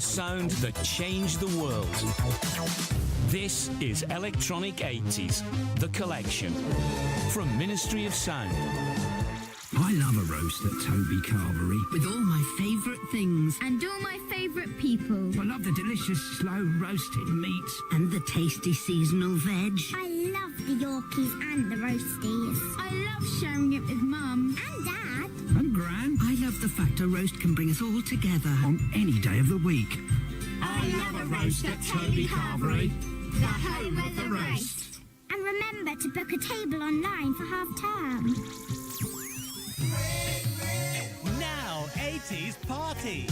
sound that changed the world. This is Electronic 80s, The Collection, from Ministry of Sound. I love a roast at Toby Carvery with all my favourite things. And all my favourite people. I love the delicious slow roasted meats. And the tasty seasonal veg. I love the Yorkies and the roasties. I love sharing it with Mum. And Dad. And Gran. I love the fact a roast can bring us all together. On any day of the week. I love a roast at Toby Carvery, the home of the roast. And remember to book a table online for half term. Now 80s Party.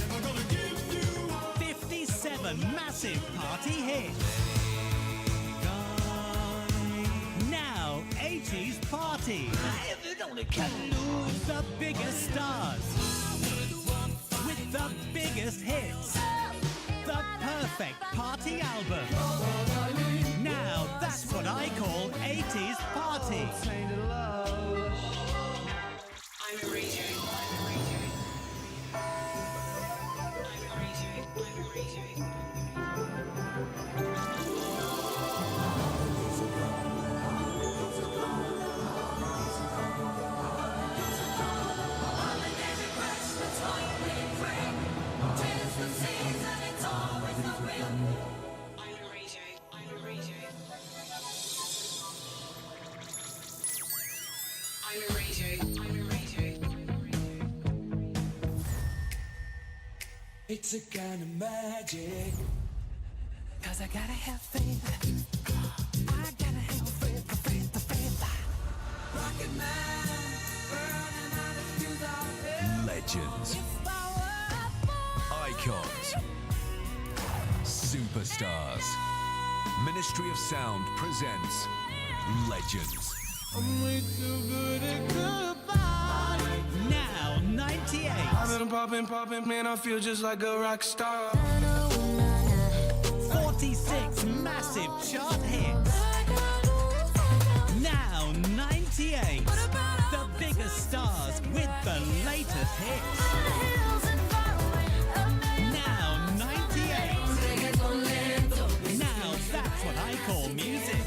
57 massive party hits. Now 80s Party. The biggest stars. With the biggest hits. The perfect party album. Now that's what I call 80s Party. ImIn Radio. It's a kind of magic. 'Cause I gotta have faith. I gotta have faith. Rocket Man, burning out the fuse out here. Legends. Icons. Superstars. Ministry of Sound presents Legends. I'm way too good at goodbye. Now 98. I've been popping, man, I feel just like a rock star. 46 massive chart hits. Now 98. The biggest stars with the latest hits. Now 98. Now that's what I call music.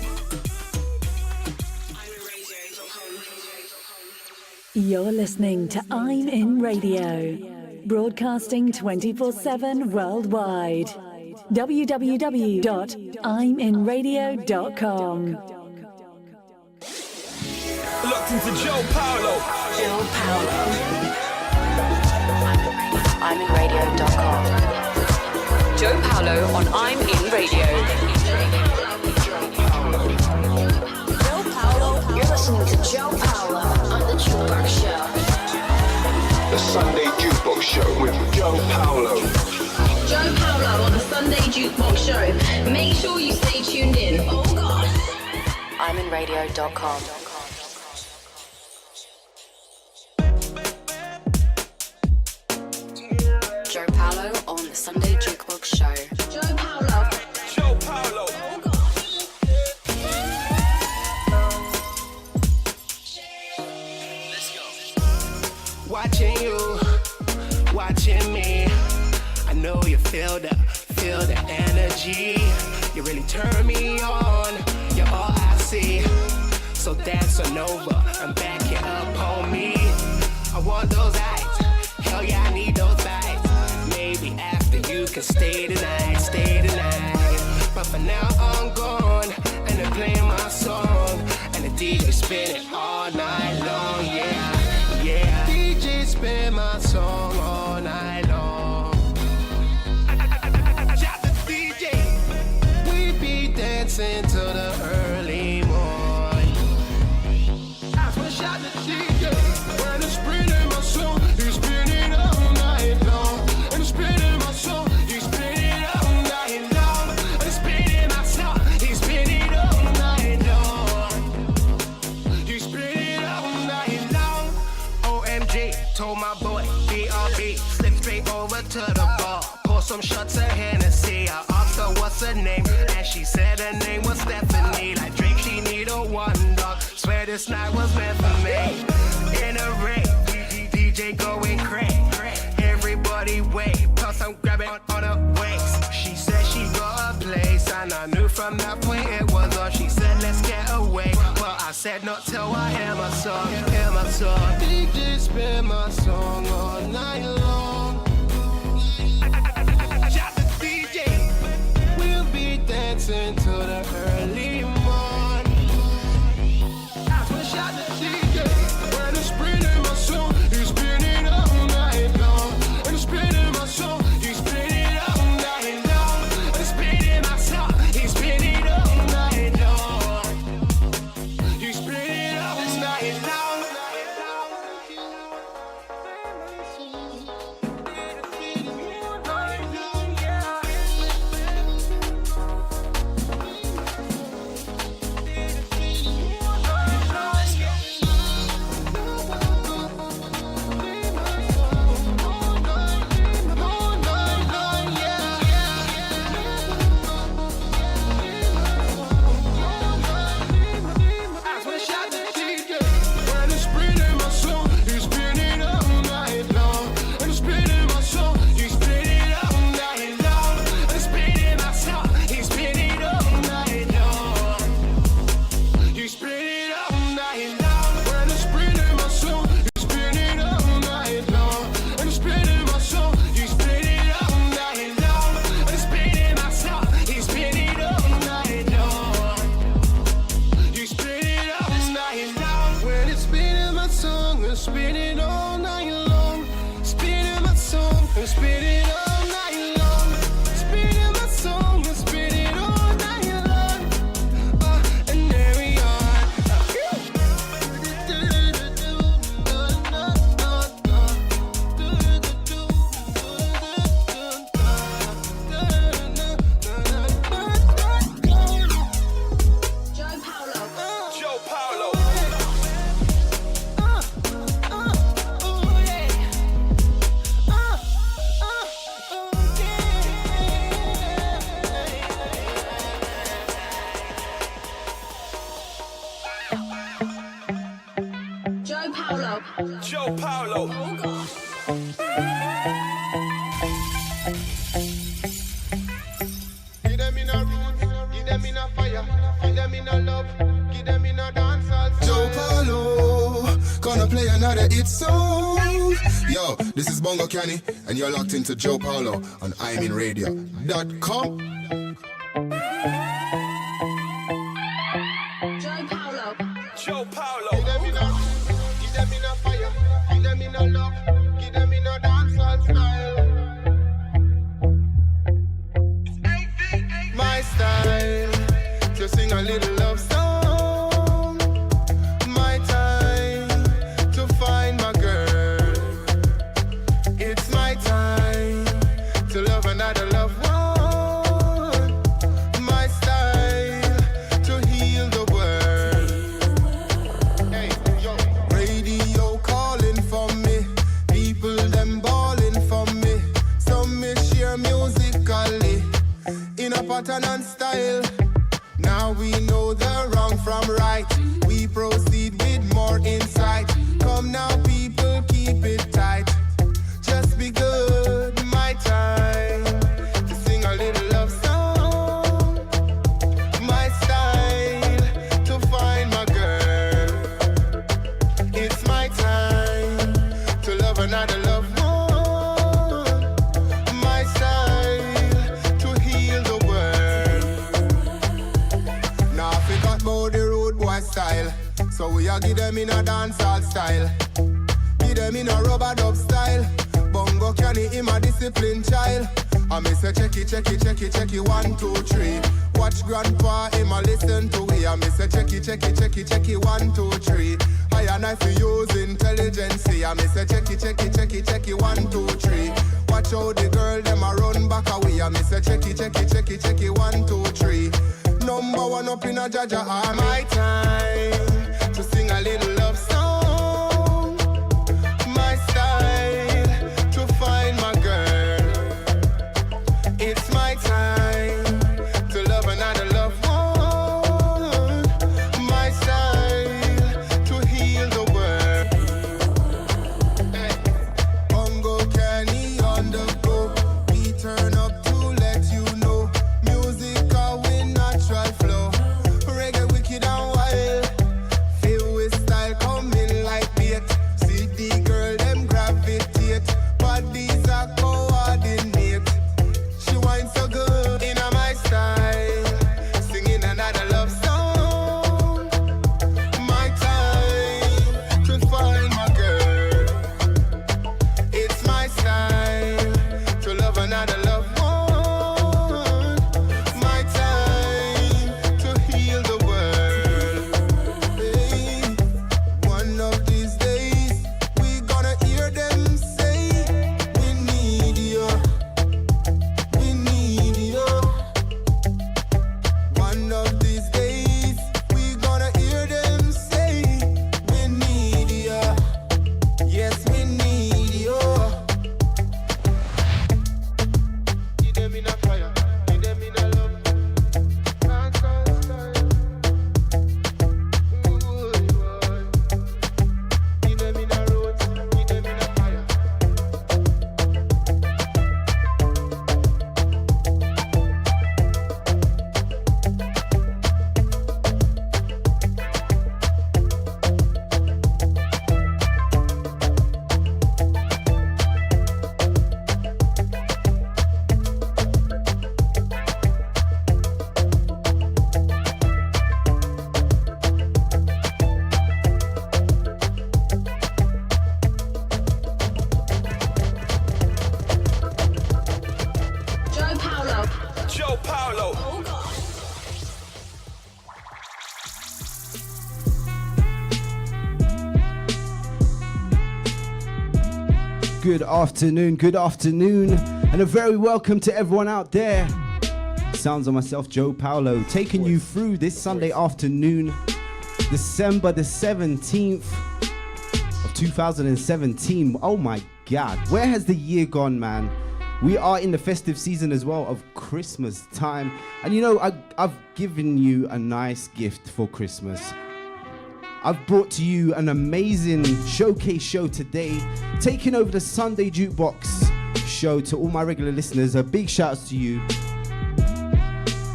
You're listening to ImIn Radio, broadcasting 24/7 worldwide. www.iminradio.com. Locked into Jo Paulo. Jo Paulo. ImInradio.com. Jo Paulo on ImIn Radio. Jo Paulo. You're listening to Jo Paulo on the Juke Box Show. The Sunday Juke Box Show with Jo Paulo. Jo Paulo on the Sunday Juke Box Show. Make sure you stay tuned in. Oh gosh. ImInradio.com. Jo Paulo on the Sunday Juke Box Show. Jo Paulo. Jo Paulo. Oh gosh. Let's go. Watching you, watching me. I know you feel the energy. You really turn me on. You're all I see. So dance on over and back it up on me. I want those eyes. Hell yeah, I need those bites. Maybe after you can stay tonight. But for now I'm gone, and they're playing my song, and the DJ spinning all night long. Yeah. DJ spin my song all night long. Shout to DJ. We be dancing till the early morning. That's what shout to DJ. When it's spinning my song, he's spinning all night long. And it's spinning my song, he's spinning all night long. And it's spinning my song, he's spinning all night long. He's spinning all night long. OMG, told my boy BRB, slip straight over to the bar. Pour some shots of Hennessy. I asked her what's her name, and she said her name was Stephanie. Like Drake, she need a one dog. Swear this night was meant for me. In a ring, DJ going crazy. Everybody wait, plus I'm grabbing on a way. And I knew from that point it was on. She said, let's get away. But I said, not till I hear my song, hear my song. DJ spin my song all night long. Shout to DJ. We'll be dancing till the early morning. That's when shout to DJ. When it's spinning my song, he's spinning all night long. When it's spinning my song, he's spinning all night long. When it's spinning my song, he's spinning all night long. He's spinning all night long. Jo Paulo. Oh gosh. Give them in a roots, give them in a fire, give them in a love, give them in a dancehall. Jo Paulo, gonna play another hit song. Yo, this is Bongo Kenny, and you're locked into Jo Paulo on ImIn Radio.com. Jo Paulo. Give them in a roots, give them in a fire, give them in a love, give them in a dancehall style. My style, to sing a little love song. My time to find my girl. It's my time to love another loved one. My style to heal the world. Hey, yo. Radio calling for me, people them balling for me. Some me share musically in a pattern and style. Now we know the wrong from right. We proceed with more insight. Come now, people, keep it tight. Just be good, my time to sing a little love song. My style to find my girl. It's my time to love another loved one. My style to heal the world. Now I forgot about the road boy style, so we are give them in a dancehall style. Give them in a rubber dub style. Bongo Kenny in my discipline child. I me say check it, 1, 2, 3. Watch grandpa in my listen to we. I me say check it, 1, 2, 3. I and I fi use intelligence. I me say check it, 1, 2, 3. Watch how the girl them a run back away. I me say check it, 1, 2, 3. Number one up in a Jaja army. My time to sing a little love song. My style to find my girl. It's my time to love another loved one. My style to heal the world. Hey. Bongo Kenny on the go. We turn up to let you know. Music we good afternoon, and a very welcome to everyone out there. Sounds of myself, Jo Paulo, taking you through this Sunday afternoon, December the 17th of 2017. Oh my God, where has the year gone, man? We are in the festive season as well of Christmas time. And you know, I've given you a nice gift for Christmas. I've brought to you an amazing showcase show today, taking over the Sunday Juke Box Show. To all my regular listeners, a big shout out to you.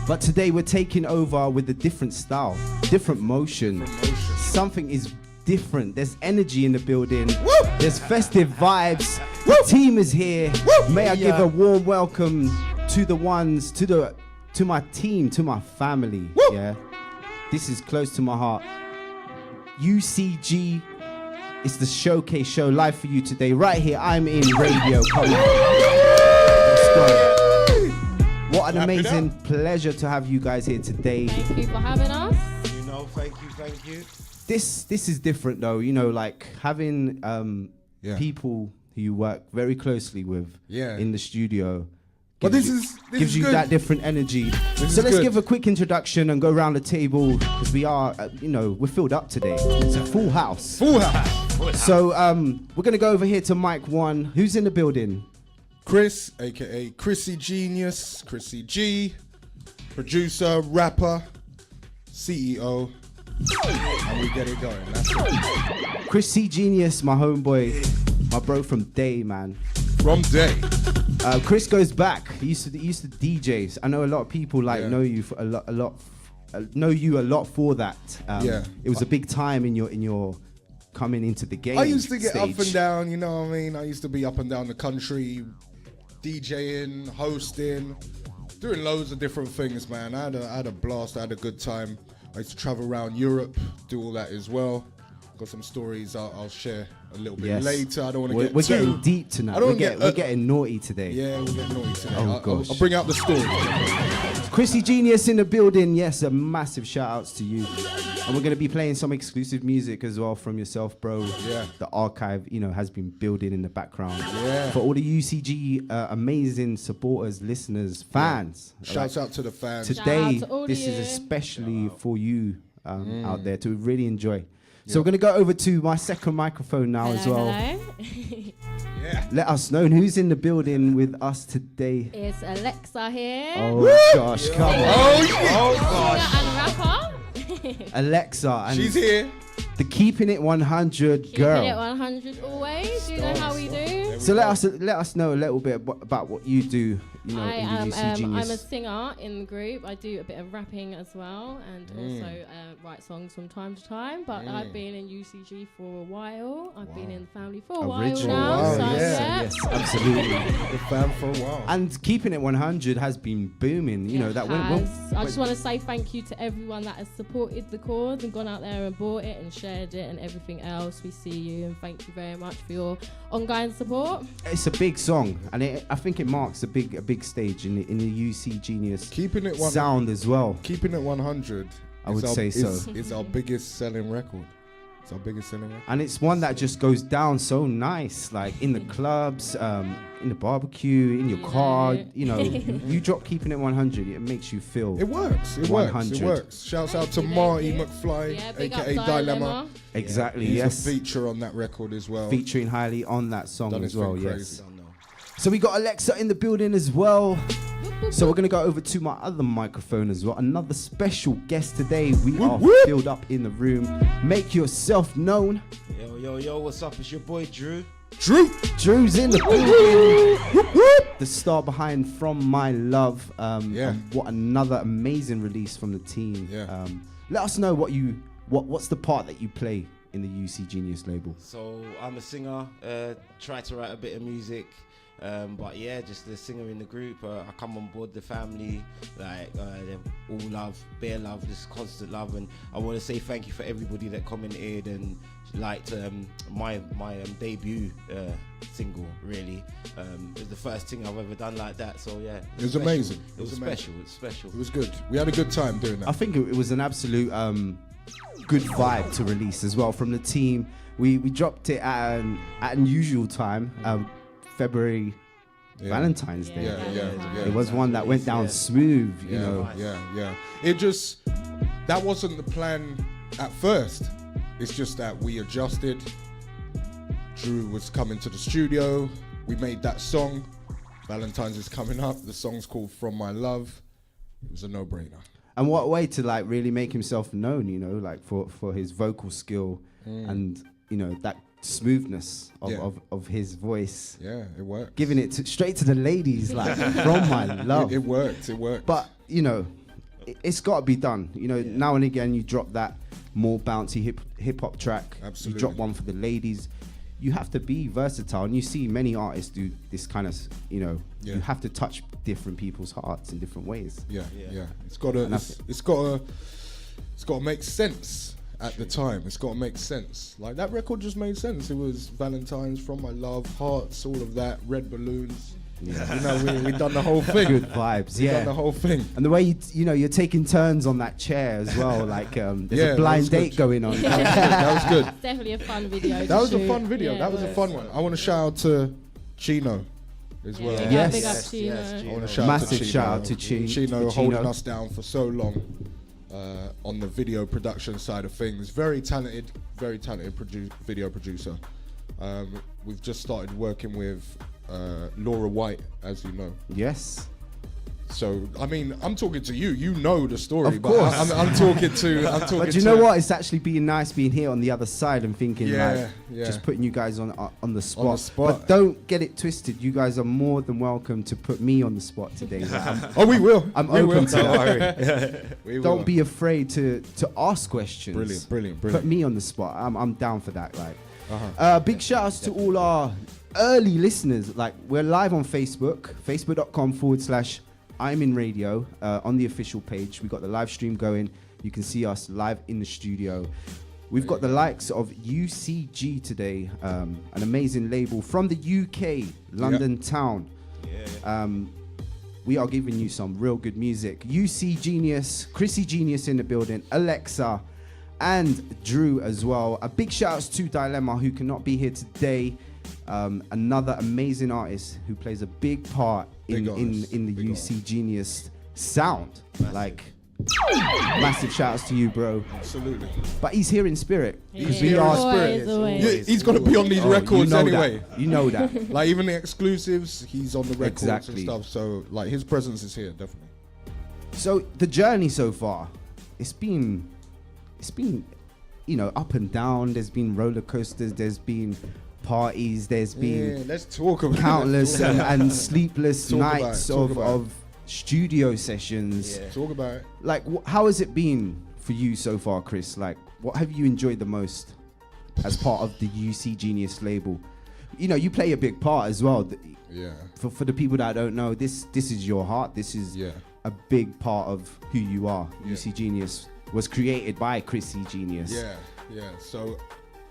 But today we're taking over with a different style, different motion. Something is different. There's energy in the building. Woo! There's festive vibes. Woo! The team is here. Woo! May I give a warm welcome to the ones, to my team, to my family. Woo! Yeah, this is close to my heart. UCG, it's the showcase show live for you today, right here. ImIn Radio. Come on. Let's go. What an amazing pleasure to have you guys here today. Thank you for having us. You know, thank you. This is different though, you know, like having people who you work very closely with in the studio. But this gives you that different energy. So let's give a quick introduction and go around the table, because we are, we're filled up today. It's a full house. Full house. So we're going to go over here to mic 1. Who's in the building? Chris, a.k.a. ChrisCgenius, Chrissy G, producer, rapper, CEO, and we get it going. That's it. ChrisCgenius, my homeboy, my bro from Day, man. From Day. Chris goes back. He used to DJs. I know a lot of people know you for know you a lot for that. It was a big time in your coming into the game. I used to get stage. up and down, you know what I mean? I used to be up and down the country, DJing, hosting, doing loads of different things, man. I had a blast. I had a good time. I used to travel around Europe, do all that as well. Got some stories I'll share a little bit later. I don't want to get We're getting deep tonight. We're getting naughty today. Yeah, we're getting naughty today. Oh, gosh. I'll bring out the story. ChrisCgenius in the building. Yes, a massive shout outs to you. And we're going to be playing some exclusive music as well from yourself, bro. Yeah. The archive, has been building in the background. Yeah. For all the UCG amazing supporters, listeners, fans. Shouts out to the fans. Today, this is especially for you out there to really enjoy. So we're going to go over to my second microphone now as well. Hello. Let us know who's in the building with us today. It's Alexa here. Oh, gosh, come on. Oh, gosh. And rapper. Alexa. And she's here. The Keeping It 100 girl. Keeping It 100 always. You know how we do. So let us know a little bit about what you do. I'm a singer in the group. I do a bit of rapping as well, and also write songs from time to time. But I've been in UCG for a while. I've been in the family for a while now. Wow. So Yes, absolutely. The fam for a while. And Keeping It 100 has been booming. I just want to say thank you to everyone that has supported the cause and gone out there and bought it and shared it and everything else. We see you and thank you very much for your ongoing support. It's a big song, and I think it marks a big stage in the UCGenius Keeping It sound as well. Keeping It 100. I would say so. It's our biggest selling record. It's our biggest selling record. And it's one that just goes down so nice, like in the clubs, in the barbecue, in your car. You drop Keeping It 100, it makes you feel. It works. It 100. Works. It works. Shouts out to Marty McFly, aka Dilemma. Exactly. He's yes. a feature on that record as well. Featuring highly on that song Done as well. crazy. Yes. So we got Alexa in the building as well. So we're going to go over to my other microphone as well. Another special guest today. We are filled up in the room. Make yourself known. Yo, what's up? It's your boy Drew. Drew's in the building. The star behind From My Love. And what another amazing release from the team. Let us know what's the part that you play in the UCGenius label. So I'm a singer. Try to write a bit of music. But just the singer in the group. I come on board the family, they're all love, bare love, just constant love, and I want to say thank you for everybody that commented and liked my debut single. Really, it was the first thing I've ever done like that. So it was amazing. It was special. It was special. It was good. We had a good time doing that. I think it was an absolute good vibe to release as well from the team. We dropped it at an unusual time. February Valentine's Day. Yeah. It was one that went down smooth, you know. Yeah. It just, that wasn't the plan at first. It's just that we adjusted. Drew was coming to the studio. We made that song. Valentine's is coming up. The song's called From My Love. It was a no-brainer. And what way to like really make himself known, you know, like for his vocal skill and, you know, that smoothness of his voice. Yeah, it worked. Giving it straight to the ladies, like, From My Love. It worked. But, you know, it's got to be done. You know, now and again you drop that more bouncy hip-hop track. Absolutely. You drop one for the ladies. You have to be versatile, and you see many artists do this kind of, you know, you have to touch different people's hearts in different ways. Yeah. It's got to make sense at the time. It's got to make sense. Like, that record just made sense. It was Valentine's, From My Love, Hearts, all of that, Red Balloons. Yeah. You know, we done the whole thing. Good vibes, we done the whole thing. And the way you're taking turns on that chair as well, like there's a blind date going on. That was good. It's definitely a fun video. That was a fun video. That was a fun one. I want to shout out to Chino as well. Yes. Big up Chino. I want to shout Massive shout out to Chino holding us down for so long on the video production side of things. Very talented video producer. We've just started working with Laura White, as you know. Yes. So, I mean, I'm talking to you. You know the story. Of course. But I'm talking to... But you know what? It's actually being nice being here on the other side and thinking just putting you guys on the spot. But don't get it twisted. You guys are more than welcome to put me on the spot today. We will. I'm open to that. Don't be afraid to ask questions. Brilliant. Put me on the spot. I'm down for that. Big shout outs to all our early listeners. Like, we're live on Facebook, facebook.com/ImIn Radio on the official page. We've got the live stream going. You can see us live in the studio. We've got the likes of UCG today, an amazing label from the UK, London town. We are giving you some real good music. ChrisCgenius, ChrisCgenius in the building, Alexa, and Drew as well. A big shout outs to Dilemma, who cannot be here today. Another amazing artist who plays a big part in the UCGenius sound. Massive shout outs to you, bro. Absolutely. But he's here in spirit. Because we are spirit. He's got to be on these records anyway. You know that. Like, even the exclusives, he's on the records and stuff. So, like, his presence is here, definitely. So, the journey so far, it's been, you know, up and down. There's been roller coasters. There's been parties. There's been let's talk about countless and sleepless nights of studio sessions. Talk about it. Like, how has it been for you so far, Chris? Like, what have you enjoyed the most as part of the UCGenius label? You know, you play a big part as well. For the people that don't know, this is your heart. This is a big part of who you are. UCGenius was created by ChrisCgenius. Yeah. So,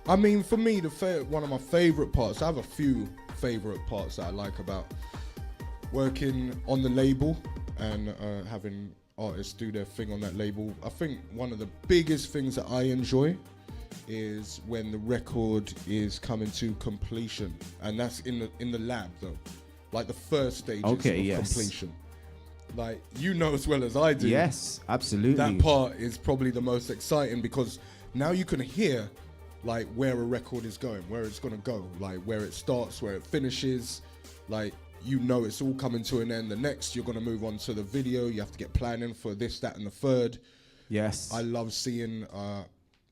I mean, for me, one of my favorite parts, I have a few favorite parts that I like about working on the label and having artists do their thing on that label. I think one of the biggest things that I enjoy is when the record is coming to completion, and that's in the lab though, like the first stages of completion. Like, you know as well as I do. Yes, absolutely. That part is probably the most exciting, because now you can hear like where a record is going, where it's gonna go, like where it starts, where it finishes. Like, you know, it's all coming to an end. The next, you're gonna move on to the video. You have to get planning for this, that, and the third. Yes. I love seeing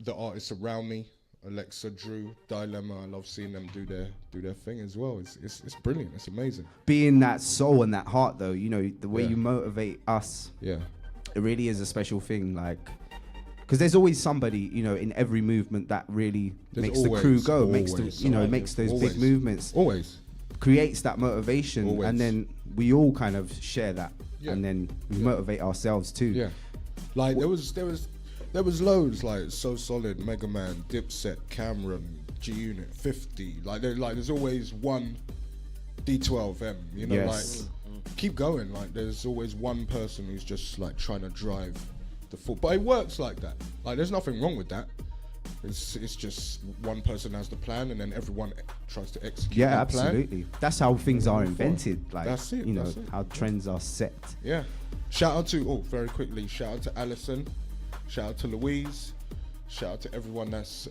the artists around me, Alexa, Drew, Dilemma. I love seeing them do their thing as well. It's brilliant. It's amazing. Being that soul and that heart, though, you know, the way you motivate us. Yeah. It really is a special thing. Like, because there's always somebody, you know, in every movement that really makes the crew go, makes those big movements. Always. Creates that motivation, and then we all kind of share that, and then we motivate ourselves too. Yeah. Like, there was loads, like So Solid, Mega Man, Dipset, Cameron, G Unit, 50. Like there's always one D12M, you know, like keep going. Like, there's always one person who's just like trying to drive the full, but it works like that. Like, there's nothing wrong with that. It's just one person has the plan, and then everyone tries to execute. Yeah, that absolutely. Plan. That's how things are invented. Like, that's it. You know, how trends are set. Yeah. Shout out to very quickly. Shout out to Alison. Shout out to Louise. Shout out to everyone that's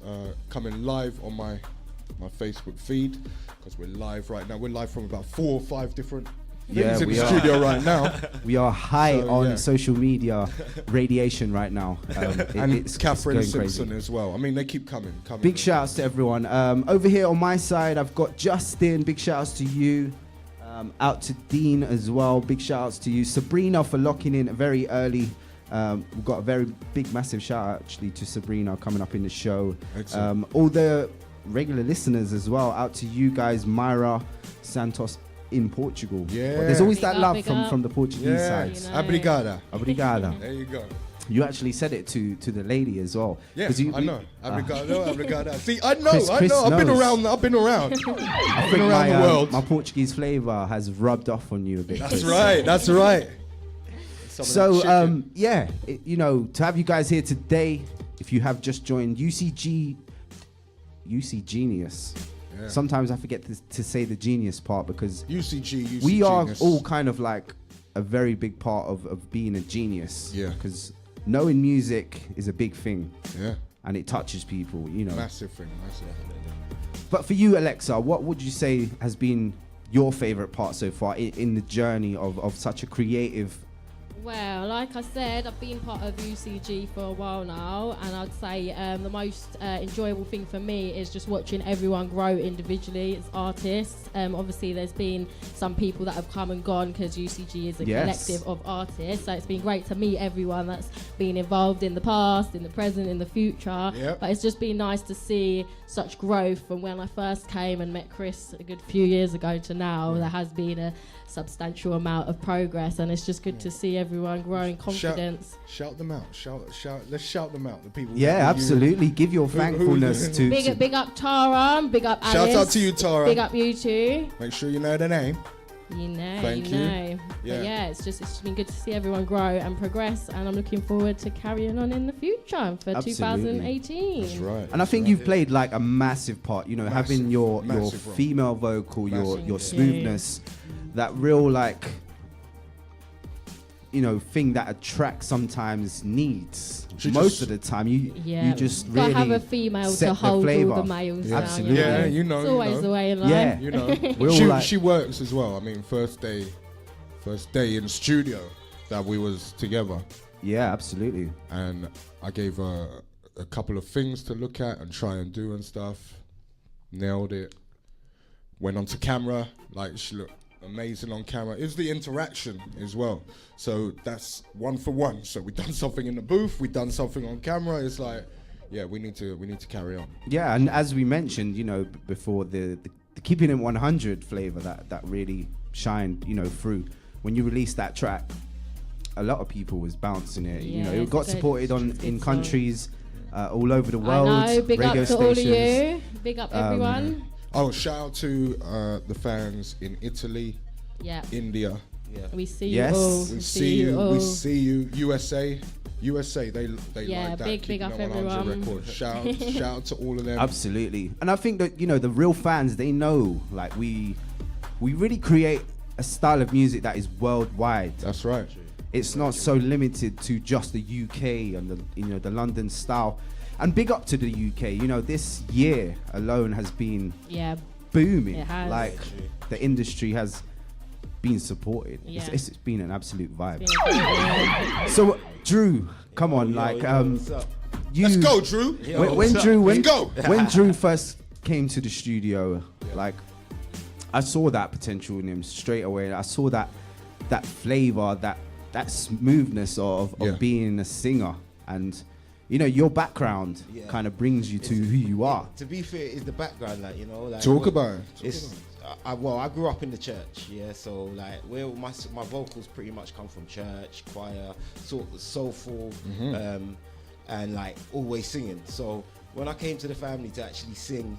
coming live on my Facebook feed, because we're live right now. We're live from about 4 or 5 different things in the studio right now. We are high on social media radiation right now. And Catherine Simpson as well. I mean, they keep coming. Big shout outs to everyone. Over here on my side, I've got Justin. Big shout outs to you. Out to Dean as well. Big shout outs to you. Sabrina for locking in very early. We've got a very big, massive shout out actually to Sabrina coming up in the show. All the regular listeners as well. Out to you guys, Myra Santos in Portugal. Yeah. But there's always that love from the Portuguese side. You know. Obrigada. Obrigada. There you go. You actually said it to the lady as well. Yeah, I know. Obrigado. See, I know. I've been around. I think around the world. My Portuguese flavour has rubbed off on you a bit. That's right. That's right. So, you know, to have you guys here today, if you have just joined UCG, UCGenius. Yeah. Sometimes I forget to say the genius part, because UCG we are genius. all kind of like a very big part of being a genius. Yeah. Because knowing music is a big thing. Yeah. And it touches people, you know. Massive thing. But for you, Alexa, what would you say has been your favorite part so far in the journey of such a creative? Well, like I said, I've been part of UCG for a while now, and I'd say the most enjoyable thing for me is just watching everyone grow individually as artists. Obviously, there's been some people that have come and gone because UCG is a collective of artists, so it's been great to meet everyone that's been involved in the past, in the present, in the future. Yep. But it's just been nice to see such growth from when I first came and met Chris a good few years ago to now. There has been a substantial amount of progress, and it's just good to see everyone growing confidence. Shout them out. Let's shout them out. The people. Yeah, absolutely. Give your thankfulness to big up Tara, big up Alice. Shout out to you, Tara. Big up you too. Make sure you know the name. You know. Thank you. Yeah. But yeah, it's just been good to see everyone grow and progress, and I'm looking forward to carrying on in the future for 2018. That's right. And I think you've played like a massive part, you know, having your female vocal, your smoothness, that real like, you know, thing that a track sometimes needs. Most of the time, you just really have a female to hold all the males. Yeah. Absolutely. Yeah, you know. It's always the way in life. Yeah, you know. She works as well. I mean, first day in the studio that we was together. Yeah, absolutely. And I gave her a couple of things to look at and try and do and stuff. Nailed it. Went onto camera, like she looked amazing on camera. It's the interaction as well. So that's 1 for 1. So we've done something in the booth, we've done something on camera. It's like, yeah, we need to carry on. Yeah, and as we mentioned, you know, before the keeping it 100 flavor that really shined, you know, through. When you released that track, a lot of people was bouncing it. You know, it got supported in countries all over the world. I know. Big radio up to all of you. Big up everyone. Oh, shout out to the fans in Italy, India. Yeah. We see you all. We see you. USA, they like that. Big up everyone. Shout out to all of them. Absolutely. And I think that, you know, the real fans, they know, like, we really create a style of music that is worldwide. That's right. It's not so limited to just the UK and the London style. And big up to the UK. You know, this year alone has been booming. It has. Like, the industry has been supported. Yeah. It's been an absolute vibe. So, Drew, come on, let's go, Drew. When Drew first came to the studio, like, I saw that potential in him straight away. I saw that flavor, that smoothness of being a singer. And, you know, your background kind of brings you to who you are. To be fair, it's the background, like, you know. Like, Talk about it. I grew up in the church, so like my vocals pretty much come from church, choir, sort of soulful, and like always singing. So when I came to the family to actually sing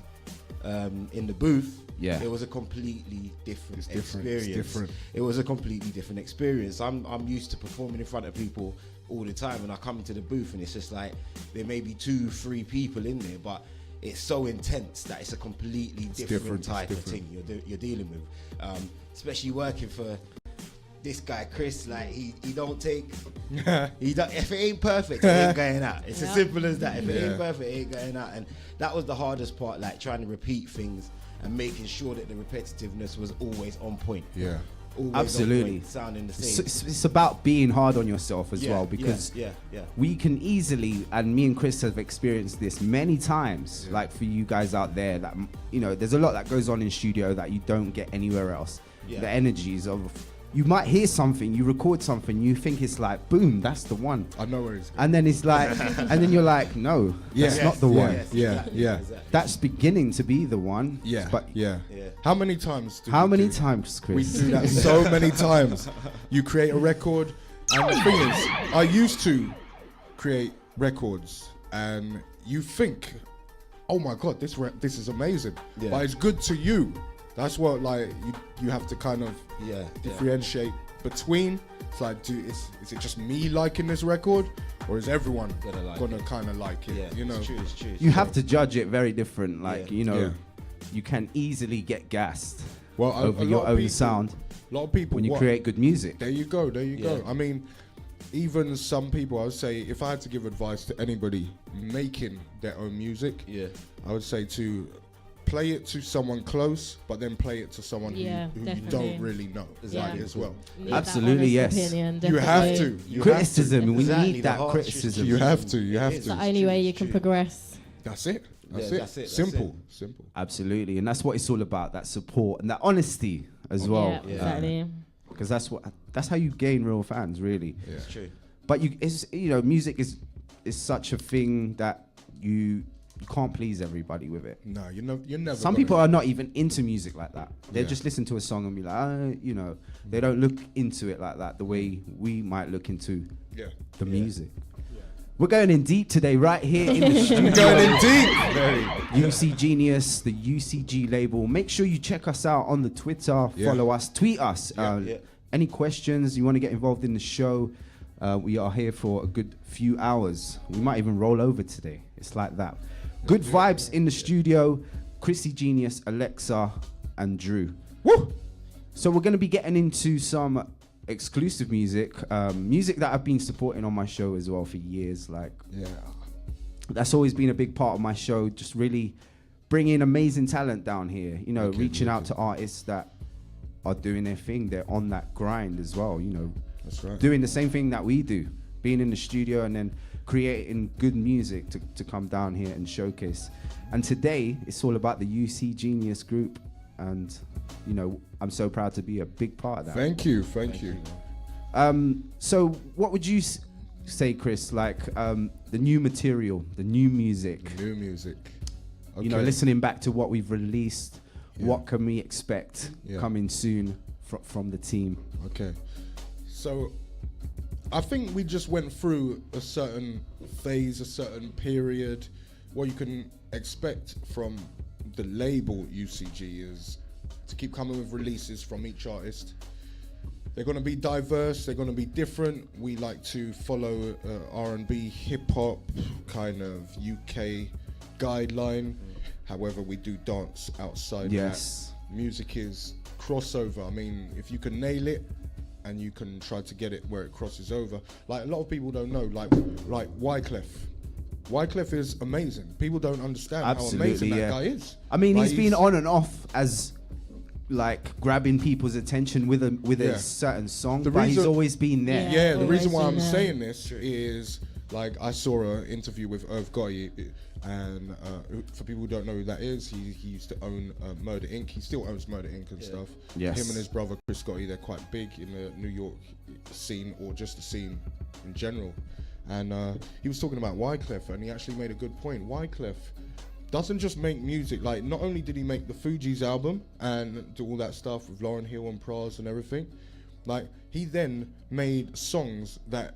in the booth, it was a completely different experience. It was a completely different experience. I'm used to performing in front of people all the time, and I come into the booth and it's just like there may be 2-3 people in there, but it's so intense that it's a completely different type of thing you're dealing with. Especially working for this guy Chris, like he don't take if it ain't perfect, it ain't going out. It's as simple as that. If it ain't perfect, it ain't going out. And that was the hardest part, like trying to repeat things and making sure that the repetitiveness was always on point. Yeah. Always absolutely sounding the same. It's about being hard on yourself as well, because we can easily, and me and Chris have experienced this many times, like for you guys out there, that there's a lot that goes on in studio that you don't get anywhere else. The energies of, you might hear something, you record something, you think it's like, boom, that's the one. I know where it's going. And then it's like, and then you're like, no, that's not the one. Yeah. That's beginning to be the one. Yeah. But How many times? How many times, Chris? We do that so many times. You create a record, and the thing is, I used to create records, and you think, oh my God, this is amazing. Yeah. But it's good to you. That's what you have to kind of differentiate between. It's like, is it just me liking this record, or is everyone gonna kind of like it? Yeah, it's true. You have to judge it very different. Like you can easily get gassed over your own sound. A lot of people when you create good music. There you go. I mean, even some people, I would say, if I had to give advice to anybody making their own music, I would say to play it to someone close, but then play it to someone who you don't really know as well. Absolutely, yes. Opinion, you have to. Criticism. We need that criticism. You have to. It's the only way you can progress. That's it. That's it. Simple. Absolutely, and that's what it's all about. That support and that honesty as well. Yeah, exactly. Because that's how you gain real fans, really. Yeah. It's true. But music is such a thing that you can't please everybody with it. No, you're never. Some people are not even into music like that. They just listen to a song and be like, they don't look into it like that the way we might look into the music. We're going in deep today, right here in the studio. Going in deep. UCGenius, the UCG label. Make sure you check us out on the Twitter. Follow us, tweet us. Any questions, you want to get involved in the show, we are here for a good few hours. We might even roll over today. It's like that. Good vibes in the studio. ChrisCgenius, Alexa, and Drew. Woo! So we're going to be getting into some exclusive music that I've been supporting on my show as well for years. That's always been a big part of my show, just really bringing amazing talent down here, reaching out to artists that are doing their thing. They're on that grind as well, That's right. Doing the same thing that we do, being in the studio and then creating good music to come down here and showcase. And today it's all about the UCGenius group, and I'm so proud to be a big part of that. Thank you. So what would you say, Chris, like the new material, the new music? Okay. Listening back to what we've released, what can we expect coming soon from the team? Okay, so I think we just went through a certain phase, a certain period. What you can expect from the label UCG is to keep coming with releases from each artist. They're going to be diverse, they're going to be different. We like to follow R&B, hip-hop, kind of UK guideline. However, we do dance outside that. Music is crossover. I mean, if you can nail it and you can try to get it where it crosses over. Like, a lot of people don't know, like Wyclef. Wyclef is amazing. People don't understand how amazing that guy is. I mean, he's been on and off as like grabbing people's attention with a certain song, but he's always been there. Yeah, the reason why I'm saying this is, like, I saw an interview with Irv Gotti, and for people who don't know who that is, he used to own Murder Inc. He still owns Murder Inc. and stuff. Yes. Him and his brother Chris Gotti, they're quite big in the New York scene, or just the scene in general. And he was talking about Wyclef, and he actually made a good point. Wyclef doesn't just make music. Like, not only did he make the Fugees album and do all that stuff with Lauryn Hill and Pras and everything, like, he then made songs that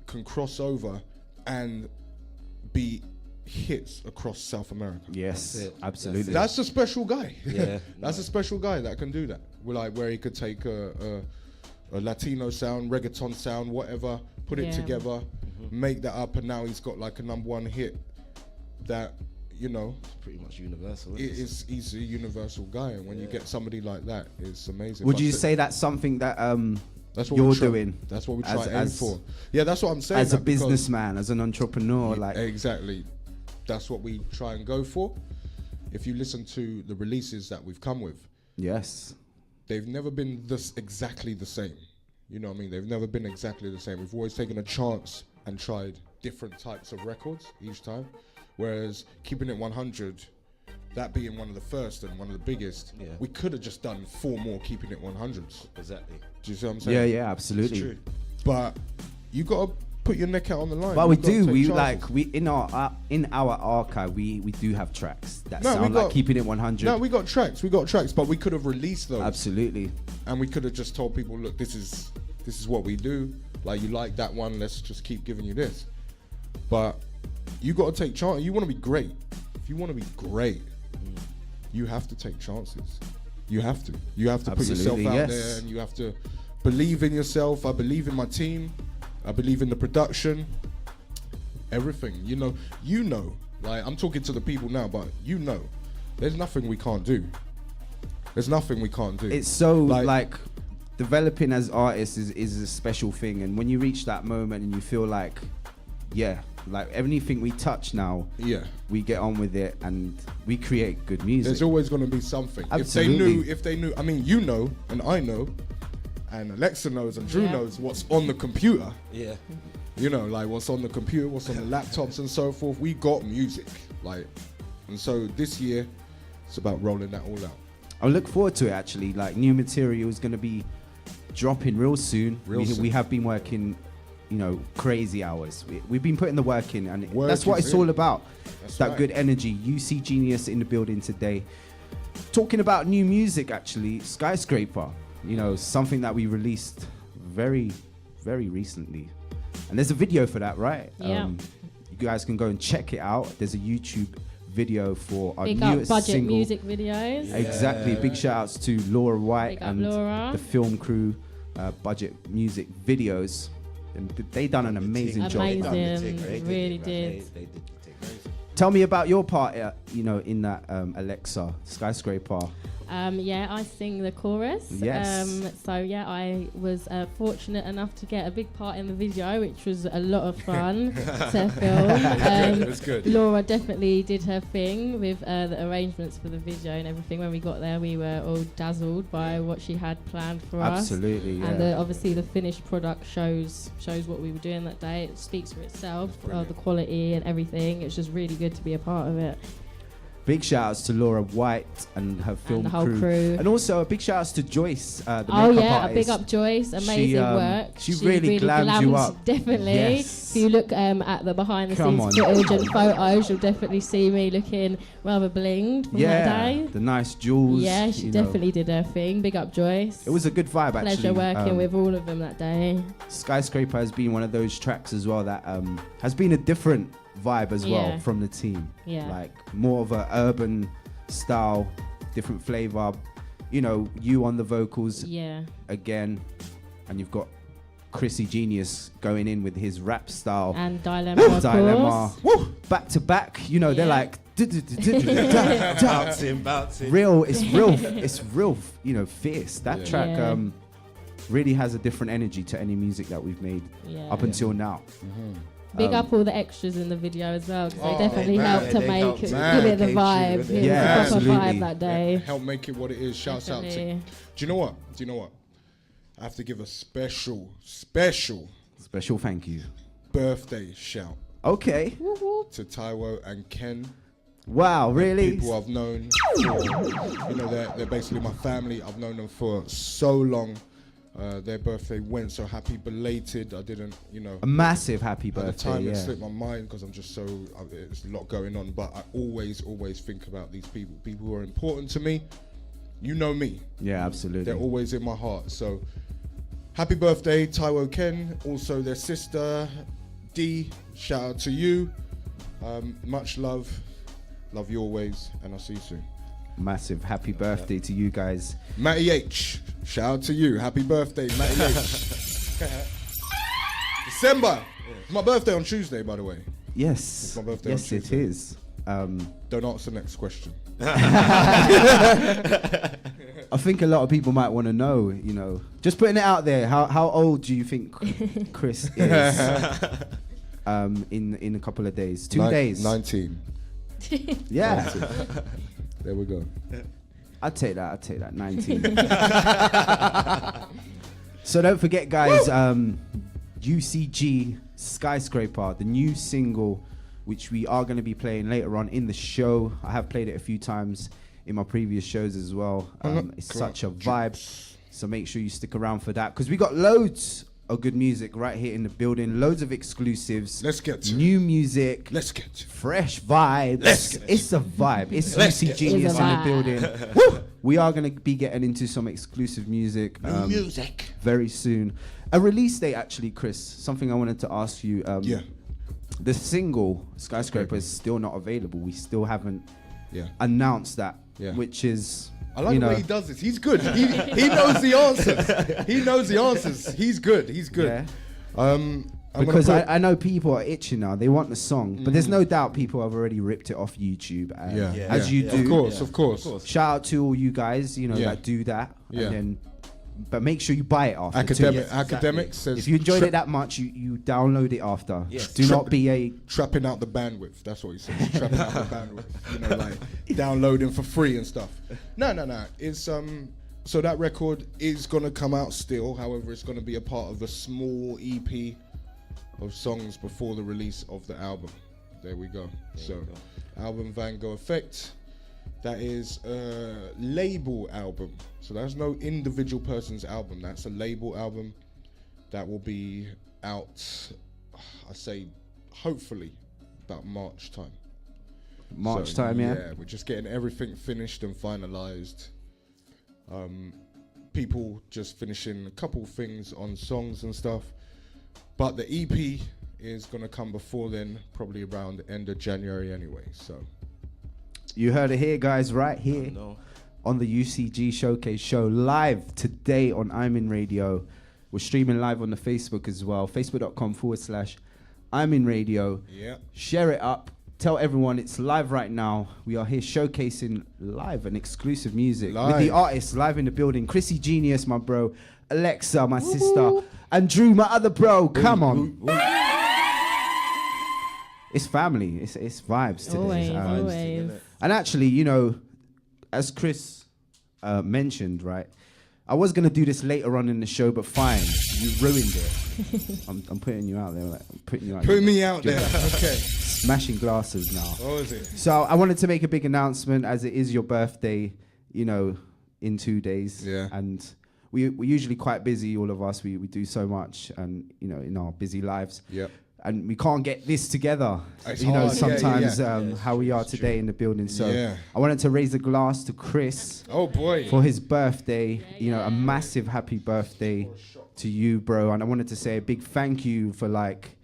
can cross over and be hits across South America. Yes, absolutely. That's a special guy. Yeah, that's a special guy that can do that. Where he could take a Latino sound, reggaeton sound, whatever, put it together make that up, and now he's got like a #1 hit that, you know, it's pretty much universal. He's a universal guy, and when you get somebody like that, it's amazing. Would you say that's something that that's what you're doing? That's what we try to aim for. Yeah, that's what I'm saying. As a businessman, as an entrepreneur, like exactly, that's what we try and go for. If you listen to the releases that we've come with, yes, they've never been exactly the same. You know what I mean? They've never been exactly the same. We've always taken a chance and tried different types of records each time. Whereas Keeping It 100, that being one of the first and one of the biggest, we could have just done 4 more Keeping It 100s. Exactly. Do you see what I'm saying? Yeah, absolutely. It's true. But you got to put your neck out on the line. But we do. We in our archive, we do have tracks that sound like Keeping It 100. No, we got tracks, but we could have released those. Absolutely. And we could have just told people, look, this is what we do. Like, you like that one, let's just keep giving you this. But you got to take chances. You want to be great. If you want to be great, you have to take chances. You have to. You have to put yourself out there, and you have to believe in yourself. I believe in my team. I believe in the production. Everything. You know. Like, I'm talking to the people now, but you know, there's nothing we can't do. There's nothing we can't do. It's so like developing as artists is a special thing, and when you reach that moment and you feel like, like anything we touch now, we get on with it and we create good music. There's always going to be something. Absolutely. If they knew, I mean, you know, and I know, and Alexa knows, and Drew knows what's on the computer. Yeah. You know, like what's on the computer, what's on the laptops and so forth. We got music, like, and so this year, it's about rolling that all out. I look forward to it actually. Like, new material is going to be dropping real soon. We have been working, you know, crazy hours. We've been putting the work in, and that's what it's all about. That's that good energy. UCGenius in the building today. Talking about new music, actually, Skyscraper. You know, something that we released very, very recently, and there's a video for that, right? Yeah. You guys can go and check it out. There's a YouTube video for our big newest up budget single. Music videos. Exactly. Big shout outs to Laura White and the film crew. Budget music videos, and they done an amazing job. Amazing, really did. Tell me about your part, in that Alexa Skyscraper. I sing the chorus. Yes. I was fortunate enough to get a big part in the video, which was a lot of fun to film. It was good. Laura definitely did her thing with the arrangements for the video and everything. When we got there, we were all dazzled by what she had planned for us. Absolutely, and obviously the finished product shows what we were doing that day. It speaks for itself, the quality and everything. It's just really good to be a part of it. Big shout outs to Laura White and her film and the whole crew. And also a big shout outs to Joyce, the makeup artist. A big up Joyce, amazing work. She really glammed you up. Definitely. Yes. If you look at the behind the scenes footage and photos, you'll definitely see me looking rather blinged from that day. The nice jewels. Yeah, she definitely did her thing. Big up Joyce. It was a good vibe, actually. Pleasure working with all of them that day. Skyscraper has been one of those tracks as well that has been a different vibe as well from the team. Like more of a urban style, different flavor. You know, you on the vocals again, and you've got ChrisCgenius going in with his rap style and Dilemma. Woo! Back to back, you know, they're like bouncing. It's real, you know, fierce. That track really has a different energy to any music that we've made up until now. Big up all the extros in the video as well, because they definitely helped to make give it the vibe. It was a proper vibe that day. Help make it what it is. Shouts out to. Do you know what? I have to give a special thank you. Birthday shout. Okay. To Taiwo and Ken. Wow, really? People I've known. They're basically my family. I've known them for so long. Their birthday went, so happy belated. I didn't, a massive happy birthday. At the time, it slipped my mind because I'm just so, there's a lot going on. But I always think about these people who are important to me. You know me. Yeah, absolutely. They're always in my heart. So, happy birthday, Taiwo Ken. Also, their sister, Dee. Shout out to you. Much love. Love you always, and I'll see you soon. Massive happy birthday to you guys. Matty H, shout out to you. Happy birthday, Matty H. December. It's my birthday on Tuesday, by the way. Yes. It's my birthday yes, on Tuesday. it is. Don't answer the next question. I think a lot of people might want to know, you know, just putting it out there. How old do you think Chris is? In a couple of days, 2 days. 19. Yeah. 19. There we go. I'd take that. 19. So don't forget, guys. UCG Skyscraper, the new single, which we are going to be playing later on in the show. I have played it a few times in my previous shows as well. It's such a vibe. So make sure you stick around for that, because we got loads of good music right here in the building. Loads of exclusives. Let's get to new music. Let's get to fresh vibes. It's a vibe. It's ChrisCgenius in the building. We are going to be getting into some exclusive music. New music. Very soon. A release date, actually, Chris. Something I wanted to ask you. The single Skyscraper is still not available. We still haven't announced that, which is... I like the way he does this. He's good. He knows the answers. He knows the answers. He's good. He's good. Yeah. Because I know people are itching now. They want the song. But there's no doubt people have already ripped it off YouTube. As you do. Of course. Shout out to all you guys, you know, that do that. Yeah. And then, but make sure you buy it after. Academic says... If you enjoyed it that much, you download it after. Yes. Do not be a... Trapping out the bandwidth. That's what he says. Trapping out the bandwidth. You know, like downloading for free and stuff. No. It's so that record is gonna come out still. However, it's gonna be a part of a small EP of songs before the release of the album. There we go. Album Van Gogh Effect. That is a label album. So that's no individual person's album. That's a label album that will be out, I say, hopefully about March time. March time, yeah? Yeah, we're just getting everything finished and finalized. People just finishing a couple things on songs and stuff. But the EP is going to come before then, probably around the end of January anyway, so... You heard it here, guys, right here on the UCG Showcase Show, live today on ImIn Radio. We're streaming live on the Facebook as well, facebook.com/ImIn Radio. Yeah. Share it up. Tell everyone it's live right now. We are here showcasing live and exclusive music with the artists live in the building. ChrisCgenius, my bro. Alexa, my sister. And Drew, my other bro. Come on. It's family. It's vibes today. Always. And actually, you know, as Chris mentioned, right, I was going to do this later on in the show, but fine, you ruined it. I'm putting you out there. Like, I'm putting you out Put me out there. Okay. Smashing glasses now. What was it? So I wanted to make a big announcement, as it is your birthday, you know, in 2 days. Yeah. And we're usually quite busy, all of us. We do so much, and, you know, in our busy lives. Yep. And we can't get this together, it's you know, hard. sometimes how we are today in the building. So I wanted to raise a glass to Chris. Oh, boy. For his birthday, you know, a massive happy birthday to you, bro. And I wanted to say a big thank you for, like,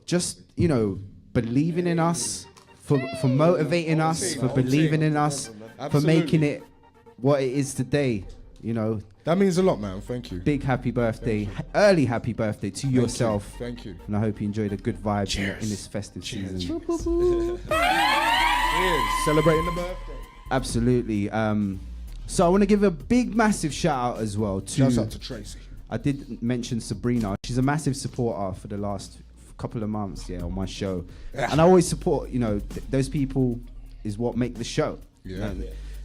just, you know, believing in us, for motivating us, for believing in us, for making it what it is today, you know. That means a lot, man. Thank you. Big happy birthday, early happy birthday to yourself. Thank you. And I hope you enjoyed a good vibe in this festive season. Cheers. Celebrating the birthday. Absolutely. So I want to give a big, massive shout out as well to... Shouts out to Tracy. I did mention Sabrina. She's a massive supporter for the last couple of months, on my show. Yeah. And I always support, you know, those people is what make the show. Yeah.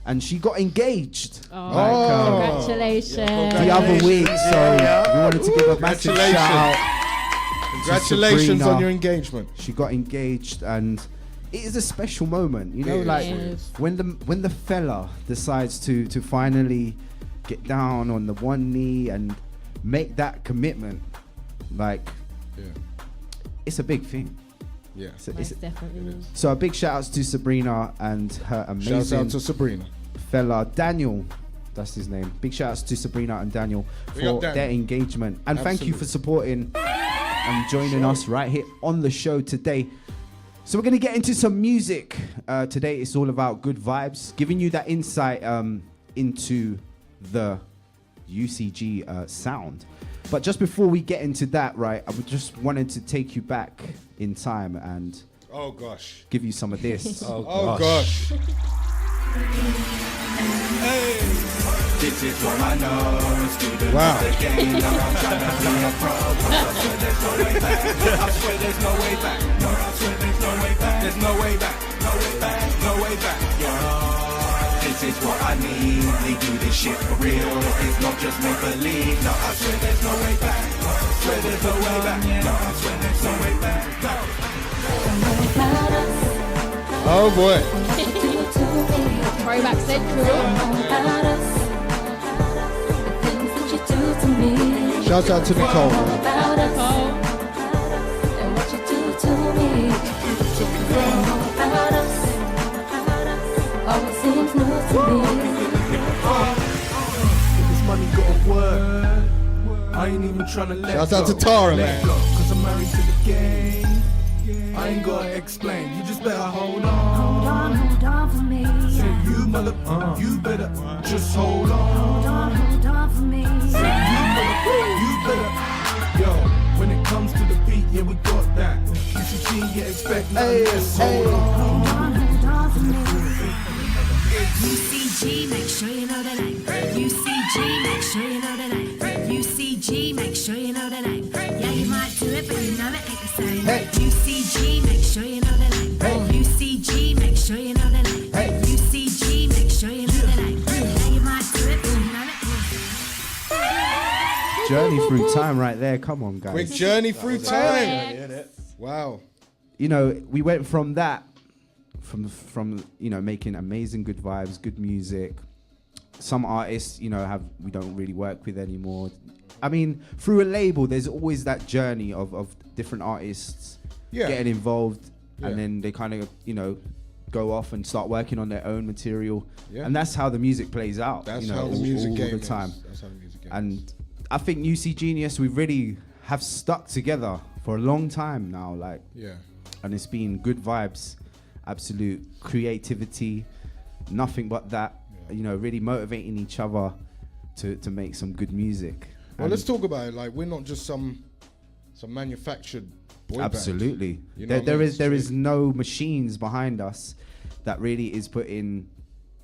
And she got engaged. Congratulations. The other week, so we wanted to give a massive shout out. Congratulations on your engagement. She got engaged, and it is a special moment, you know, like when the fella decides to finally get down on the one knee and make that commitment, like it's a big thing. Yeah, it's definitely. So a big shout outs to Sabrina and her amazing shout out to Sabrina fella Daniel, that's his name. Big shout outs to Sabrina and Daniel for their engagement, and thank you for supporting and joining us right here on the show today. So we're gonna get into some music today. It's all about good vibes, giving you that insight into the UCG sound. But just before we get into that, right, I just wanted to take you back in time and oh gosh, give you some of this. Oh gosh. Hey. This is what I know. Student wow. Of the game. Now I'm trying to be a pro. I swear there's no way back. I swear there's no way back. No, I swear there's no way back. There's no way back. No way back. No way back. Yeah. This is what I need. We do this shit for real. It's not just make believe. No, I swear there's no way back. I swear there's no way back. No, I swear there's no way back. Oh boy. Throwback central. Shout out to Nicole. This money gotta work. I ain't even trying to let Shout out to Tara, man. Cause I'm married to the game. I ain't gotta explain. You just better hold on. Hold on for me. Say you mother, you better just hold on. Hold on for me. Say you better. Yo, when it comes to the beat, yeah, we got that. UCG, yeah, expect nothing less. Hold on. Hold on for me. UCG, make sure you know the name. UCG, make sure you know the name. UCG, make sure you know the name. Yeah, you might do it, but you know it ain't the same. UCG, make sure you know the name. UCG, make sure you know the name. UCG, make sure you know the name. Yeah, you might do it, but you know it ain't the same. Journey through time right there. Come on, guys. Quick journey through time. Wow. You know, we went from that, from you know, making amazing good vibes, good music. Some artists, you know, we don't really work with anymore. I mean, through a label, there's always that journey of different artists getting involved, and then they kind of, you know, go off and start working on their own material, and that's how the music plays out. That's you know, how the music game all the time. That's how the music game and I think UCGenius, we really have stuck together for a long time now, like, and it's been good vibes, absolute creativity, nothing but that. You know, really motivating each other to make some good music. Well, let's talk about it. Like, we're not just some manufactured boy absolutely band. You know there is no machines behind us that really is putting,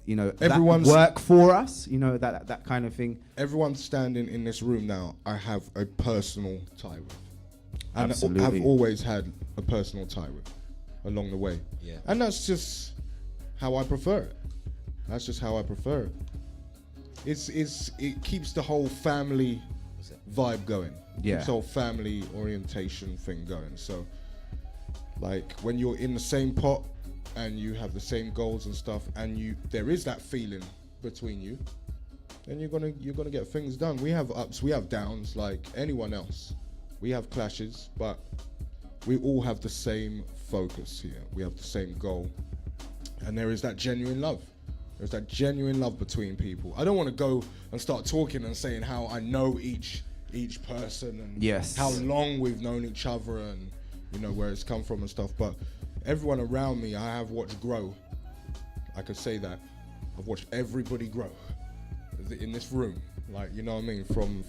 you know, everyone's that work for us, you know, that kind of thing. Everyone standing in this room now, I have a personal tie with, and absolutely. I've always had a personal tie with along the way. Yeah. And that's just how I prefer it. That's just how I prefer it. It keeps the whole family vibe going. Yeah. Keeps the whole family orientation thing going. So, like, when you're in the same pot and you have the same goals and stuff, and there is that feeling between you, then you're gonna get things done. We have ups, we have downs, like anyone else. We have clashes, but we all have the same focus here. We have the same goal, and there is that genuine love. There's that genuine love between people. I don't want to go and start talking and saying how I know each person and how long we've known each other and, you know, where it's come from and stuff. But everyone around me, I have watched grow. I could say that. I've watched everybody grow in this room. Like, you know what I mean? From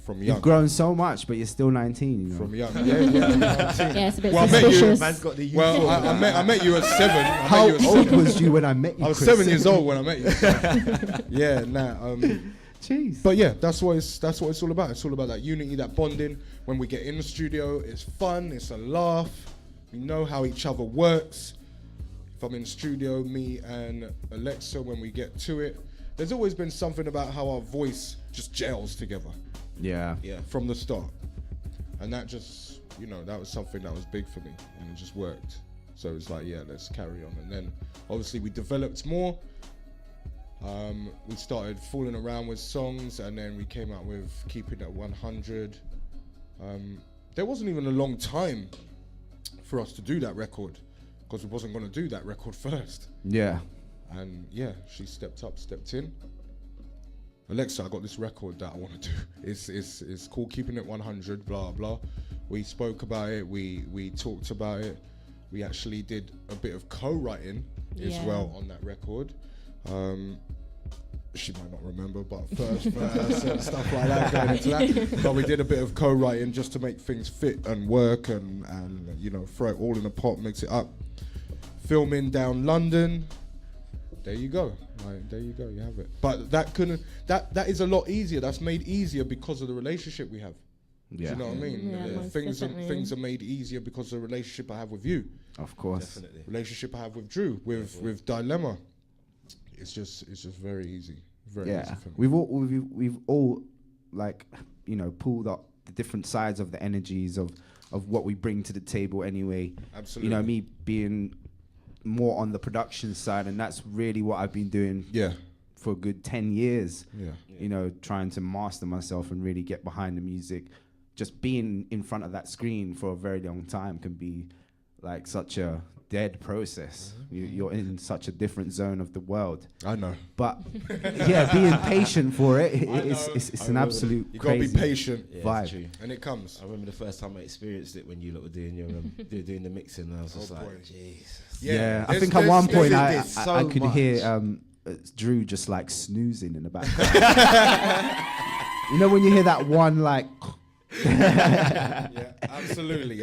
young. You've grown so much, but you're still 19. You know? From young, yeah, it's a bit well, suspicious. I met you at 7. How old was you when I met you? I was 7 years old when I met you. Jeez. But yeah, that's what it's all about. It's all about that unity, that bonding. When we get in the studio, it's fun, it's a laugh. We know how each other works. If I'm in the studio, me and Alexa, when we get to it, there's always been something about how our voice just gels together. Yeah. From the start. And that just, you know, that was something that was big for me, and it just worked. So it's like, yeah, let's carry on. And then obviously we developed more. We started fooling around with songs, and then we came out with Keeping It 100. There wasn't even a long time for us to do that record, because we wasn't going to do that record first. Yeah. And yeah, she stepped in. Alexa, I got this record that I want to do. It's called Keeping It 100, blah, blah. We spoke about it, we talked about it. We actually did a bit of co-writing as well on that record. she might not remember, but first verse and stuff like that going into that. But we did a bit of co-writing just to make things fit and work and you know, throw it all in a pot, mix it up. Filming down London. There you go. Right, there you go, you have it. But that is a lot easier. That's made easier because of the relationship we have. Yeah. Do you know what I mean? Yeah, things are made easier because of the relationship I have with you. Of course. Definitely. Relationship I have with Drew, with Dilemma. It's just very easy. Very easy for me. We've all like, you know, pulled up the different sides of the energies of what we bring to the table anyway. Absolutely. You know, me being more on the production side, and that's really what I've been doing for a good 10 years. You know, trying to master myself and really get behind the music. Just being in front of that screen for a very long time can be like such a dead process. You're in such a different zone of the world. I know. But yeah, being patient for it's an absolute you crazy gotta be patient vibe. And it comes. I remember the first time I experienced it when you lot were doing your doing the mixing, and I was just like, Jesus. Yeah, I think at one point I could hear Drew just like snoozing in the background. You know when you hear that one like yeah, absolutely.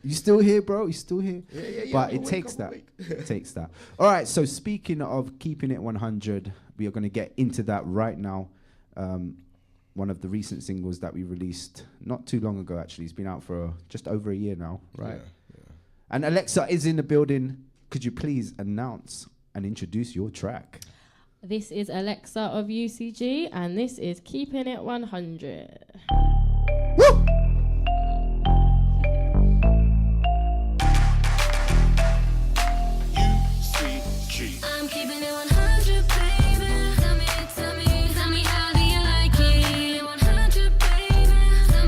You still here, bro? You still here? Yeah. But it takes that. It takes that. All right, so speaking of keeping it 100, we are going to get into that right now. One of the recent singles that we released not too long ago, actually. It's been out for just over a year now, right? Yeah. And Alexa is in the building. Could you please announce and introduce your track? This is Alexa of UCG, and this is Keeping It 100. Woo! UCG. I'm keeping it 100, baby. Tell me how do you like it? 100, baby. Tell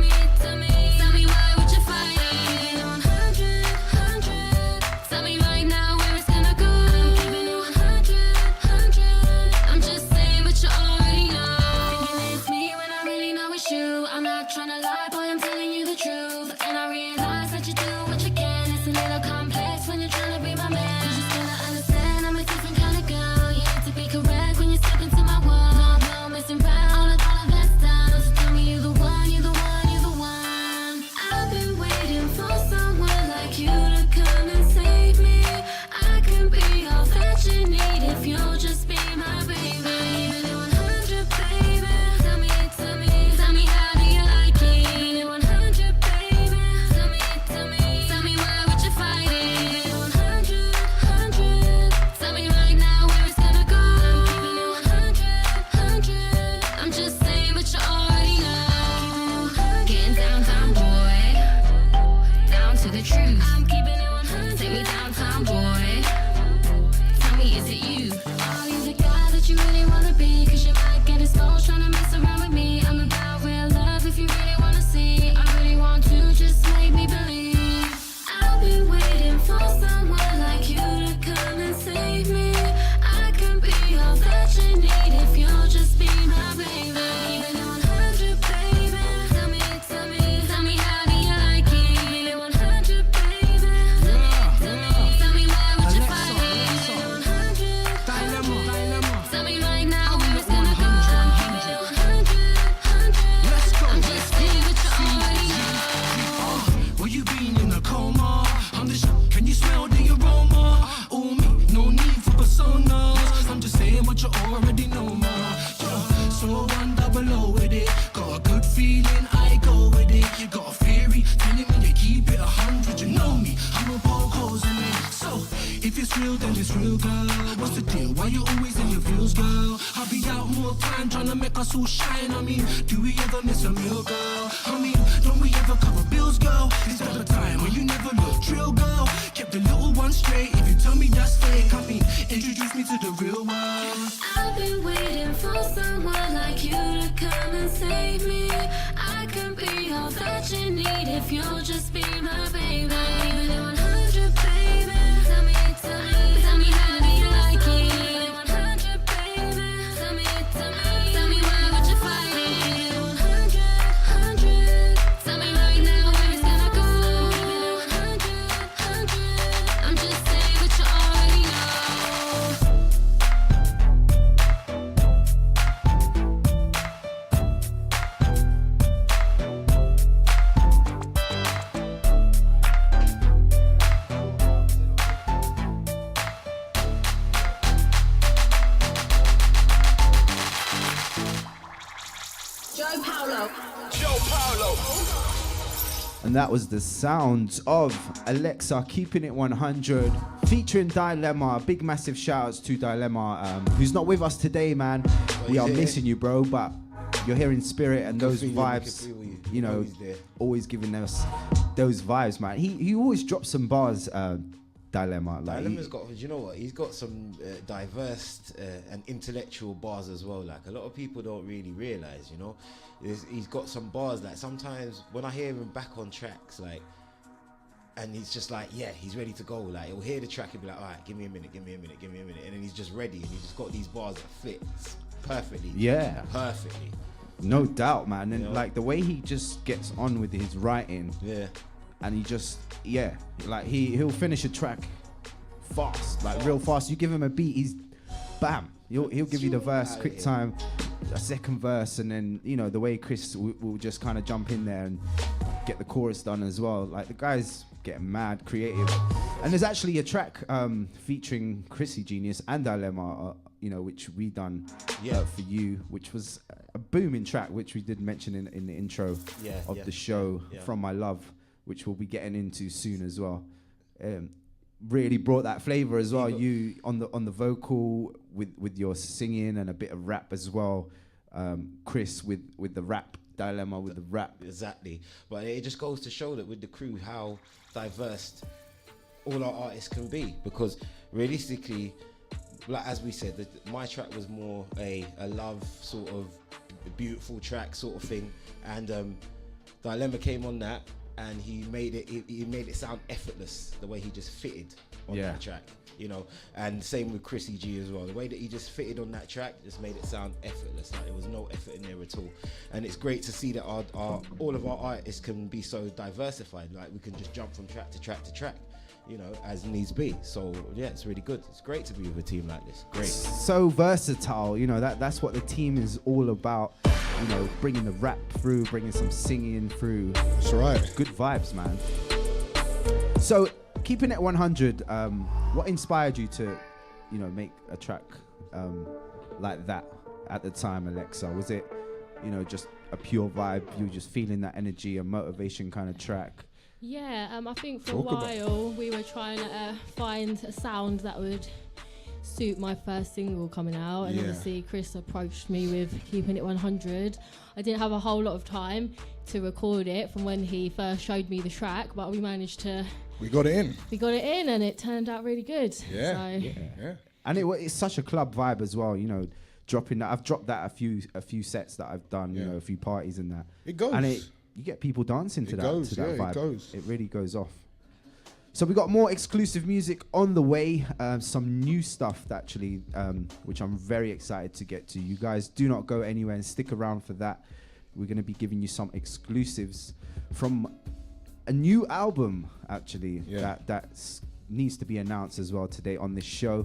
me why would you fight it? 100. Tell me right now where it's gonna go. I'm keeping it 100. I'm just saying, but you already know. Thinking it's me when I really know it's you. I'm not trying to lie, boy, I'm telling you the truth. And I realize that you do what you can. It's a little complex when you're trying to be my man. You just gotta understand I'm a different kind of girl. You need to be correct when you step into my world. No messing around, all of that stuff. So tell me you're the one, you're the one, you're the one. I've been waiting for someone like you to come and save me. I can be all that you need if you'll just be my baby. Even 100, baby. Tell me how do you like it? 100, baby. Tell me why would you fight it? 100. Tell me right now where it's gonna go. I'm keeping it 100. I'm just saying, but you already know. Getting downtown, boy. Down to the truth. I'm keeping it 100. Take me downtown, boy. Tell me, is it you? Are you the guy that you really wanna be? Cause you might get exposed trying to mess around with me. I'm about real love if you really wanna see. I really want to, just make me believe. I've been waiting for someone like you to come and save me. I can be all that you need if you'll just be my baby. Even 100, baby. Tell me how do you like it? 100, baby. Tell me why would you fight it? 100. Tell me right now where it's gonna go. 100. I'm just saying what you already know. Well, you been in a coma. I'm the can you smell the aroma? Oh, me, no need for personas. I'm just saying what you already know, ma. Yeah, so 100 with it. Got a good feeling, I go with it. You got a theory, telling me you keep it 100. You know me, I'm a poke holes in it. So, if it's real, then it's real, girl. What's the deal? Why you always in your feels, girl? I'll be out more time trying to make us all shine. I mean, do we ever miss a meal, girl? I mean, don't we ever cover bills, girl? Is that the time when you never look drill, girl? Kept the little one straight. If you tell me that's fake, I mean, introduce me to the real world. I've been waiting for someone like you to come and save me. I can be all that you need if you'll just be my baby. Even 100, baby. Tell me how do you like it? 100, baby. Tell me why would you fight it? 100. Tell me right now where it's gonna go. 100. I'm just saying what you already know. And that was the sounds of Alexa, Keeping It 100, featuring Dilemma. Big massive shout outs to Dilemma, who's not with us today, man. We are missing you, bro, but you're here in spirit, and those vibes, you know, always giving us those vibes, man. He always drops some bars, Dilemma. Like Dilemma's got, you know what, he's got some diverse and intellectual bars as well. Like a lot of people don't really realize, you know, he's got some bars that sometimes when I hear him back on tracks, like, and he's just like, yeah, he's ready to go. Like he'll hear the track and be like, all right, give me a minute, and then he's just ready, and he's just got these bars that fit perfectly. Yeah, perfectly. No doubt, man. And you know? like the way he just gets on with his writing. Yeah. And he just, like he'll finish a track fast, like real fast. You give him a beat, he's bam. He'll give you the verse, quick time, a second verse, and then, you know, the way Chris will just kind of jump in there and get the chorus done as well. Like the guy's getting mad creative. And there's actually a track featuring ChrisCgenius and Dilemma, you know, which we done for you, which was a booming track, which we did mention in the intro of the show, From My Love, which we'll be getting into soon as well. Really brought that flavor as well. You on the vocal with your singing and a bit of rap as well. Chris with the rap, Dilemma with the rap. Exactly. But it just goes to show that with the crew how diverse all our artists can be, because realistically, like as we said, my track was more a love sort of beautiful track sort of thing, and Dilemma came on that, and he made it sound effortless, the way he just fitted on that track, you know. And same with ChrisCg as well, the way that he just fitted on that track just made it sound effortless, like there was no effort in there at all. And it's great to see that our all of our artists can be so diversified, like we can just jump from track to track to track, you know, as needs be. So yeah, it's really good. It's great to be with a team like this. Great. So versatile, you know, that's what the team is all about. You know, bringing the rap through, bringing some singing through. That's right. Good vibes, man. So, Keeping It 100, what inspired you to, you know, make a track like that at the time, Alexa? Was it, you know, just a pure vibe? You were just feeling that energy, a motivation kind of track? Yeah, I think for a while we were trying to find a sound that would suit my first single coming out, and obviously Chris approached me with Keeping It 100. I didn't have a whole lot of time to record it from when he first showed me the track, but we managed to. We got it in, and it turned out really good. Yeah. And it's such a club vibe as well, you know. Dropping that, I've dropped that a few sets that I've done, you know, a few parties and that. It goes, and you get people dancing to that vibe. It goes. It really goes off. So we got more exclusive music on the way, some new stuff actually, which I'm very excited to get to. You guys do not go anywhere and stick around for that. We're going to be giving you some exclusives from a new album actually that needs to be announced as well today on this show,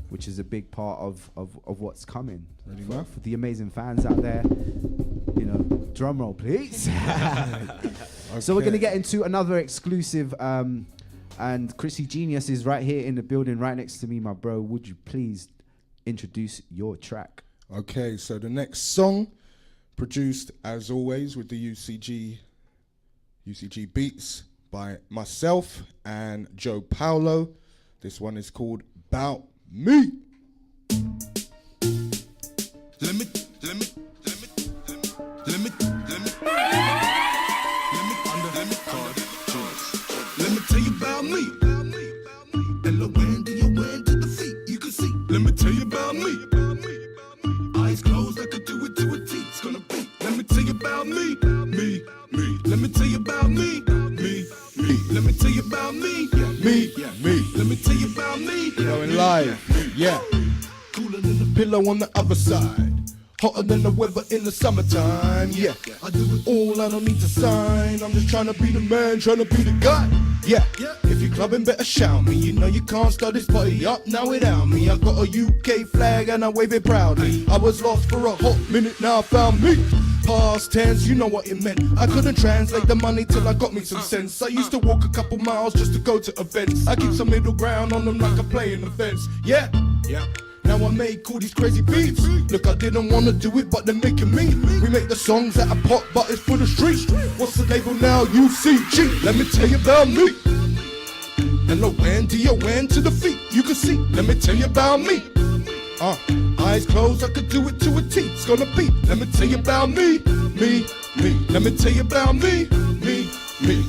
which is a big part of what's coming for the amazing fans out there. You know, drum roll please. So we're going to get into another exclusive. And ChrisCgenius is right here in the building, right next to me, my bro. Would you please introduce your track? Okay, so the next song, produced as always with the UCG beats by myself and Jo Paulo. This one is called About Me. Let me tell you about me. L-O-N-D, O-N to the feet, you can see. Let me tell you about me. Eyes closed, I could do it to a T. It's gonna be. Let me tell you about me. Me. Let me tell you about me. Me. Let me tell you about me. Me. Let me tell you about me. Going live, yeah. Cooler than the pillow on the other side. Hotter than the weather in the summertime, yeah. I do it all, I don't need to sign. I'm just trying to be the man, trying to be the guy, yeah. If you're clubbing, better shout me. You know you can't start this party up now without me. I got a UK flag and I wave it proudly. I was lost for a hot minute, now I found me. Past tense, you know what it meant. I couldn't translate the money till I got me some sense. I used to walk a couple miles just to go to events. I keep some middle ground on them like I'm playing the fence, yeah. Now I make all these crazy beats. Look, I didn't wanna do it, but they're making me. We make the songs that are pop, but it's for the streets. What's the label now? UCG. Let me tell you about me. L-O-N-D-O-N to the feet. You can see. Let me tell you about me. Eyes closed, I could do it to a T. It's gonna be. Let me tell you about me. Me. Let me tell you about me. Me.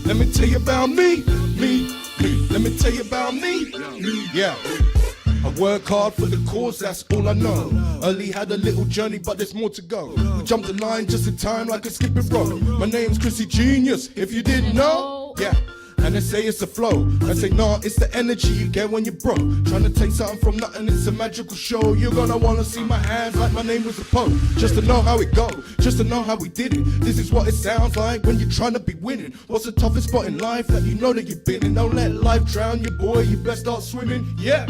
Let me tell you about me. Me. Let me tell you about me. Yeah. I work hard for the cause, that's all I know. Early had a little journey, but there's more to go. We jumped the line just in time like a skipping rope. My name's ChrisCgenius, if you didn't know. Yeah. And they say it's a flow. I say, nah, it's the energy you get when you're broke. Trying to take something from nothing, it's a magical show. You're gonna wanna see my hands like my name was a Pope. Just to know how it go, just to know how we did it. This is what it sounds like when you're trying to be winning. What's the toughest spot in life that you know that you've been in? Don't let life drown you, boy, you best start swimming. Yeah.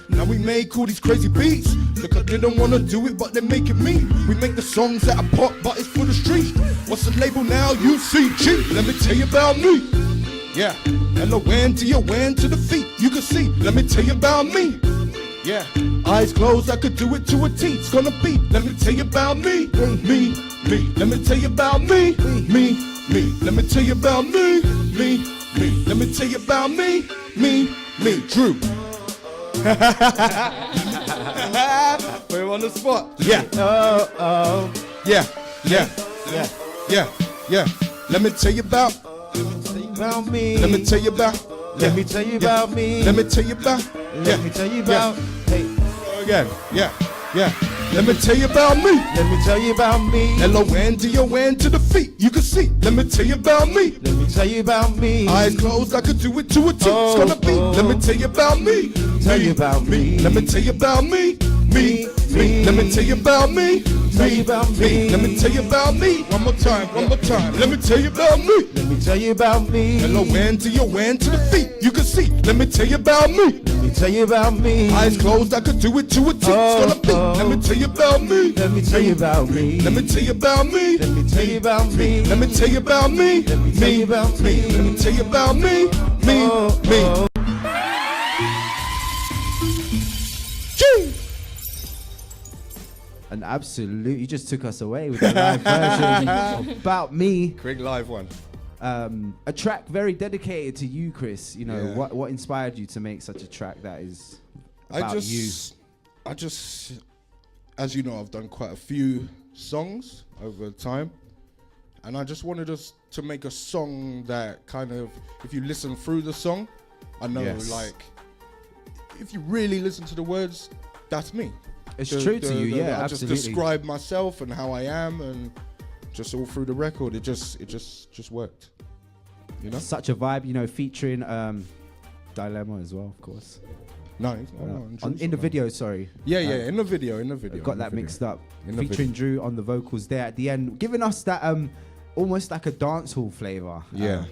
Now we make all these crazy beats. Look, I didn't wanna do it, but they're making me. We make the songs that are pop, but it's for the streets. What's the label now? UCG. Let me tell you about me. Yeah, L-O-N-D-O-N to the feet. You can see. Let me tell you about me. Yeah, eyes closed, I could do it to a T. It's gonna be. Let me tell you about me. Me. Let me tell you about me. Me. Let me tell you about me. Me. Let me tell you about me. Me. Drew. We're on the spot. Yeah. Yeah. Let me tell you about me. Let me tell you about. Let me tell you about me. Let me tell you about. Let me tell you about. Hey. Again. Yeah. Let me tell you about me. Let me tell you about me. L-O-N-D-O-N to the feet. You can see. Let me tell you about me. Let me tell you about me. Eyes closed, I could do it to a T. It's gonna be. Let me tell you about me. Tell you about me. Let me tell you about me. Me. Let me tell you about me. Tell you about me. Let me tell you about me. One more time. Let me tell you about me. Let me tell you about me. L-O-N-D-O-N to the feet. You can see. Let me tell you about me. Let me tell you about me. Eyes closed, I could do it to a T. It's gonna be. Let me tell you about me. Let me tell you about me. Let me tell you about me. Let me tell you about me. Let me tell you about me. Let me tell you about me. Let me tell you about me. Me. An absolute, you just took us away with the live version of About Me. Quick live one. A track very dedicated to you, Chris. You know, what inspired you to make such a track that is about you? I just, as you know, I've done quite a few songs over time. And I just wanted us to make a song that kind of, if you listen through the song, I know, like, if you really listen to the words, that's me. It's true to you, yeah, I absolutely. just describe myself and how I am, and just all through the record, it just worked. You know, such a vibe. You know, featuring Dilemma as well, of course. No, in the video, sorry. Yeah, in the video. Got that mixed up. Featuring Drew on the vocals there at the end, giving us that almost like a dancehall flavor. Yeah,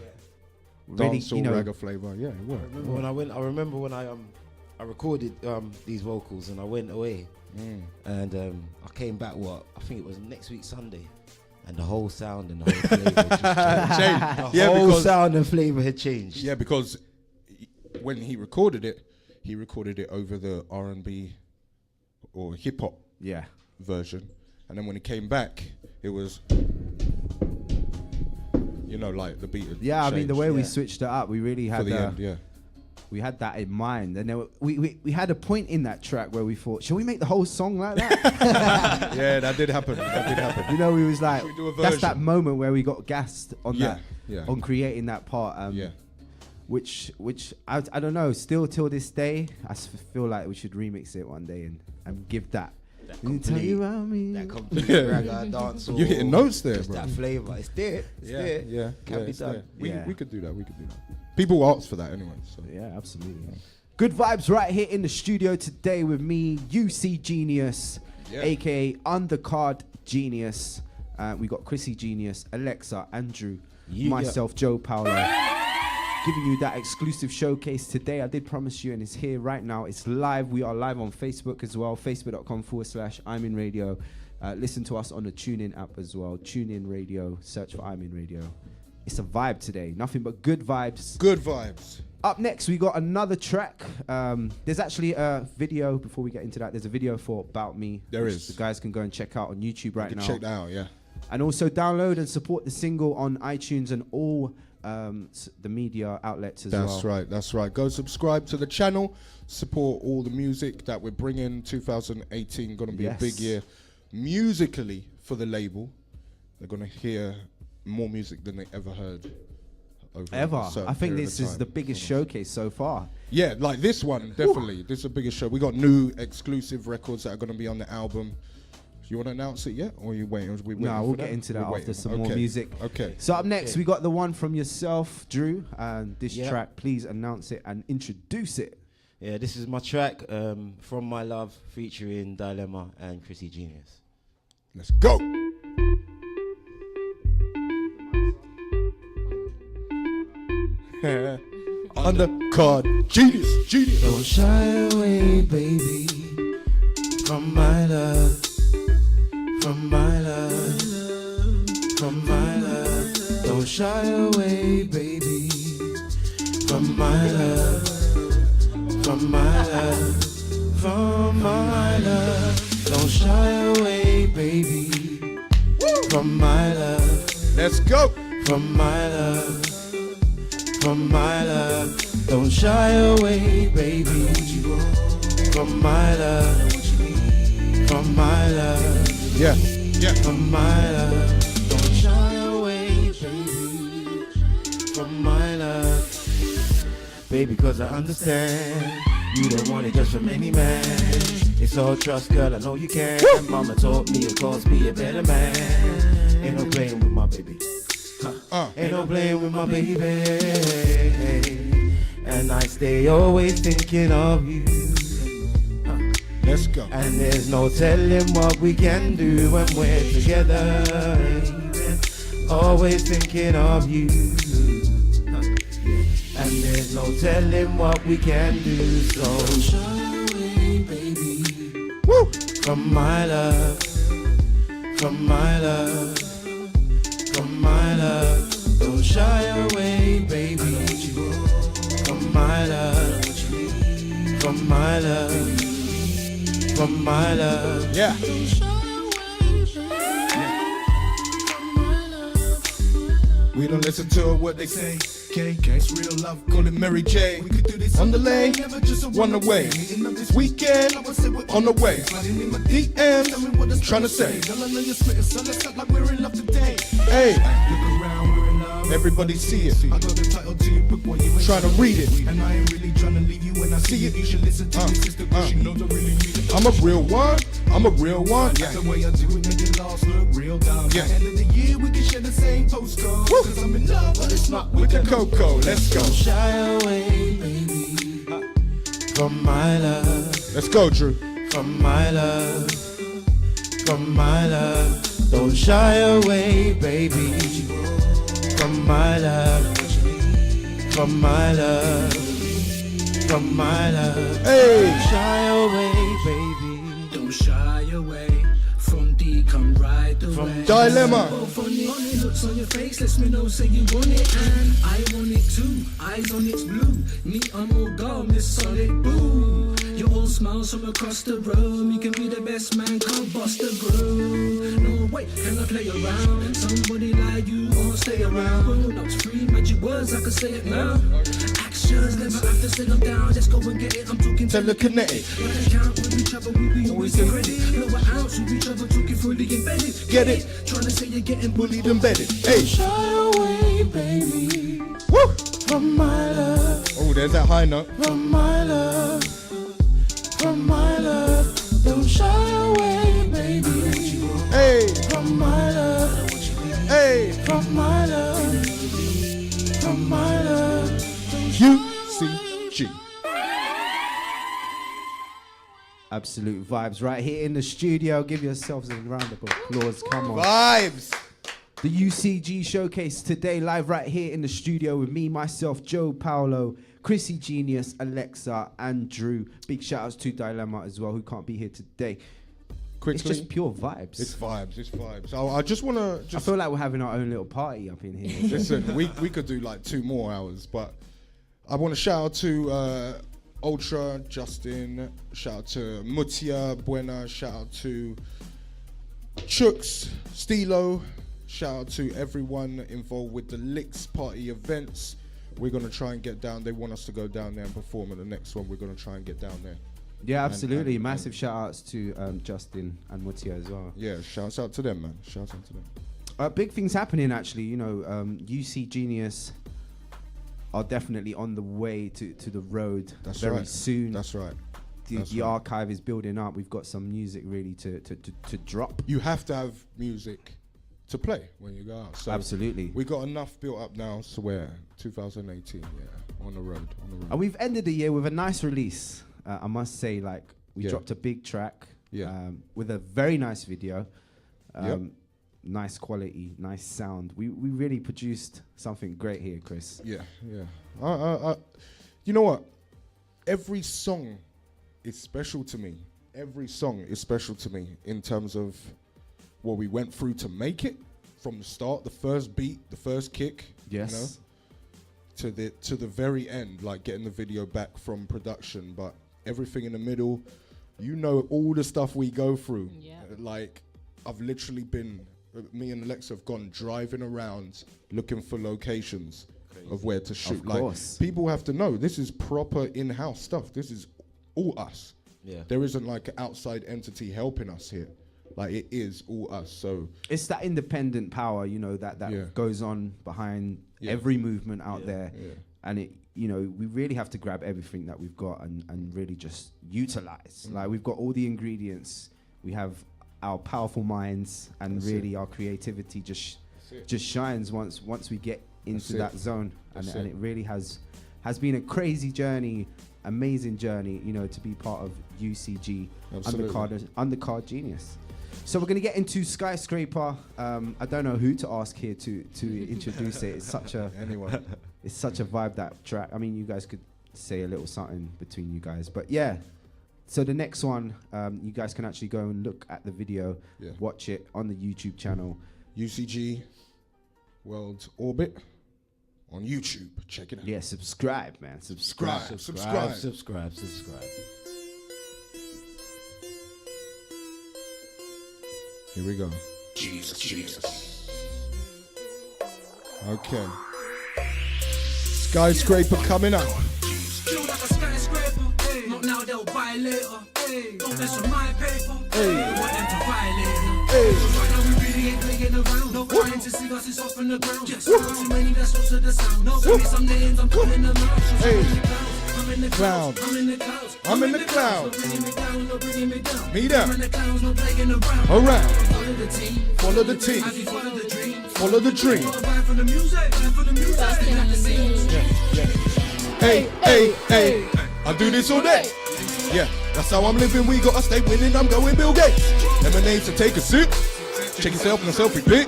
really, dancehall reggae flavor. Yeah, it worked. I remember when I recorded these vocals and I went away. And I came back, I think it was next week Sunday, and the whole sound and the whole flavor just changed. The whole sound and flavor had changed. Yeah, because when he recorded it over the R&B or hip hop version, and then when he came back, it was, you know, like the beat. I mean, the way we switched it up, we really had for the end. We had that in mind, and then we had a point in that track where we thought, should we make the whole song like that? Yeah, that did happen. You know, we was like, that's that moment where we got gassed on on creating that part. Which I don't know. Still till this day, I feel like we should remix it one day and give that. That complete ragga dance. You're hitting notes there, just bro. That flavor, it's there. Yeah. Can be done. We could do that. People ask for that anyway. So. Yeah, absolutely. Good vibes right here in the studio today with me, UCG, aka Undercard Genius. We got ChrisCgenius, Alexa, Andrew, myself, Jo Paulo, giving you that exclusive showcase today. I did promise you, and it's here right now. It's live. We are live on Facebook as well, facebook.com/ImIn Radio. Listen to us on the TuneIn app as well. TuneIn Radio, search for ImIn Radio. It's a vibe today. Nothing but good vibes. Good vibes. Up next, we got another track. There's actually a video, before we get into that, there's a video for About Me. There is. The guys can go and check out on YouTube right now. Check that out, yeah. And also download and support the single on iTunes and all the media outlets as well. That's right. Go subscribe to the channel, support all the music that we're bringing. 2018 going to be a big year musically for the label. They're going to hear more music than they ever heard. I think this is the biggest showcase so far. Yeah, like this one, definitely. This is the biggest show. We got new exclusive records that are going to be on the album. You want to announce it yet, or are you waiting? No, we'll get into that after some more music. Okay. So up next, we got the one from yourself, Drew, and this track. Please announce it and introduce it. Yeah, this is my track, From My Love, featuring Dilemma and ChrisCgenius. Let's go. Undercard genius. Don't shy away, baby, from my love. From my love, from my love, don't shy away, baby. From my love, from my love, from my love, don't shy away, baby. From my love, let's go. From my love, don't shy away, baby. From my love, from my love. Yeah. From my love, don't shy away, baby. From my love, baby, cause I understand you don't want it just from any man. It's all trust, girl, I know you can. Mama taught me, of course, be a better man. Ain't no playing with my baby. Ain't no playing with my baby. And I stay always thinking of you. Let's go. And there's no telling what we can do when we're together. Always thinking of you. And there's no telling what we can do. So shy away, baby. Woo! From my love. From my love. From my love. Don't shy away, baby. From my love. From my love. From my love, yeah. We don't listen to what they say. K-K's real love, call it Mary J. We could do this on the lane, one away. Weekend, on the way. DM, trying to say. Hey, look around, we're in love. Everybody see it. I got the title to your book while you trying to read it. And I ain't really trying to leave you when I see it. You should listen to your sister, cause she knows I really mean it. I'm a real one. Yeah. The way I do it, make it last, look real dumb. Yeah. At the end of the year, we can share the same postcode. Cause I'm in love, but it's not with the cocoa. Let's go. Don't shy away, baby. From my love. Let's go, Drew. From my love. From my love. Don't shy away, baby. From my love. From my love. From my love. Hey. Don't shy away, baby. Don't shy away from D, come right away. From Dilemma. Oh, funny looks on your face, lets me know, say you want it, and I want it too. Eyes on it's blue, me I'm all gone, this solid boom. You all smiles from across the room. You can be the best man, come bust the groove. No wait, can I play around? Somebody like you won't stay around. Not free magic words, I can say it now. Actions never have to sit them down. Let's go and get it. I'm talking telekinetic. Like I count with each other, we be always get ready. Know what ounce with each other, talking fully embedded. Get it? Trying to say you're getting bullied embedded. Hey, shy away, baby. Woo! From my love. Oh, there's that high note. From my love. From my love. Don't shy away, baby. Hey, from my love. Hey, from my love. From my love. UCG. Absolute vibes right here in the studio. Give yourselves a round of applause. Come on. Vibes. The UCG showcase today, live right here in the studio with me, myself, Jo Paulo, ChrisCgenius, Alexa, and Drew. Big shout outs to Dilemma as well, who can't be here today. Quickly, it's just pure vibes. It's vibes. It's vibes. I just want to. I feel like we're having our own little party up in here. Listen, we could do like 2 more hours, but I want to shout out to Ultra, Justin, shout out to Mutia, Buena, shout out to Chooks, Stilo, shout out to everyone involved with the Licks Party events. We're going to try and get down. They want us to go down there and perform at the next one. We're going to try and get down there. Yeah, absolutely. And massive shout outs to Justin and Mutia as well. Yeah, shouts out to them, man. Shouts out to them. Big things happening, actually. You know, UCGenius are definitely on the way to the road very soon. That's right. The archive is building up. We've got some music really to drop. You have to have music to play when you go out. So absolutely. We got enough built up now to where 2018, on the road. And we've ended the year with a nice release. I must say, like, we dropped a big track with a very nice video. Nice quality, nice sound. We really produced something great here, Chris. Yeah. You know what? Every song is special to me. Every song is special to me in terms of what we went through to make it from the start, the first beat, the first kick. Yes. You know, to the very end, like getting the video back from production, but everything in the middle, you know, all the stuff we go through. Yeah. Like, I've literally been, me and Alexa have gone driving around looking for locations of where to shoot. Of course. Like, people have to know this is proper in-house stuff. This is all us. Yeah. There isn't like an outside entity helping us here. Like, it is all us. So it's that independent power, you know, that goes on behind every movement out there. Yeah. And it, you know, we really have to grab everything that we've got and really just utilize. Like, we've got all the ingredients. We have our powerful minds, and really our creativity just shines once we get into that zone. And it really has been a crazy journey, amazing journey, you know, to be part of UCG, Undercard Genius. So we're going to get into Skyscraper. I don't know who to ask here to introduce it. It's such a it's such a vibe, that track. I mean, you guys could say a little something between you guys, but yeah. So the next one, you guys can actually go and look at the video, watch it on the YouTube channel. UCG World Orbit on YouTube. Check it out. Yeah, subscribe, man. Subscribe. Here we go. Jesus. Okay. Skyscraper coming up. Feel like a skyscraper. Not now, they'll buy later. Don't mess with my paper. Want them to violate. Right now we really ain't playing around. No trying to see us, it's off on the ground. Too many that's close to the sound. No, give me some names, I'm calling them out. I'm in the clouds. I'm in the clouds. Bringing me down, no bringing me down. Me down. I'm in the clouds, no playing around. Around. Follow the team. Follow the team. As we follow the dream. Follow the dream. Vibe for the music. Vibe for the music. Behind the scenes. Hey. I do this all day. Yeah, that's how I'm living. We gotta stay winning. I'm going Bill Gates. Lemonade to take a sip. Check yourself in a selfie pic.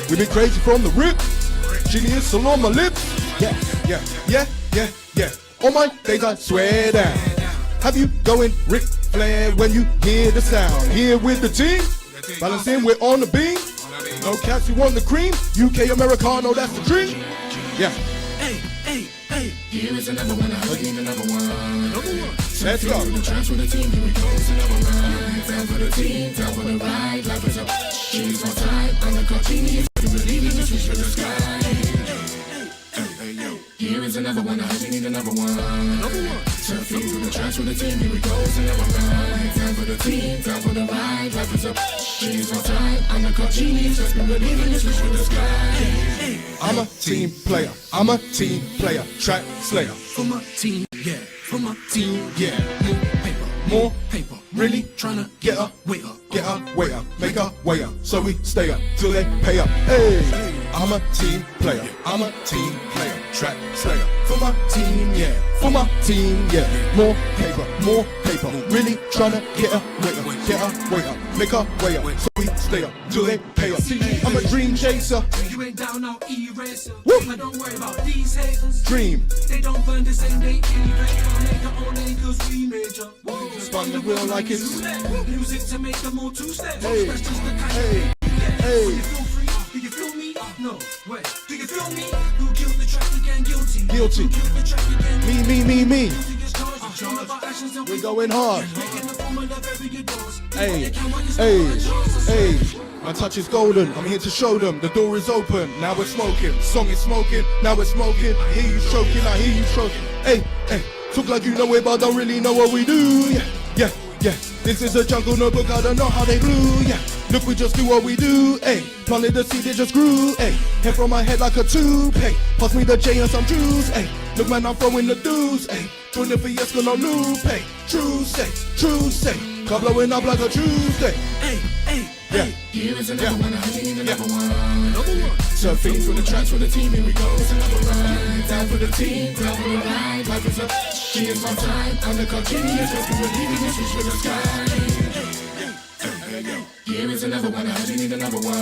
We've been crazy from the rip. Genius all on my lips. Yeah. All my days I swear down. Have you going Ric Flair when you hear the sound? Here with the team, balancing, we're on the beam. No cats, you want the cream. UK Americano, that's the dream. Yeah. Hey. Here is another one. I need another one. Let's go. The tracks with the team. Here we go. It's another ride. Time for the team. Time for the ride. Life is up. She's on time. Undercard Genius. You believe in this reach for the sky. Hey, yo. Here is another one. I need another one. Surfing through the tracks with the team. Here we go. It's another ride. Time for the team. Time for the ride. Life is up. She's on time. Undercard Genius. Just believe in this reach for the sky. I'm a team player. I'm a team player. Track slayer. For my team, yeah. For my team, yeah. More paper. Really tryna get up, way up, get up, way up, make a way up. So we stay up till they pay up. Hey, I'm a team player. I'm a team player. Track slayer. For my team, yeah. For my team, yeah. More paper. Really tryna get up, way up, get up, way up, make a way up. So we stay up till they pay up. I'm a dream chaser. You ain't down, I'll eraser. Woo. I don't worry about these haters. Dream. They don't burn the same, they elevate. I'll make our own name cause we major. Spun the wheel like it's music to make them all two-step. Hey. That's just the kind Hey. of you feel free, do you feel me? No, wait, do you feel me? Who killed the traffic and guilty? Guilty. Who killed the traffic and Me. We're going hard. Hey. My touch is golden. I'm here to show them. The door is open. Now we're smoking. Song is smoking. Now we're smoking. I hear you stroking. I hear you stroking. Hey. Talk like you know it, but don't really know what we do. Yeah. This is a jungle notebook. I don't know how they blew. Yeah. Look, we just do what we do. Hey. Planted the seed, it just grew. Hey. Hair from my head like a tube. Hey. Pass me the J and some juice. Hey. Look, man, I'm throwing the dues. Hey. Doing it for yes, no loop. Hey. True say. Car blowing up like a Tuesday. Hey. Yeah. Here is another one, I need another one. Surfing through the tracks for the team, here we go. It's another ride. Down for the team, down for the ride. Life is up, she is my time. I'm the ChrisCgenius, let's be believing this, reach for the sky. Here is another one, I need another one.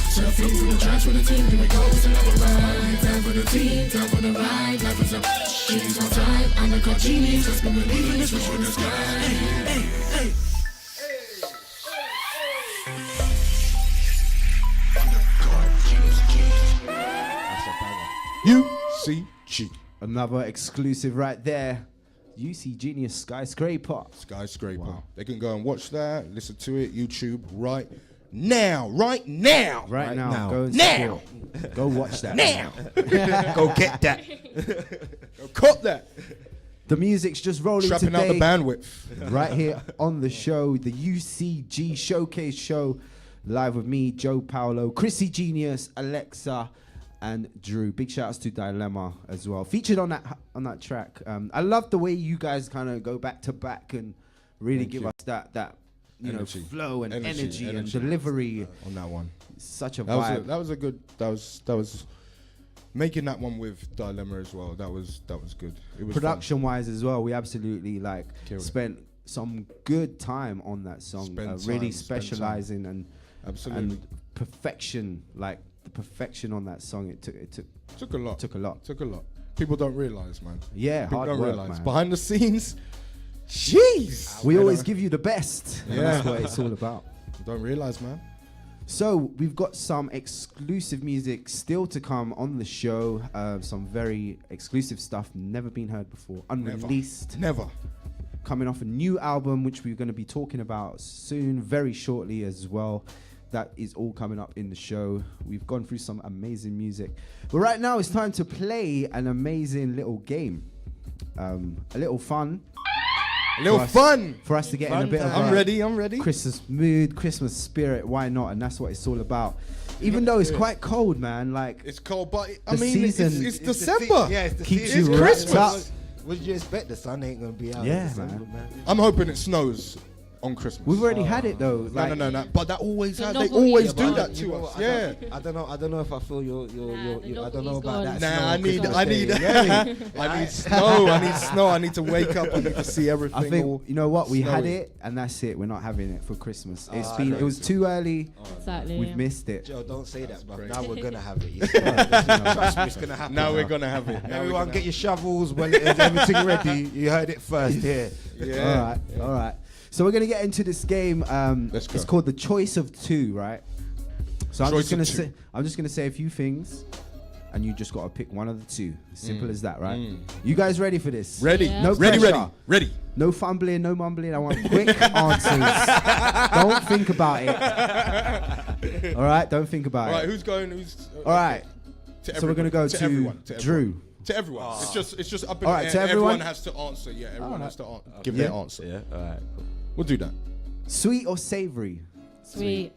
Surfing through the tracks for the team, here we go. It's another ride. Down for the team, down for the ride. Life is up, she is my time. I'm the ChrisCgenius, let's be believing this, reach for the sky. Hey. UCG. Another exclusive right there. UCGenius Skyscraper. Wow. They can go and watch that, listen to it, YouTube right now. Right now. Go and support. Go watch that. Now. Go get that. Go cop that. The music's just rolling Trapping today. out the bandwidth. Right here on the show, the UCG Showcase Show. Live with me, Jo Paulo, ChrisCgenius, Alexa, and Drew. Big shout outs to Dilemma as well. Featured on that track. I love the way you guys kind of go back to back and really give us that flow and energy and delivery on that one. Such a vibe. That was making that one with Dilemma as well. That was good. It was production wise as well. We absolutely spent some good time on that song. Really specializing and perfection, the perfection on that song. It took a lot. People don't realize, man. Yeah, people hard don't work, realize. man. Behind the scenes, jeez. We always give you the best. Yeah, that's what it's all about. Don't realize, man. So we've got some exclusive music still to come on the show. Some very exclusive stuff, never been heard before, unreleased. Never. Coming off a new album, which we're going to be talking about soon, very shortly as well. That is all coming up in the show. We've gone through some amazing music. But right now it's time to play an amazing little game. A little fun. For us to get in a bit of I'm ready. Christmas mood, Christmas spirit, why not? And that's what it's all about. Even though it's quite cold, man. It's cold, but I mean, it's December. It's the keeps season. you wrapped up. What did you expect? The sun ain't gonna be out. Yeah, December, man. I'm hoping it snows on Christmas. We've already had it though. No. But that always The they novelty always of do it. that to us. Yeah. I don't know if I feel your I don't know about that. Nah, I need snow. I need to wake up. I need to see everything. I think you know what, we had snowy. it and that's it. We're not having it for Christmas. It was too early. Exactly. We've missed it. Joe, don't say that, bro. Now we're gonna have it. Trust me, it's gonna happen. Now we're gonna have it. Everyone, get your shovels. When everything ready, you heard it first here. Yeah. All right. So we're gonna get into this game. Let's go. It's called the choice of two, right? So I'm Choice just gonna say a few things, and you just gotta pick one of the two. Simple as that, right? You guys ready for this? Ready. Yeah. No Ready. pressure. Ready. No fumbling, no mumbling. I want quick answers. Don't think about it. All right, don't think about All right. it. Who's going? All right. So we're gonna go to everyone. Drew. To everyone. It's just up in All the right, air. to everyone? Everyone has to answer. Yeah, everyone has to give Yeah. their answer. Yeah. All right. Cool. We'll do that. Sweet or savory? Sweet.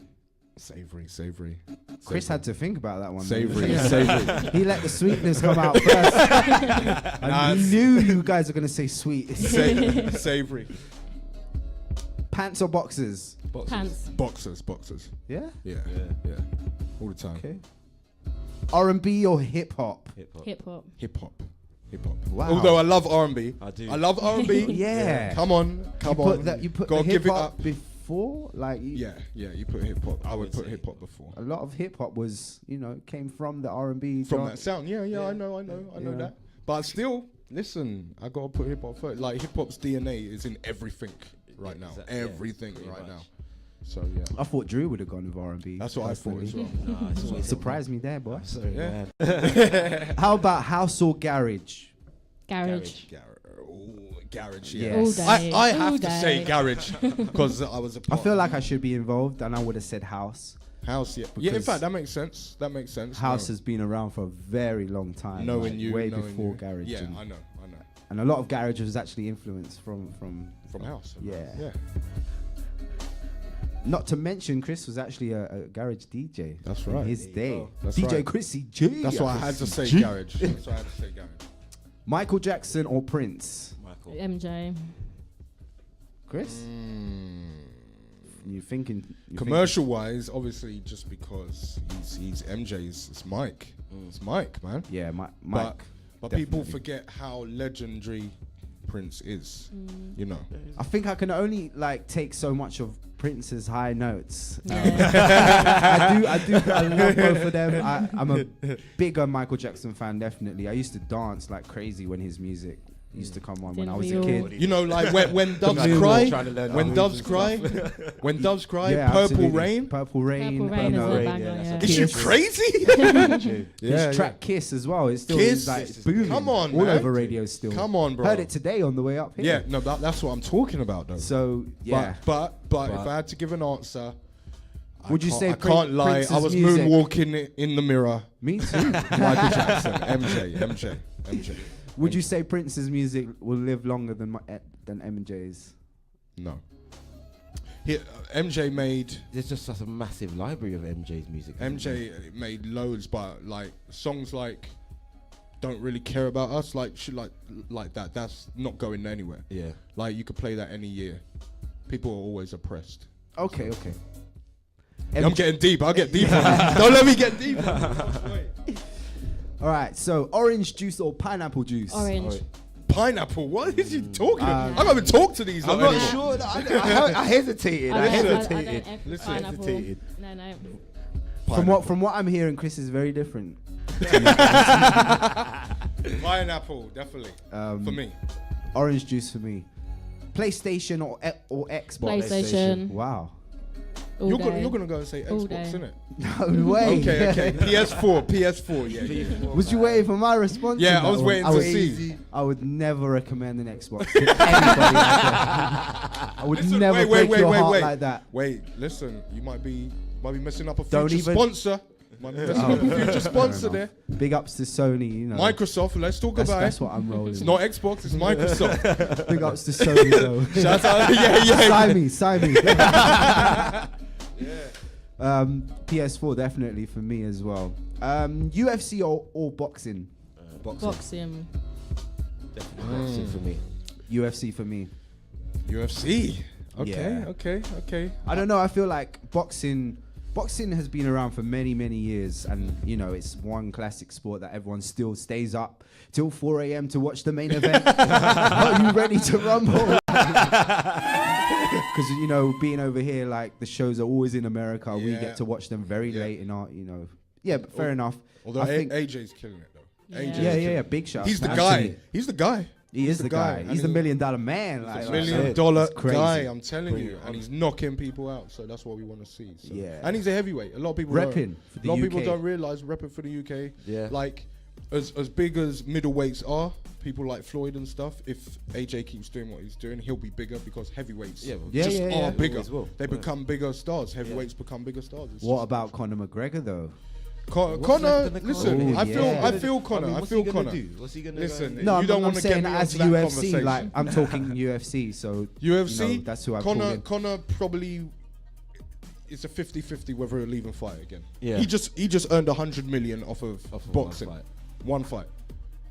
Savory. Chris had to think about that one. Savory. He let the sweetness come out first. And he knew you guys are going to say sweet. Savory. Pants or boxers? Pants. Boxers. Yeah? Yeah. All the time. Okay. R&B or hip-hop? Hip hop. Wow. Although I love R&B. I do. I love R&B. Yeah. Come on. You put Gotta the give it hip-hop up. before? Yeah, you put hip-hop. I would put hip-hop before. A lot of hip-hop was, came from the R&B. From that sound. Yeah, I know that. But still, listen, I gotta put hip-hop first. Like, hip-hop's DNA is in everything right now. Exactly. Everything right much. now. So yeah. I thought Drew would have gone with R&B. That's what I thought as well. Nah, surprised me there, boy. Yeah. How about house or garage? Garage. Garage, Yeah. All day. I All have to day. say garage because I was a I part feel like I should be involved, and I would have said house. House, yeah. Yeah, in Because fact, that makes sense. That makes sense. House has been around for a very long time. Knowing like you, way knowing before you. garage. Yeah, and, I know. and a lot of garage was actually influenced from house. Yeah. Yeah. Not to mention, Chris was actually a garage DJ. That's in right. his day. That's DJ right. ChrisCgenius. That's why I had to say G. garage. That's why I had to say garage. Michael Jackson or Prince? MJ. Chris? You thinking Commercial wise, obviously, just because he's MJ's, it's Mike. It's Mike, man. Yeah, Mike. But people forget how legendary Prince is. You know. I think I can only like take so much of Prince's high notes. I love both of them. I'm a bigger Michael Jackson fan, definitely. I used to dance like crazy when his music used to come on when I was a kid. You know, like when doves cry, when doves cry, when doves cry, Yeah, Purple absolutely. Rain. Purple Rain. Purple Rain you is know, a banger, yeah. Is you Kiss. crazy? His track Kiss as well. It's still Kiss? like booming. Come on, all man. over radio still. Come on, bro. Heard it today on the way up here. Yeah, no, that's what I'm talking about, though. So yeah. But if I had to give an answer, Would you say I can't lie. Prince's I was music? moonwalking in the mirror. Me too. Michael Jackson, MJ. Would you say Prince's music will live longer than MJ's? No. MJ made. There's just such a massive library of MJ's music. MJ made loads, but like songs like "Don't Really Care About Us," like shit like that. That's not going anywhere. Yeah. Like you could play that any year. People are always oppressed. Okay. I'm getting deep. I'll get deeper. Don't let me get deeper. All right. So orange juice or pineapple juice? Orange. Pineapple? What is he talking about? I don't even talk to these. I'm lot not anymore. sure. I hesitated. I hesitated. No. From what I'm hearing, Chris is very different. Pineapple, definitely. For me. Orange juice for me. PlayStation or Xbox? PlayStation. Wow. You're gonna go and say Xbox, innit? No way. Okay. PS4. Yeah. Was you waiting for my response? Yeah, to that I was one? waiting to see. I would never recommend an Xbox to anybody like that. I would never break your heart like that. Wait, listen. You might be messing up a Don't future even- sponsor. Might be messing up a future sponsor there. Big ups to Sony, you know. Microsoft. Let's talk about it. That's what I'm rolling. It's not Xbox. It's Microsoft. Big ups to Sony though. Shout out. Yeah. Sign me. PS4 definitely for me as well. UFC or boxing? Boxing. Definitely boxing for me. UFC for me. UFC. Yeah. Okay. I don't know. I feel like boxing has been around for many years, and you know it's one classic sport that everyone still stays up till 4 a.m. to watch the main event. Are you ready to rumble? Because you know, being over here, like the shows are always in America. We get to watch them very late in our, you know. Yeah, but fair enough. Although I think AJ's killing it though. Yeah. Big shout. He's the Absolutely. guy. He's the guy. He is the guy. He's the $1 million man. Like, $1 million it's crazy. guy, I'm telling you. And he's knocking people out, so that's what we want to see. So. Yeah. And he's a heavyweight. A lot of people repping for the A lot of UK. people don't realise repping for the UK. Yeah. Like, as big as middleweights are, people like Floyd and stuff, if AJ keeps doing what he's doing, he'll be bigger because heavyweights are bigger. They become bigger stars. Heavyweights become bigger stars. What about Conor McGregor though? Conor, listen, I feel Conor. What's he gonna do? What's he gonna listen, No, you don't I'm want to get saying me as onto that UFC. conversation. Like I'm talking UFC. So UFC, you know, that's who I call in. Conor probably. It's a 50-50 whether he'll even fight again. Yeah. He just earned 100 million off of boxing, one one fight,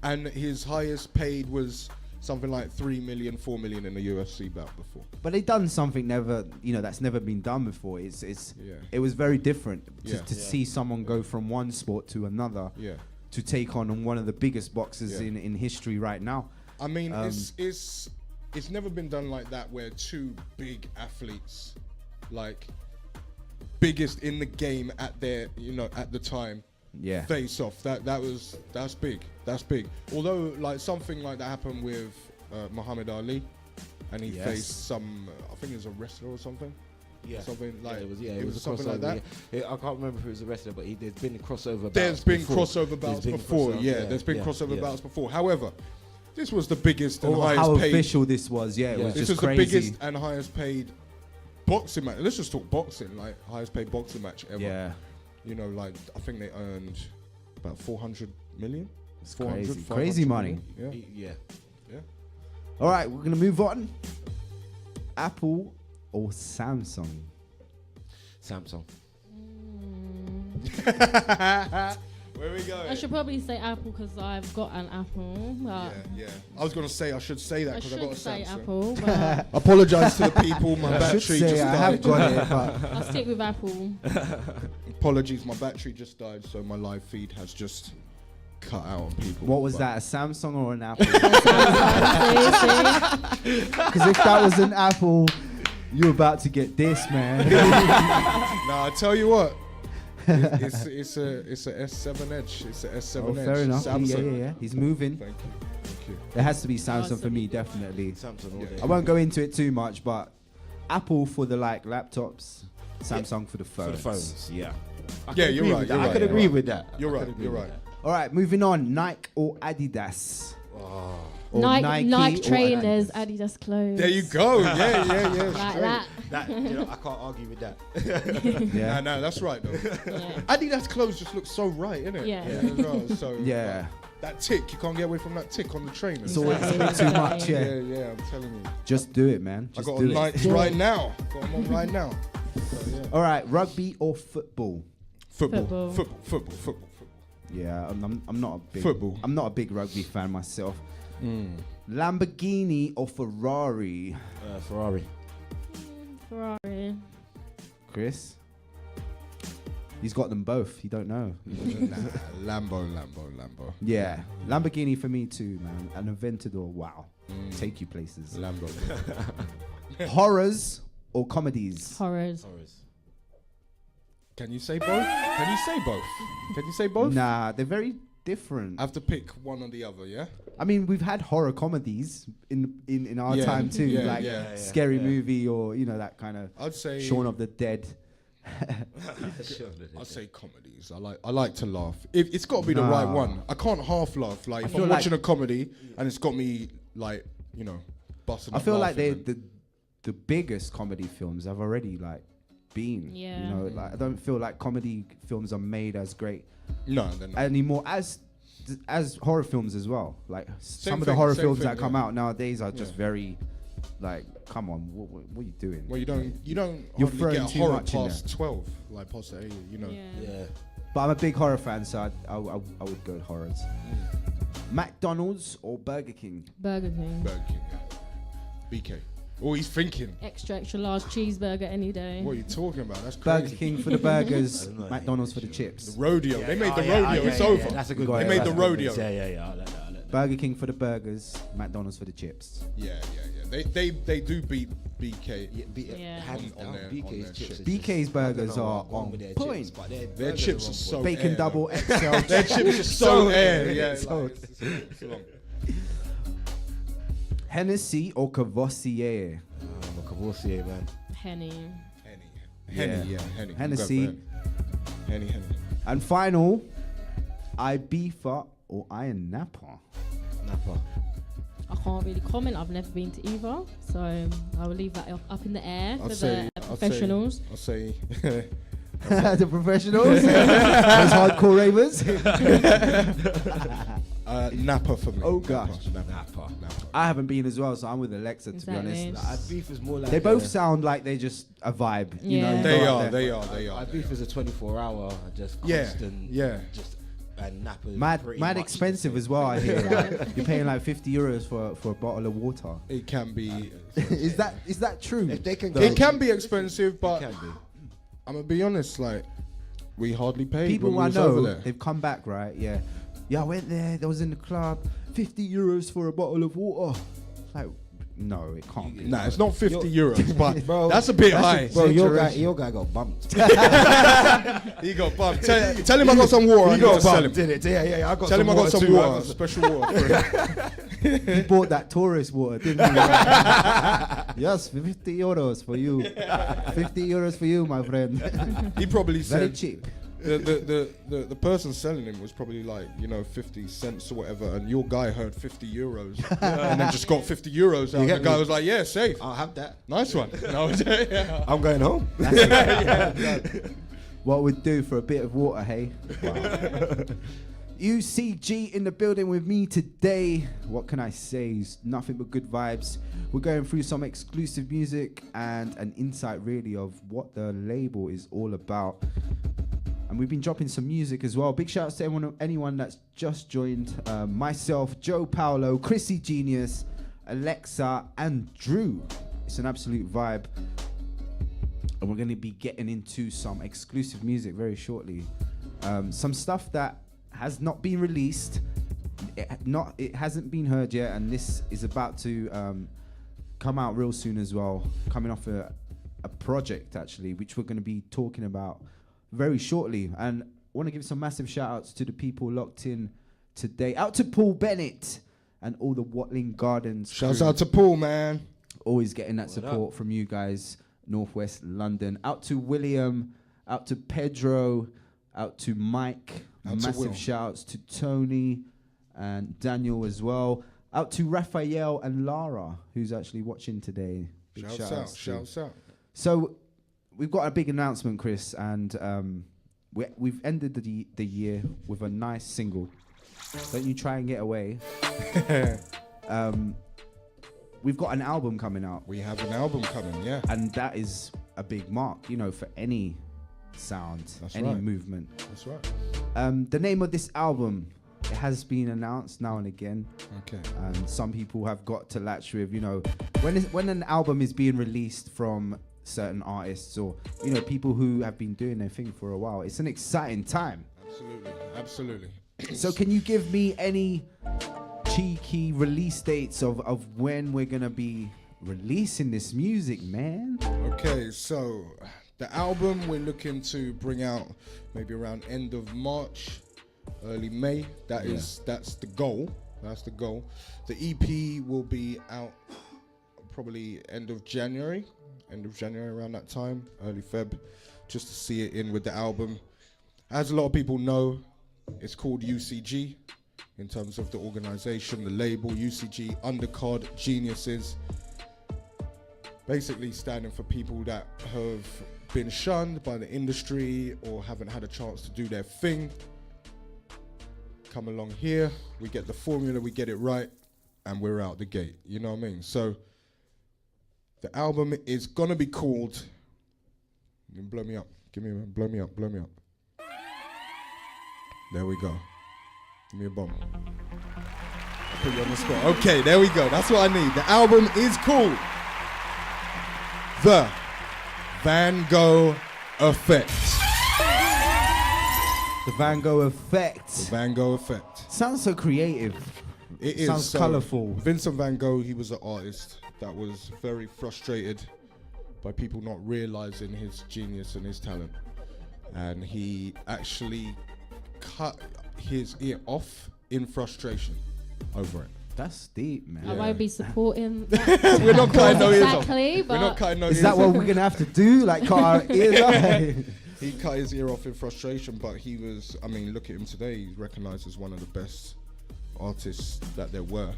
and his highest paid was something like 3 million, 4 million in a UFC bout before. But they done something that's never been done before. It was very different to see someone go from one sport to another. Yeah. To take on one of the biggest boxers in history right now. I mean, it's never been done like that where two big athletes, like biggest in the game at their, at the time, face off. That's big. That's big. Although like something like that happened with Muhammad Ali, and he faced some, I think it was a wrestler or something. something like it was something like that. I can't remember if it was a wrestler, but there's been crossover bouts. There's been before. crossover bouts before. There's been crossover bouts before. However, this was the biggest and highest how paid. official this was, it was this just was crazy. the biggest and highest paid boxing match. Let's just talk boxing, like highest paid boxing match ever. Yeah. You know, like I think they earned about 400 million. It's crazy money. Million. Yeah. All right, we're gonna move on. Apple or Samsung? Samsung. Where we going? I should probably say Apple because I've got an Apple. But I was gonna say I should say that because I got a say Samsung. Apple. But Apologise to the people. My I battery should say just I died. have got it, but I'll stick with Apple. Apologies, my battery just died, so my live feed has just cut out on people. what was that? A Samsung or an Apple? Because if that was an Apple, you're about to get this, man. Nah, I tell you what. It's a S7 Edge. It's a S7 Edge. Fair enough. Samsung. Yeah. He's moving. Thank you. It has to be Samsung for me, definitely. Samsung all day. I won't go into it too much, but Apple for the laptops, Samsung for the phones. For the phones, yeah. You're right. I could agree with that. You're right. All right, moving on. Nike or Adidas? Or Nike or trainers, Adidas? Adidas clothes. There you go. Yeah. Like that. I can't argue with that. Yeah. No, that's right though. Adidas clothes just look so right, innit? Yeah. So Yeah. that tick, you can't get away from that tick on the trainers. It's always a bit too much, yeah. Yeah, I'm telling you. Just do it, man. I Just got do on it. Nikes right now. Got them on right now. So, yeah. All right, rugby or football? Football. Yeah, I'm not a big Football. I'm not a big rugby fan myself. Lamborghini or Ferrari? Ferrari. Ferrari. Chris? He's got them both. You don't know. Lambo. Yeah, Lamborghini for me too, man. An Aventador, wow. Take you places. Lambo. Horrors or comedies? Horrors. Can you say both? Can you say both? Nah, they're very different. I have to pick one or the other, yeah? I mean, we've had horror comedies in our time too, like Scary Movie or that kind of. I'd say Shaun of the Dead. I'd say comedies. I like to laugh. It's got to be the right one. I can't half laugh. Like if I'm watching a comedy and it's got me like busting. I feel like the biggest comedy films have already been. Yeah. Like I don't feel like comedy films are made as great anymore as horror films as well. Like some of the thing, horror same films thing, that come out nowadays are just very come on, what are you doing? Well, you don't You're hardly throwing get a too horror much in past 12, like past the 8, Yeah. But I'm a big horror fan, so I would go horrors. McDonald's or Burger King? Burger King. BK. Oh, he's thinking. Extra large cheeseburger any day. What are you talking about? That's crazy. Burger King for the burgers, McDonald's for the chips. The rodeo. They made the rodeo. It's over. That's a good They made the rodeo. Yeah. I like that. Burger King for the burgers, McDonald's for the chips. Yeah. They do beat BK. Hands down. BK's chips. BK's burgers are on point. Their chips are so Bacon air, double though. XL. Their chips are so air. Yeah. It's long. Hennessy or Cavossier? Cavossier, man. Henny. Henny. Hennessy. Henny. And final, Ibiza or Iron Napa? I can't really comment. I've never been to either, so I will leave that up in the air for the professionals. I'll say the professionals? Those hardcore ravers? Napa for me. Oh gosh. Napa. I haven't been as well, so I'm with Alexa to be honest. Ibiza's more like they both sound like they just a vibe. You know, They are. Ibiza's a 24-hour, just constant. Yeah. Just and Napa's mad expensive as well. I hear you're paying like €50 for a bottle of water. It can be. Is that true? If they can it can be expensive, but I'm gonna be honest. Like we hardly paid. People when I we was over know, there. they've come back, right? Yeah, I went there. I was in the club. €50 for a bottle of water. Like, no, it can't be. Nah, it's not €50, but bro, that's a bit high. Bro, your guy got bumped. He got bumped. Tell him I got some water. He got bumped, did it? Yeah. I got tell some him I got some water. Too. Special water for him. He bought that tourist water, didn't he? Yes, 50 euros for you. 50 euros for you, my friend. He probably very said cheap. The person selling him was probably like, 50 cents or whatever, and your guy heard 50 euros and then just got 50 euros out. The guy was like, yeah, safe. I'll have that. Nice one. No, yeah. I'm going home. What we'd do for a bit of water, hey? Wow. UCG in the building with me today. What can I say? It's nothing but good vibes. We're going through some exclusive music and an insight really of what the label is all about. And we've been dropping some music as well. Big shout out to anyone that's just joined. Myself, Jo Paulo, ChrisCgenius, Alexa, and Drew. It's an absolute vibe. And we're going to be getting into some exclusive music very shortly. Some stuff that has not been released. It hasn't been heard yet. And this is about to come out real soon as well. Coming off a project, actually, which we're going to be talking about very shortly. And I want to give some massive shout outs to the people locked in today. Out to Paul Bennett and all the Watling Gardens. Shouts out to Paul, man. Always getting that support from you guys. Northwest London. Out to William. Out to Pedro. Out to Mike. Massive shout outs to Tony and Daniel as well. Out to Raphael and Lara, who's actually watching today. Big Shouts out. So we've got a big announcement, Chris, and we've ended the year with a nice single. Don't you try and get away. We've got an album coming out. We have an album coming, yeah. And that is a big mark, for any sound, any movement. That's right. The name of this album, it has been announced now and again. Okay. And some people have got to latch with, when an album is being released from certain artists or, people who have been doing their thing for a while, it's an exciting time. Absolutely. So can you give me any cheeky release dates of when we're going to be releasing this music, man? Okay, so the album we're looking to bring out maybe around end of March, early May. That's the goal. That's the goal. The EP will be out probably end of January around that time, early Feb, just to see it in with the album. As a lot of people know, it's called UCG in terms of the organization, the label. UCG, Undercard Geniuses, basically standing for people that have been shunned by the industry or haven't had a chance to do their thing. Come along here, we get the formula, we get it right, and we're out the gate. You know what I mean? So the album is gonna be called, blow me up, blow me up. There we go. Give me a bomb. I'll put you on the spot. Okay, there we go. That's what I need. The album is called The Van Gogh Effect. The Van Gogh Effect. The Van Gogh Effect. Sounds so creative. It is. Sounds colourful. Vincent van Gogh, he was an artist that was very frustrated by people not realising his genius and his talent. And he actually cut his ear off in frustration over it. That's deep, man. I won't be supporting that. We're not cutting no ears off. Exactly, We're not cutting no ears off. ears Is that what we're going to have to do? Like cut our ears off? He cut his ear off in frustration, but he was, look at him today, he's recognised as one of the best artists that there were,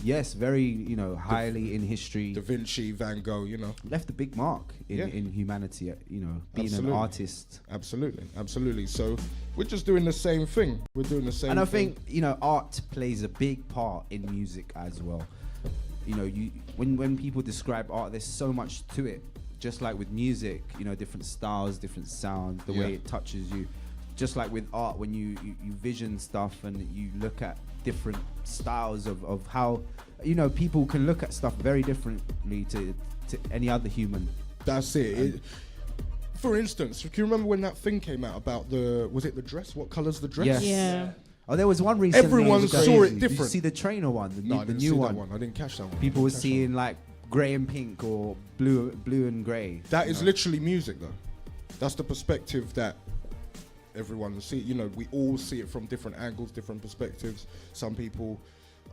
Yes, very, highly in history. Da Vinci, Van Gogh, Left a big mark in humanity, being Absolutely. an artist. Absolutely. So we're just doing the same thing. We're doing the same thing. And I think, art plays a big part in music as well. When people describe art, there's so much to it. Just like with music, different styles, different sounds, the way it touches you. Just like with art, when you vision stuff and you look at different styles of how, people can look at stuff very differently to any other human. That's it. For instance, can you remember when that thing came out about was it the dress? What colour's the dress? Yes. Yeah. Oh, there was one recently. Everyone saw it different. Did you see the trainer one? The new one? I didn't catch that one. People were seeing like grey and pink or blue and grey. That is literally music, though. That's the perspective that everyone will see. We all see it from different angles, different perspectives. Some people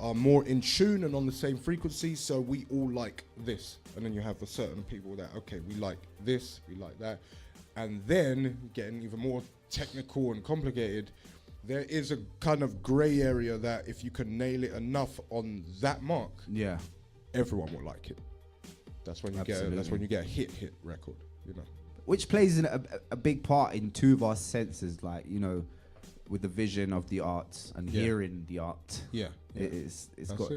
are more in tune and on the same frequency, so we all like this. And then you have a certain people that, okay, we like this, we like that. And then, getting even more technical and complicated, there is a kind of grey area that if you can nail it enough on that mark, everyone will like it. That's when you get a hit record, you know. Which plays a big part in two of our senses, like, you know, with the vision of the arts and hearing the art. It's got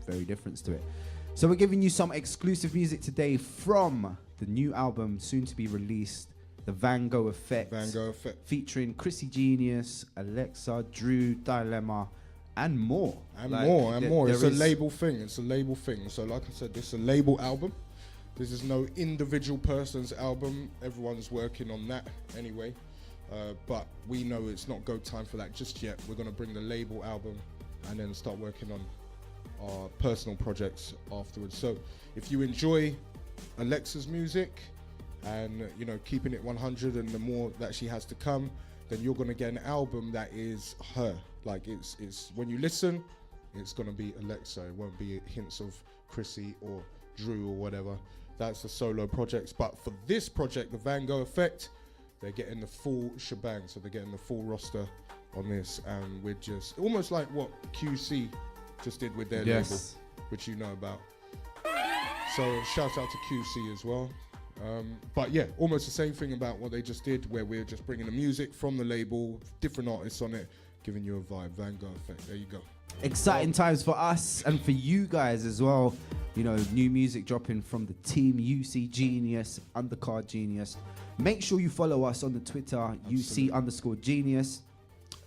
very difference to it. So we're giving you some exclusive music today from the new album soon to be released, The Van Gogh Effect. Featuring ChrisCgenius, Alexa, Drew, Dilemma, and more. It's a label thing. So like I said, this is a label album. This is no individual person's album. Everyone's working on that anyway. But we know it's not go time for that just yet. We're going to bring the label album and then start working on our personal projects afterwards. So if you enjoy Alexa's music and, you know, keeping it 100 and the more that she has to come, then you're going to get an album that is her. Like, it's when you listen, it's going to be Alexa. It won't be hints of Chrissy or Drew or whatever. That's the solo projects. But for this project, the Van Gogh Effect, they're getting the full shebang, so they're getting the full roster on this, and we're just almost like what QC just did with their label, which you know about. So shout out to QC as well. But yeah, almost the same thing about what they just did, where we're just bringing the music from the label, different artists on it, giving you a vibe. Van Gogh Effect, there you go. Exciting times for us and for you guys as well. You know, new music dropping from the team UCG Undercard Genius. Make sure you follow us on the Twitter, UC_Genius.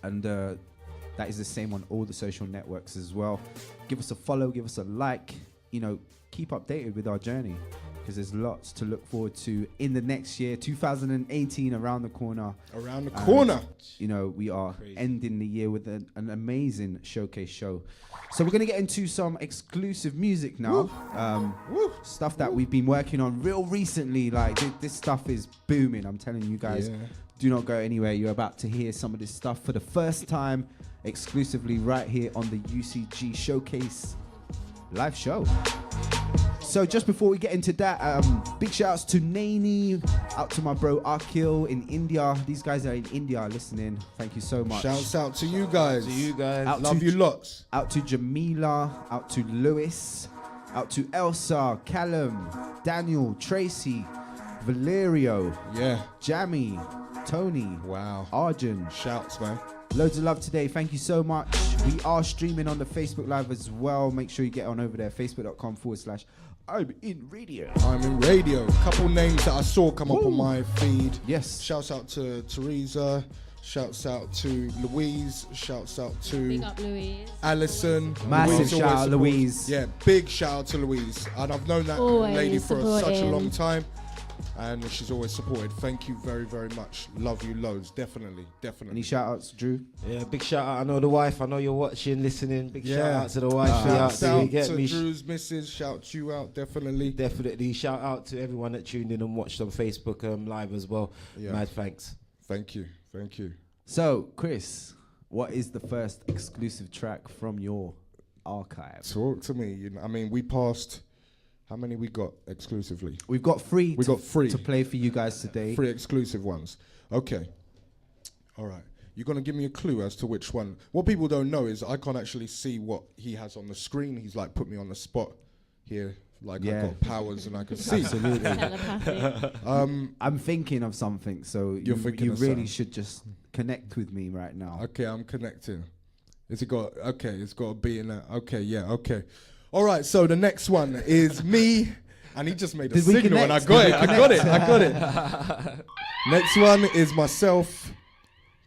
And that is the same on all the social networks as well. Give us a follow, give us a like. You know, keep updated with our journey, because there's lots to look forward to in the next year. 2018 around the corner. You know, we are ending the year with an amazing showcase show. So we're going to get into some exclusive music now. Stuff that we've been working on real recently. Like, this stuff is booming. I'm telling you guys, do not go anywhere. You're about to hear some of this stuff for the first time, exclusively right here on the UCG Showcase live show. So just before we get into that, big shout outs to Naini, out to my bro Akil in India. These guys are in India listening. Thank you so much. Shouts out to you guys. Love you lots. Out to Jamila, out to Lewis, out to Elsa, Callum, Daniel, Tracy, Valerio, Jamie, Tony, Arjun. Shouts, man. Loads of love today. Thank you so much. We are streaming on the Facebook Live as well. Make sure you get on over there, facebook.com/ImIn Radio. ImIn Radio. Couple names that I saw come up on my feed. Yes. Shouts out to Teresa. Shouts out to Louise. Shouts out to Big up Louise. Alison. Massive shout out Louise. Yeah, big shout out to Louise. And I've known that lady for such a long time. And she's always supported. Thank you very, very much. Love you loads. Definitely. Any shout outs, Drew? Yeah, big shout out. I know the wife. I know you're watching, listening. Big shout out to the wife. Shout out to Drew's missus. Shout you out. Definitely. Shout out to everyone that tuned in and watched on Facebook Live as well. Mad thanks. Thank you. So, Chris, what is the first exclusive track from your archive? Talk to me. You know, I mean, we passed... How many we got exclusively? We've got three. Got three to play for you guys today. 3 exclusive ones. Okay. All right. You're going to give me a clue as to which one. What people don't know is I can't actually see what he has on the screen. He's like put me on the spot here. Like I've got powers and I can see. Absolutely. I'm thinking of something, so you really should just connect with me right now. Okay, I'm connecting. It's got to be in there. Okay. All right, so the next one is me, and he just made a signal, and I got it. Next one is myself,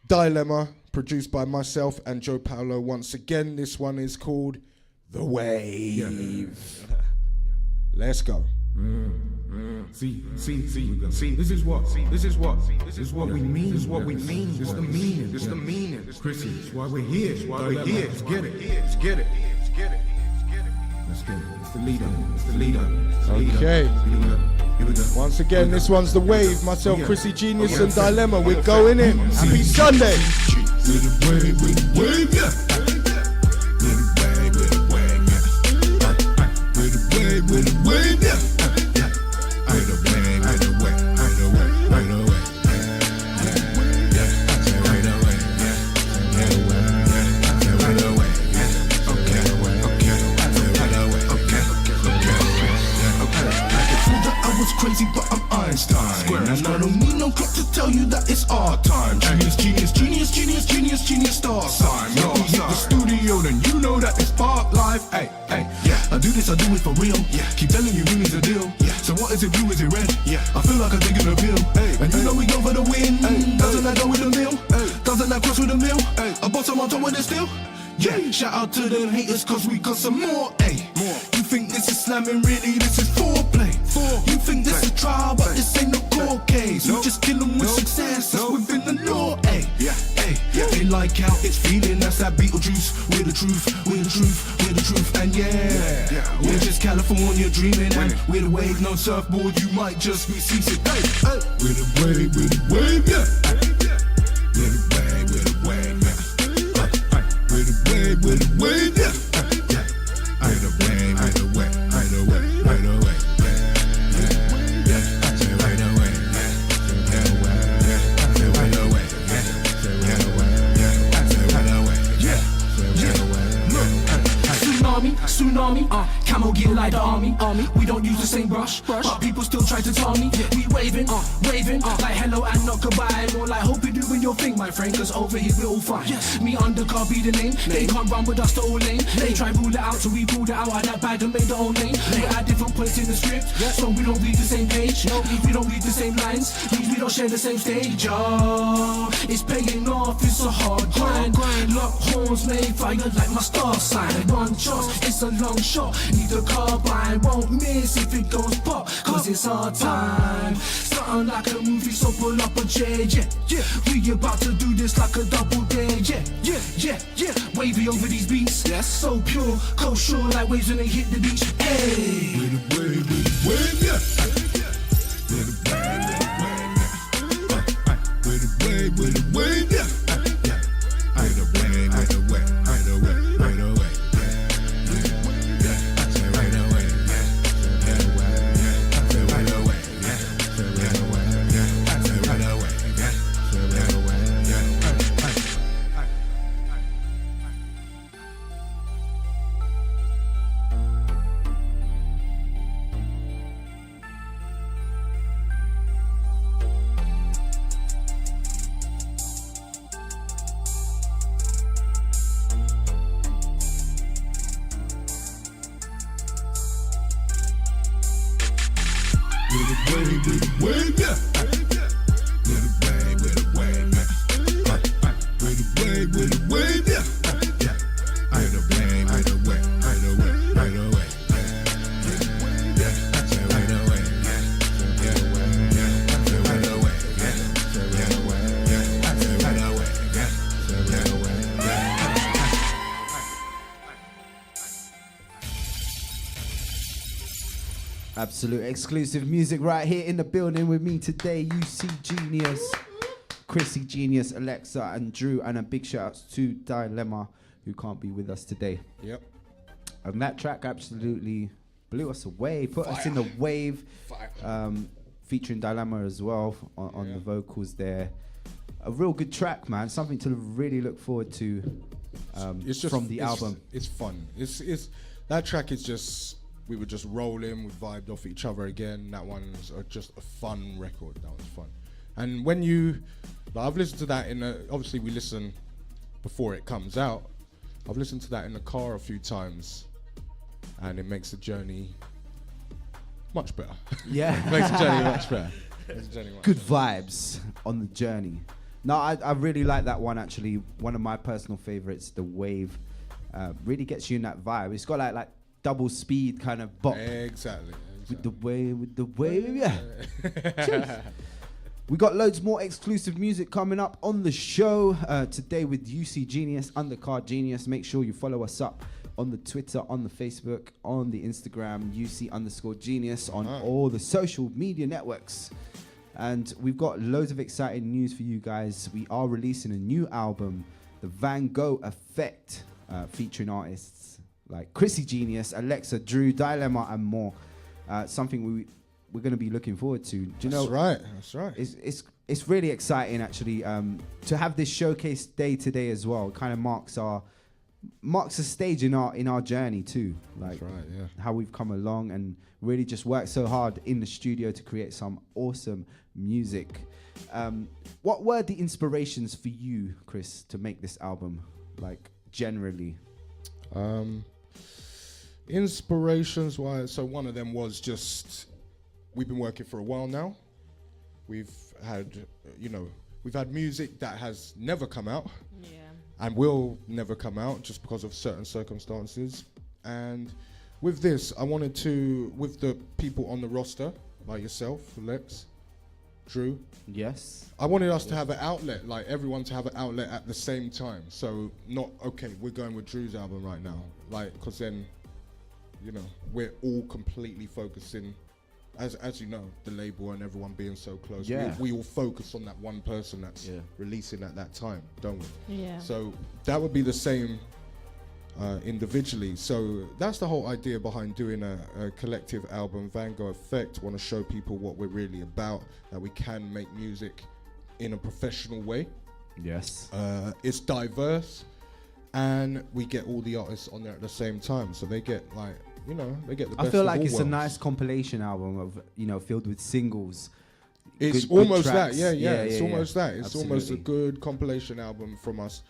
Dilemma, produced by myself and Jo Paulo. Once again, this one is called The Wave. Let's go. See, this is what we mean. It's the meaning. Chrissy, it's why we're here. Let's get it. Let's get it. It's the leader. Okay. Once again, this one's The Wave. Myself, ChrisCgenius, and Dilemma. We're going in. Happy Sunday. With the wave, yeah. With the bag, with the wave, yeah. With the wave, with the wave, with the wave, with the wave. Crazy, but I'm Einstein. And I don't need no clock to tell you that it's our time. Genius, genius, genius, genius, genius, genius, star sign. When we hit the studio, then you know that it's spark life. Hey, hey, yeah. I do this, I do it for real. Yeah. Keep telling you win is a deal. Yeah. So what is it blue, is it red? Yeah. I feel like I'm taking a pill. Hey, and you know we go for the win. Hey, doesn't that go with the mill? Hey, doesn't that cross with the mill? Hey, I bought some on top with it still. Yeah, shout out to them haters cause we got some more, ayy. You think this is slamming, really this is foreplay. You think this is trial, but this ain't no court case. We just kill them with success, that's within the law, ayy. They like how it's feeling, that's that Beetlejuice. We're the truth, we're the truth, we're the truth. And we're just California dreaming. And we're the wave, no surfboard, you might just be seasick. Hey, hey. We're the wave, yeah. We're the wave, we're the wave, yeah. With the wave, with the wave, yeah. With the wave, with the wave, with the wave, with the wave, yeah. Right away, Tsunami, camel gear like the army. We don't use the same brush, but people still try to tell me. We waving, like hello and not goodbye. More like hope you're doing your thing, my friend, cause over here we're all fine. Me undercar be the name, they can't run with us to all lane. They try rule it out, so we pulled it out of that bag and made our own name. We're at different points in the script, so we don't read the same page. We don't read the same lines, we don't share the same stage. It's paying off, it's a hard grind. Lock horns, made fire like my star sign. One chance, it's a long shot. Need a carbine, won't miss if it goes pop, cause it's our time. Something like a movie, so pull up a chair, yeah. We about to do this like a double dare, yeah. Wavy over these beats, so pure, cold sure like waves when they hit the beach. Hey, with the wave, yeah. With the wave, with the wave, yeah. With the wave, with the wave, with the wave, with the wave. Absolute exclusive music right here in the building with me today, UCG, ChrisCgenius, Alexa and Drew, and a big shout out to Dilemma who can't be with us today. Yep. And that track absolutely blew us away, put us in the wave, featuring Dilemma as well on the vocals there. A real good track, man. Something to really look forward to from the album. It's fun. It's that track is just. We were just rolling, we vibed off each other again. That one's just a fun record. That was fun. And when I've listened to that obviously we listen before it comes out. I've listened to that in the car a few times, and it makes the journey much better. Yeah. It makes the journey much better. Good vibes on the journey. No, I really like that one actually. One of my personal favorites, The Wave, really gets you in that vibe. It's got like double speed kind of bop. Exactly. With the wave, yeah. We got loads more exclusive music coming up on the show today with UCG, Undercard Genius. Make sure you follow us up on the Twitter, on the Facebook, on the Instagram, UC_Genius, on all the social media networks. And we've got loads of exciting news for you guys. We are releasing a new album, The Van Gogh Effect, featuring artists like ChrisCgenius, Alexa, Drew, Dilemma, and more. Something we're going to be looking forward to. Do you know? That's right. It's really exciting actually to have this showcase day today as well. It kind of marks a stage in our journey too. Like how we've come along and really just worked so hard in the studio to create some awesome music. What were the inspirations for you, Chris, to make this album? Like generally, inspirations wise. So one of them was just we've been working for a while now. We've had music that has never come out. Yeah. And will never come out just because of certain circumstances. And with this, I wanted to, with the people on the roster, like yourself, Lex, Drew. Yes. I wanted us to have an outlet, like everyone to have an outlet at the same time. So not, okay, we're going with Drew's album right now. Like, because then, we're all completely focusing, as you know, the label and everyone being so close. Yeah. We all focus on that one person that's releasing at that time, don't we? Yeah. So that would be the same individually. So that's the whole idea behind doing a collective album, Van Gogh Effect. Want to show people what we're really about, that we can make music in a professional way. Yes. It's diverse, and we get all the artists on there at the same time. So they get like, they get the best. I feel like of all it's worlds. a nice compilation album of, filled with singles. It's good almost tracks. that, it's almost that. It's Absolutely. almost a good compilation album from us,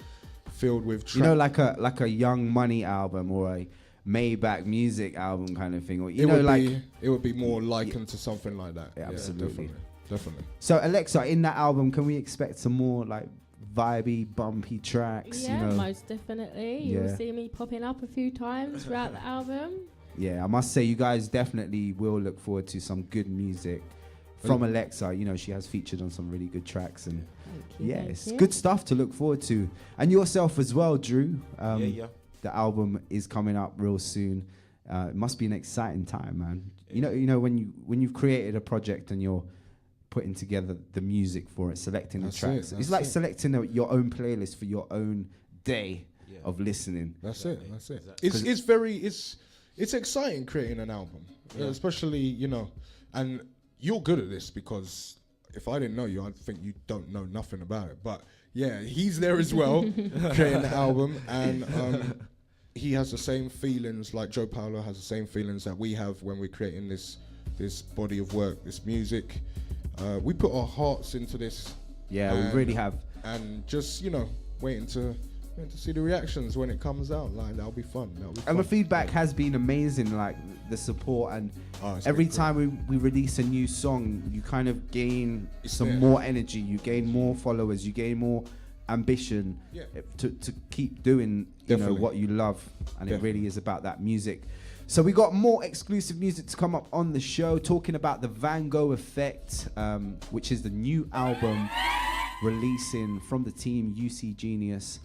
filled with tracks. like a Young Money album or a Maybach Music album kind of thing, or it would be more likened to something like that. Yeah, absolutely, definitely. So Alexa, in that album, can we expect some more like vibey, bumpy tracks? Yeah, most definitely. Yeah. You'll see me popping up a few times throughout the album. Yeah, I must say, you guys definitely will look forward to some good music from Alexa. She has featured on some really good tracks, and it's good stuff to look forward to. And yourself as well, Drew. The album is coming up real soon. It must be an exciting time, man. Yeah. When you've created a project and you're putting together the music for it, selecting the tracks. It's like selecting your own playlist for your own day of listening. That's it. Exactly. It's exciting creating an album, especially, and you're good at this, because if I didn't know you, I'd think you don't know nothing about it. But yeah, he's there as well, creating the album, and he has the same feelings, like Jo Paulo has the same feelings that we have when we're creating this body of work, this music. We put our hearts into this. Yeah, we really have. And just, waiting to see the reactions when it comes out. Like, that'll be fun. And the feedback has been amazing, like the support, and every time we release a new song, you kind of gain some more energy, you gain more followers, you gain more ambition to keep doing what you love, and it really is about that music. So we got more exclusive music to come up on the show, talking about the Van Gogh Effect, which is the new album releasing from the team UCG.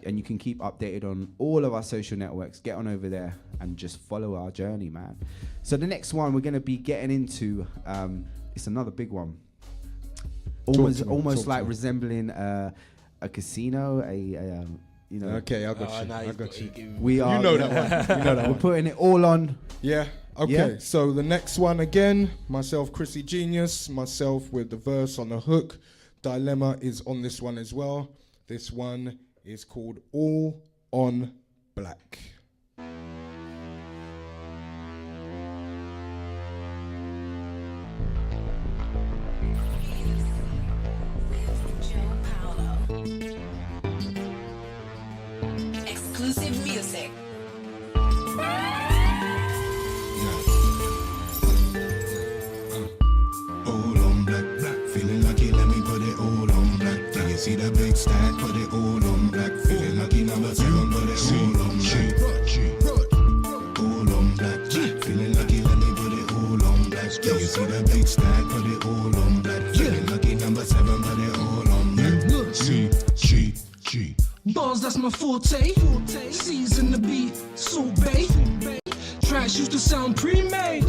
And you can keep updated on all of our social networks. Get on over there and just follow our journey, man. So the next one we're going to be getting into, it's another big one. Almost like resembling a casino, Okay, I got you. We are. You know that one. We're putting it all on. Yeah. Okay. So the next one again, myself, ChrisCgenius, myself with the verse on the hook. Dilemma is on this one as well. This one is called All on Black. Exclusive music. All on black, feeling lucky, let me put it all on black. Do you see that big stack? Put it all on black. Feeling lucky, number 7, put it all on black. All on black, feeling lucky, let me put it all on black. Do you see that big stack? Put it all on black. Feeling lucky, number 7, put it all on black. C. Bars, that's my forte. Season the beat, sorbet. Tracks used to sound pre-made.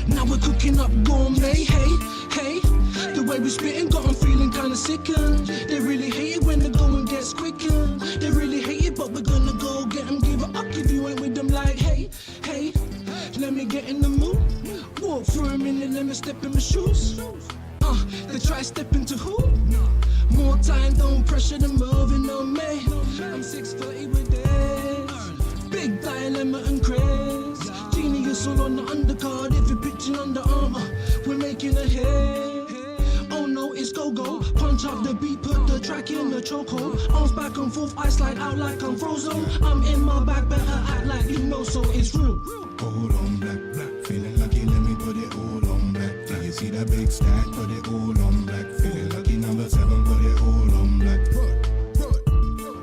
Now we're cooking up gourmet. Hey. The way we spittin' got 'em feeling kinda sickened. They really hate it when the going gets quicker. They really hate it, but we're gonna go get 'em, give it up. if you ain't with them like, hey, hey, let me get in the mood. Walk for a minute, let me step in my shoes. They try step into who? More time, don't pressure them moving on me. I'm 6'30" with this. Big dilemma and craze. Genius all on the undercard. If you're pitching Under Armour, we're making a hit. Oh no, it's go-go. Punch up the beat, put the track in the chokehold. Arms back and forth, I slide out like I'm frozen. I'm in my bag, better act like you know, so it's real. All on black, black. Feeling lucky, let me put it all on black. Do you see that big stack? Put it all on black. Feeling lucky, number 7, put it all on black.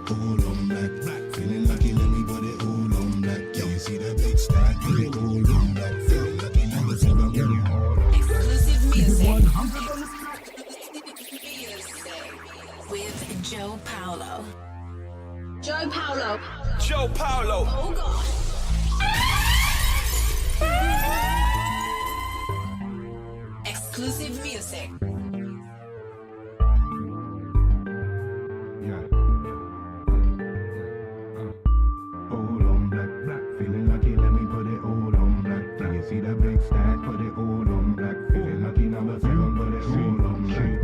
All on black, black. Feeling lucky, let me put it all on black. Do you see that big stack? Put it all on black. Feeling lucky, number 7, put it all on black. Exclusive music. With Jo Paulo. Jo Paulo. Jo Paulo. Oh God. Exclusive music. Yeah. All on black, black. Feeling lucky, let me put it all on black. Do you see that big stack? Put it all on black. Feeling lucky, number 7, put it all on black.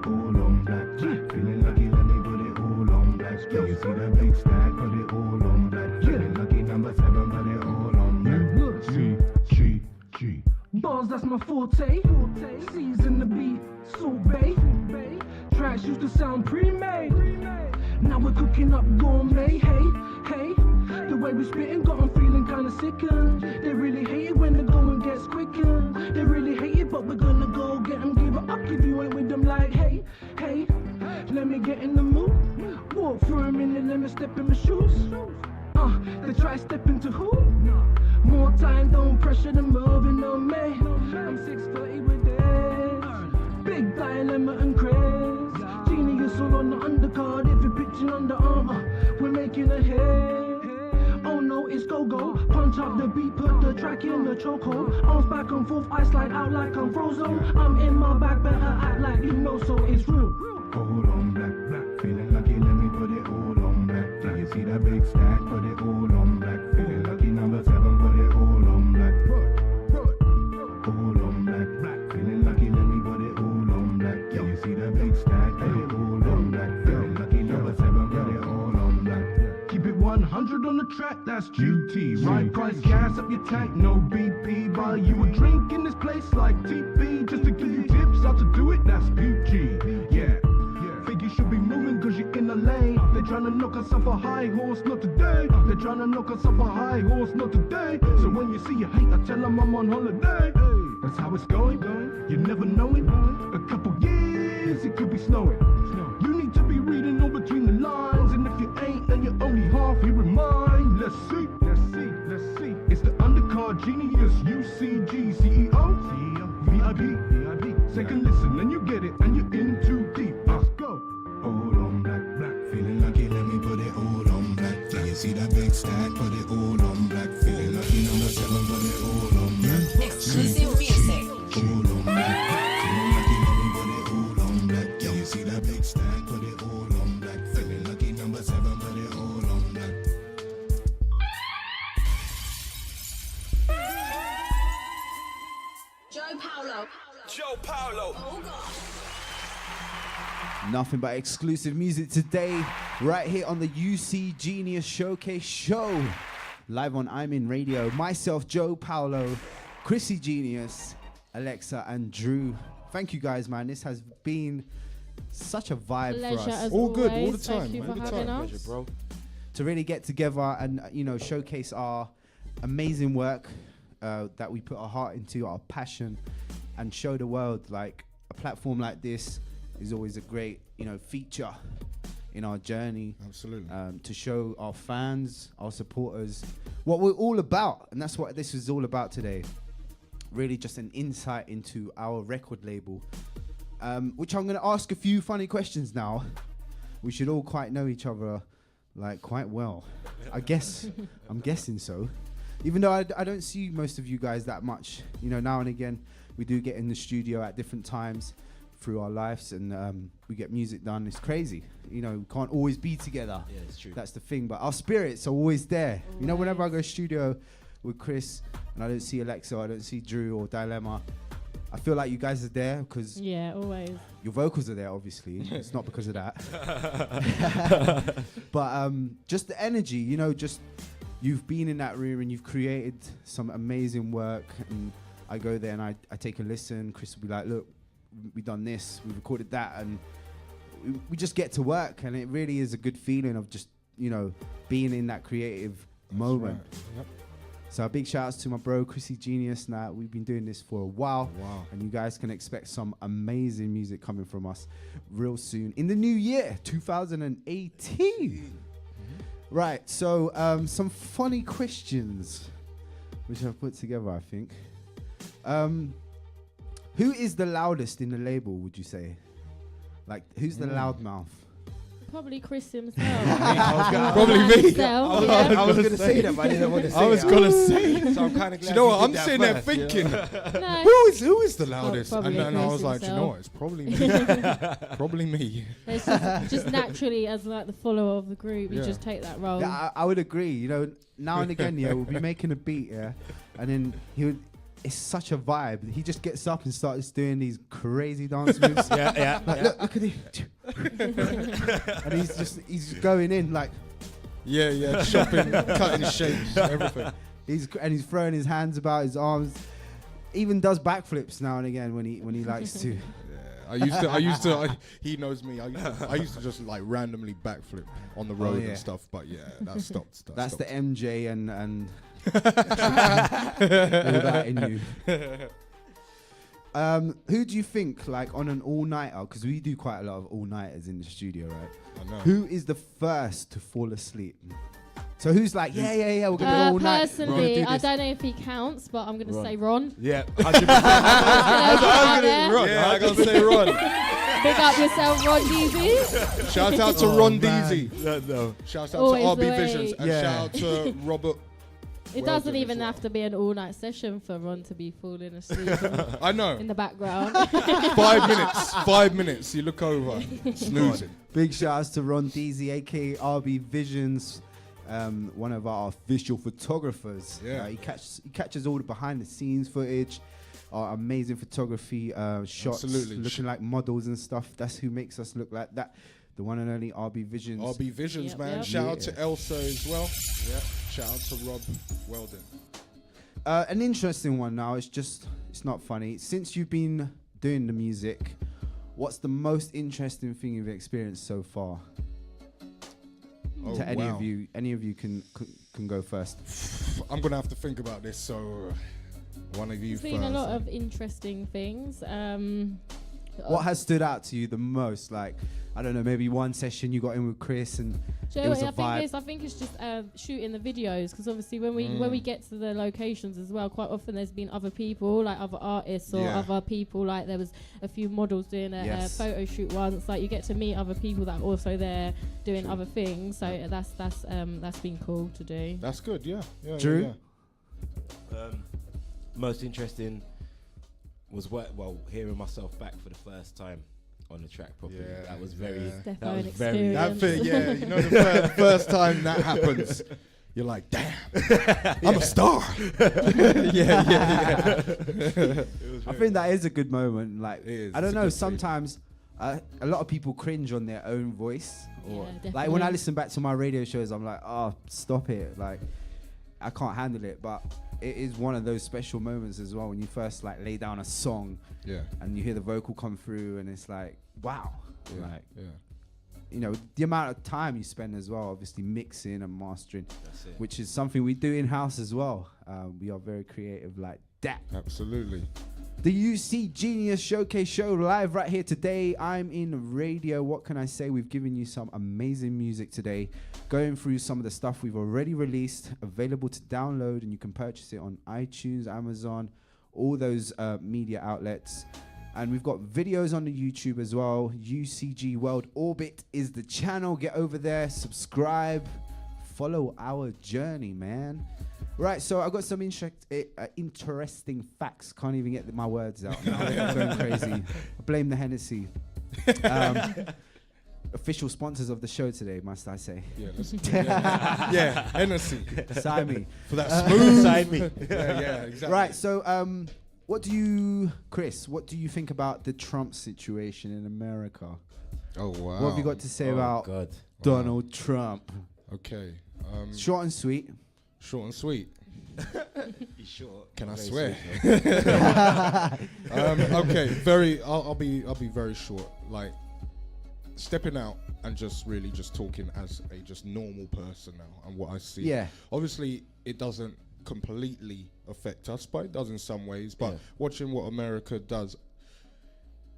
All on black, black. Feeling lucky, let me put it all on black. Do you see that big stack? Put it all on black. Feeling lucky, number 7, put it all on black. ChrisCgenius. Bars, that's my forte. Season the beat, sorbet. Tracks used to sound pre-made. Now we're cooking up gourmet. Hey, hey. The way we spittin' got 'em feeling kinda sickened. They really hate it when the going gets quickened. They really hate it, but we're gonna go get 'em. Give it up if you ain't with them like, hey, hey. Let me get in the mood. Walk for a minute, let me step in my shoes. They try step into who? More time, don't pressure them moving on me. I'm 6'30" with this. Big dilemma and craze. Genius all on the undercard. If you're pitching Under Armour, we're making a hit. Oh no, it's go-go. Punch up the beat, put the track in the chokehold. Arms back and forth, I slide out like I'm frozen. I'm in my bag, better act like you know, so it's real. All on black, black. Feeling lucky, let me put it all on black. Do you see that big stack? Put it all on black. Feeling lucky, number 7, put it all on black. All on black, black. Feeling lucky, let me put it all on black. Do you see that big stack? Put it all on black. Feeling lucky, number 7, put it all on black. Keep it 100 on the track, that's duty. Right price, gas up your tank, no BP. Buy you a drink in this place like TP. Just to give you tips how to do it, that's PG. Yeah. Think you should be moving cause you're in the lane. They're trying to knock us off a high horse, not today. They're trying to knock us off a high horse, not today. So when you see a hate, I tell them I'm on holiday. That's how it's going, you never know it. A couple years, it could be snowing. You need to be reading all between the lines. And if you ain't, then you're only half hearing mine. Let's see, let's see, let's see. It's the undercard genius, UCG, CEO, VIP. Take a listen and you get it, and you're in too deep. Let's go. All on black, black. Feeling lucky, let me put it all on black. Do you see that big stack? Put it all on black. Feeling lucky, number 7, put it all on black. Exclusive music. All on black. Feeling lucky, let me put it all on black. Do you see that big stack? Put it all on black. Feeling lucky, number 7, put it all on black. Jo Paulo. Jo Paulo. Oh God. Nothing but exclusive music today, right here on the UCGenius Showcase Show, live on ImIn Radio. Myself, Jo Paulo, ChrisCgenius, Alexa, and Drew. Thank you guys, man. This has been such a vibe Pleasure for us. as All good, always. all the time. Thank you man. for All the having time. us. Pleasure, bro. To really get together and showcase our amazing work that we put our heart into, our passion, and show the world like a platform like this is always a great feature in our journey. Absolutely. To show our fans, our supporters, what we're all about, and that's what this is all about today. Really, just an insight into our record label, which I'm going to ask a few funny questions now. We should all quite know each other quite well. I guess. I'm guessing so. Even though I don't see most of you guys that much. Now and again, we do get in the studio at different times through our lives, and we get music done. It's crazy. You know, we can't always be together. Yeah, it's true. That's the thing. But our spirits are always there. You know, whenever I go studio with Chris and I don't see Alexa, I don't see Drew or Dilemma, I feel like you guys are there because always. Your vocals are there, obviously. It's not because of that. But just the energy, you know, just you've been in that room and you've created some amazing work. And I go there and I take a listen. Chris will be like, look, we've done this, we recorded that. And we just get to work. And it really is a good feeling of just, you know, being in that creative moment. Right. Yep. So a big shout outs to my bro, ChrisCgenius. Now, we've been doing this for a while. Wow. And you guys can expect some amazing music coming from us real soon in the new year, 2018. Right, so some funny questions, which I've put together, I think. Who is the loudest in the label, would you say? Like, who's the loudmouth? Probably Chris himself. Probably me. I was going to say that, but I didn't want to say it. I was going to say. So I'm kind of glad. You know what? you I'm did that sitting there first, thinking, No. who is the loudest? Probably And I Chris was like, do you know what? It's probably me. Probably me. It's just naturally, as like the follower of the group, you just take that role. Yeah, I would agree. You know, now and again, we'll be making a beat, and then he would. It's such a vibe. He just gets up and starts doing these crazy dance moves. Like, look at him. And he's going in like. Yeah, chopping, cutting shapes, everything. He's throwing his hands about, his arms. Even does backflips now and again when he likes to. I used to. He knows me. I used to just like randomly backflip on the road and stuff. But yeah, that stopped. That's the MJ and all that in you. Who do you think, like, on an all-nighter, because we do quite a lot of all-nighters in the studio, right? I know. Who is the first to fall asleep? So who's like, yeah, we're going to do all night. Personally, I don't know if he counts, but I'm going to say Ron. Yeah, 100%. I'm going to say Ron. Big up yourself, Ron Deasy. Shout out to Ron Deasy. No. Shout out Always to the RB way. Visions. And shout out to Robert. It doesn't even have to be an all-night session for Ron to be falling asleep. I know. In the background. 5 minutes. You look over, snoozing. Big shout outs to Ron Deasy, aka RB Visions. One of our visual photographers. Yeah. He catches all the behind the scenes footage, our amazing photography shots, looking like models and stuff. That's who makes us look like that. The one and only RB Visions. RB Visions, man. Yep. Shout out to Elsa as well. Yeah. Shout out to Rob Weldon. An interesting one now. It's not funny. Since you've been doing the music, what's the most interesting thing you've experienced so far? To any of you can go first. I'm gonna have to think about this. So, one of you. There's been a lot of interesting things. What has stood out to you the most? Like, I don't know, maybe one session you got in with Chris and it was a vibe. I think it's just shooting the videos, because obviously when we get to the locations as well, quite often there's been other people, like other artists or other people. Like there was a few models doing a photo shoot once. Like you get to meet other people that are also there doing other things. So that's been cool to do. That's good. Yeah. Drew. Most interesting was hearing myself back for the first time on the track properly. Yeah, that was very. That was very. That thing, you know, the first time that happens, you're like, damn, I'm a star. yeah. I think that is a good moment. Like, is, I don't know. Sometimes a lot of people cringe on their own voice. Or like when I listen back to my radio shows, I'm like, oh, stop it. Like, I can't handle it. But it is one of those special moments as well when you first like lay down a song, and you hear the vocal come through, and it's like, wow, you know, the amount of time you spend as well, obviously mixing and mastering, which is something we do in house as well. We are very creative like that. Absolutely. The UCG Showcase Show live right here today. ImIn Radio. What can I say? We've given you some amazing music today. Going through some of the stuff we've already released, available to download, and you can purchase it on iTunes, Amazon, all those media outlets. And we've got videos on the YouTube as well. UCG World Orbit is the channel. Get over there, subscribe, follow our journey, man. Right, so I've got some interesting facts. Can't even get my words out now. I'm going crazy. I blame the Hennessy. Official sponsors of the show today, must I say. Yeah, Hennessy. Sign me. For that smooth. Sign me. Yeah, exactly. Right, so Chris, what do you think about the Trump situation in America? Oh, wow. What have you got to say about Donald Trump? Okay. Short and sweet. Short and sweet. He's short. Can I Very swear? sweet, Okay, I'll be very short. Like stepping out and just really just talking as a just normal person now and what I see. Yeah. Obviously, it doesn't completely affect us, but it does in some ways. But watching what America does,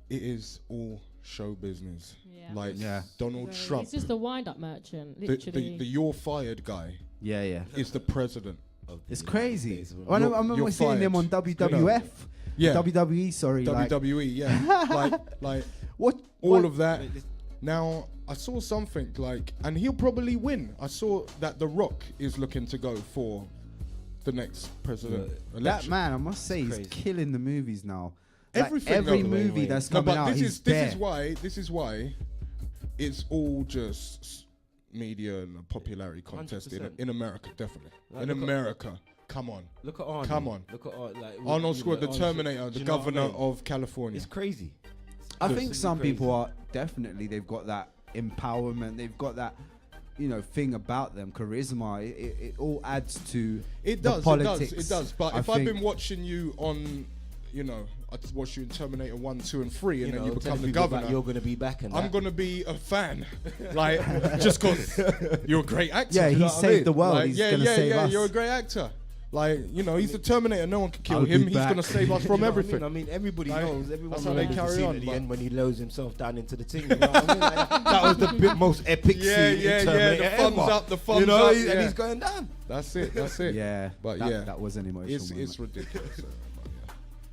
it is all show business. Yeah. Like Donald Trump. He's just a wind-up merchant, literally. The you're fired guy. Yeah. Is the president. It's crazy. I remember seeing him on WWF. Yeah. WWE, sorry. WWE, yeah. like what? All of that. Now, I saw something and he'll probably win. I saw that The Rock is looking to go for the next president election. That man, I must say, he's killing the movies now. Everything. Every movie that's coming out, this is why it's all just media and a popularity contest in America, definitely. In America, come on. Look at Arnold. Come on. Look at Arnold Squad, the Terminator, the governor of California. It's crazy. I think some people are definitely, they've got that empowerment, they've got that, thing about them, charisma. It all adds to politics. It does. But if I've been watching you on, I watch you in Terminator 1, 2, and 3, and then you become the governor. You're going to be back, and I'm going to be a fan, just because you're a great actor. Yeah, he saved the world. He's going to save us. You're a great actor. He's the Terminator. No one can kill him. He's going to save us from everything. I mean, everybody knows. Everyone that's how they carry on. At the end when he lowers himself down into the thing. You know what I mean? That was the most epic scene. Yeah. The thumbs up. The thumbs up. And he's going down. That's it. Yeah, but that was an emotional moment. It's ridiculous.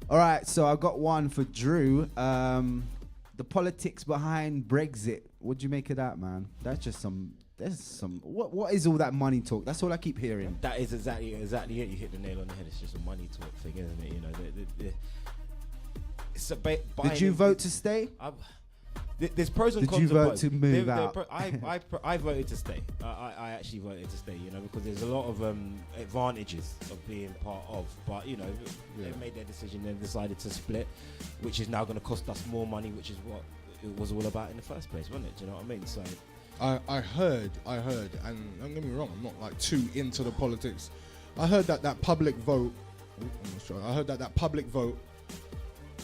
All right, so I got one for Drew. The politics behind Brexit. What do you make of that, man? That's just some. There's some. What is all that money talk? That's all I keep hearing. That is exactly it. You hit the nail on the head. It's just a money talk thing, isn't it? It's Did you vote to stay? There's pros and cons. Did you vote to move out? I voted to stay. I actually voted to stay. Because there's a lot of advantages of being part of. But they made their decision. They decided to split, which is now going to cost us more money, which is what it was all about in the first place, wasn't it? Do you know what I mean? So. I heard, and don't get me wrong, I'm not too into the politics. I heard that public vote. I heard that public vote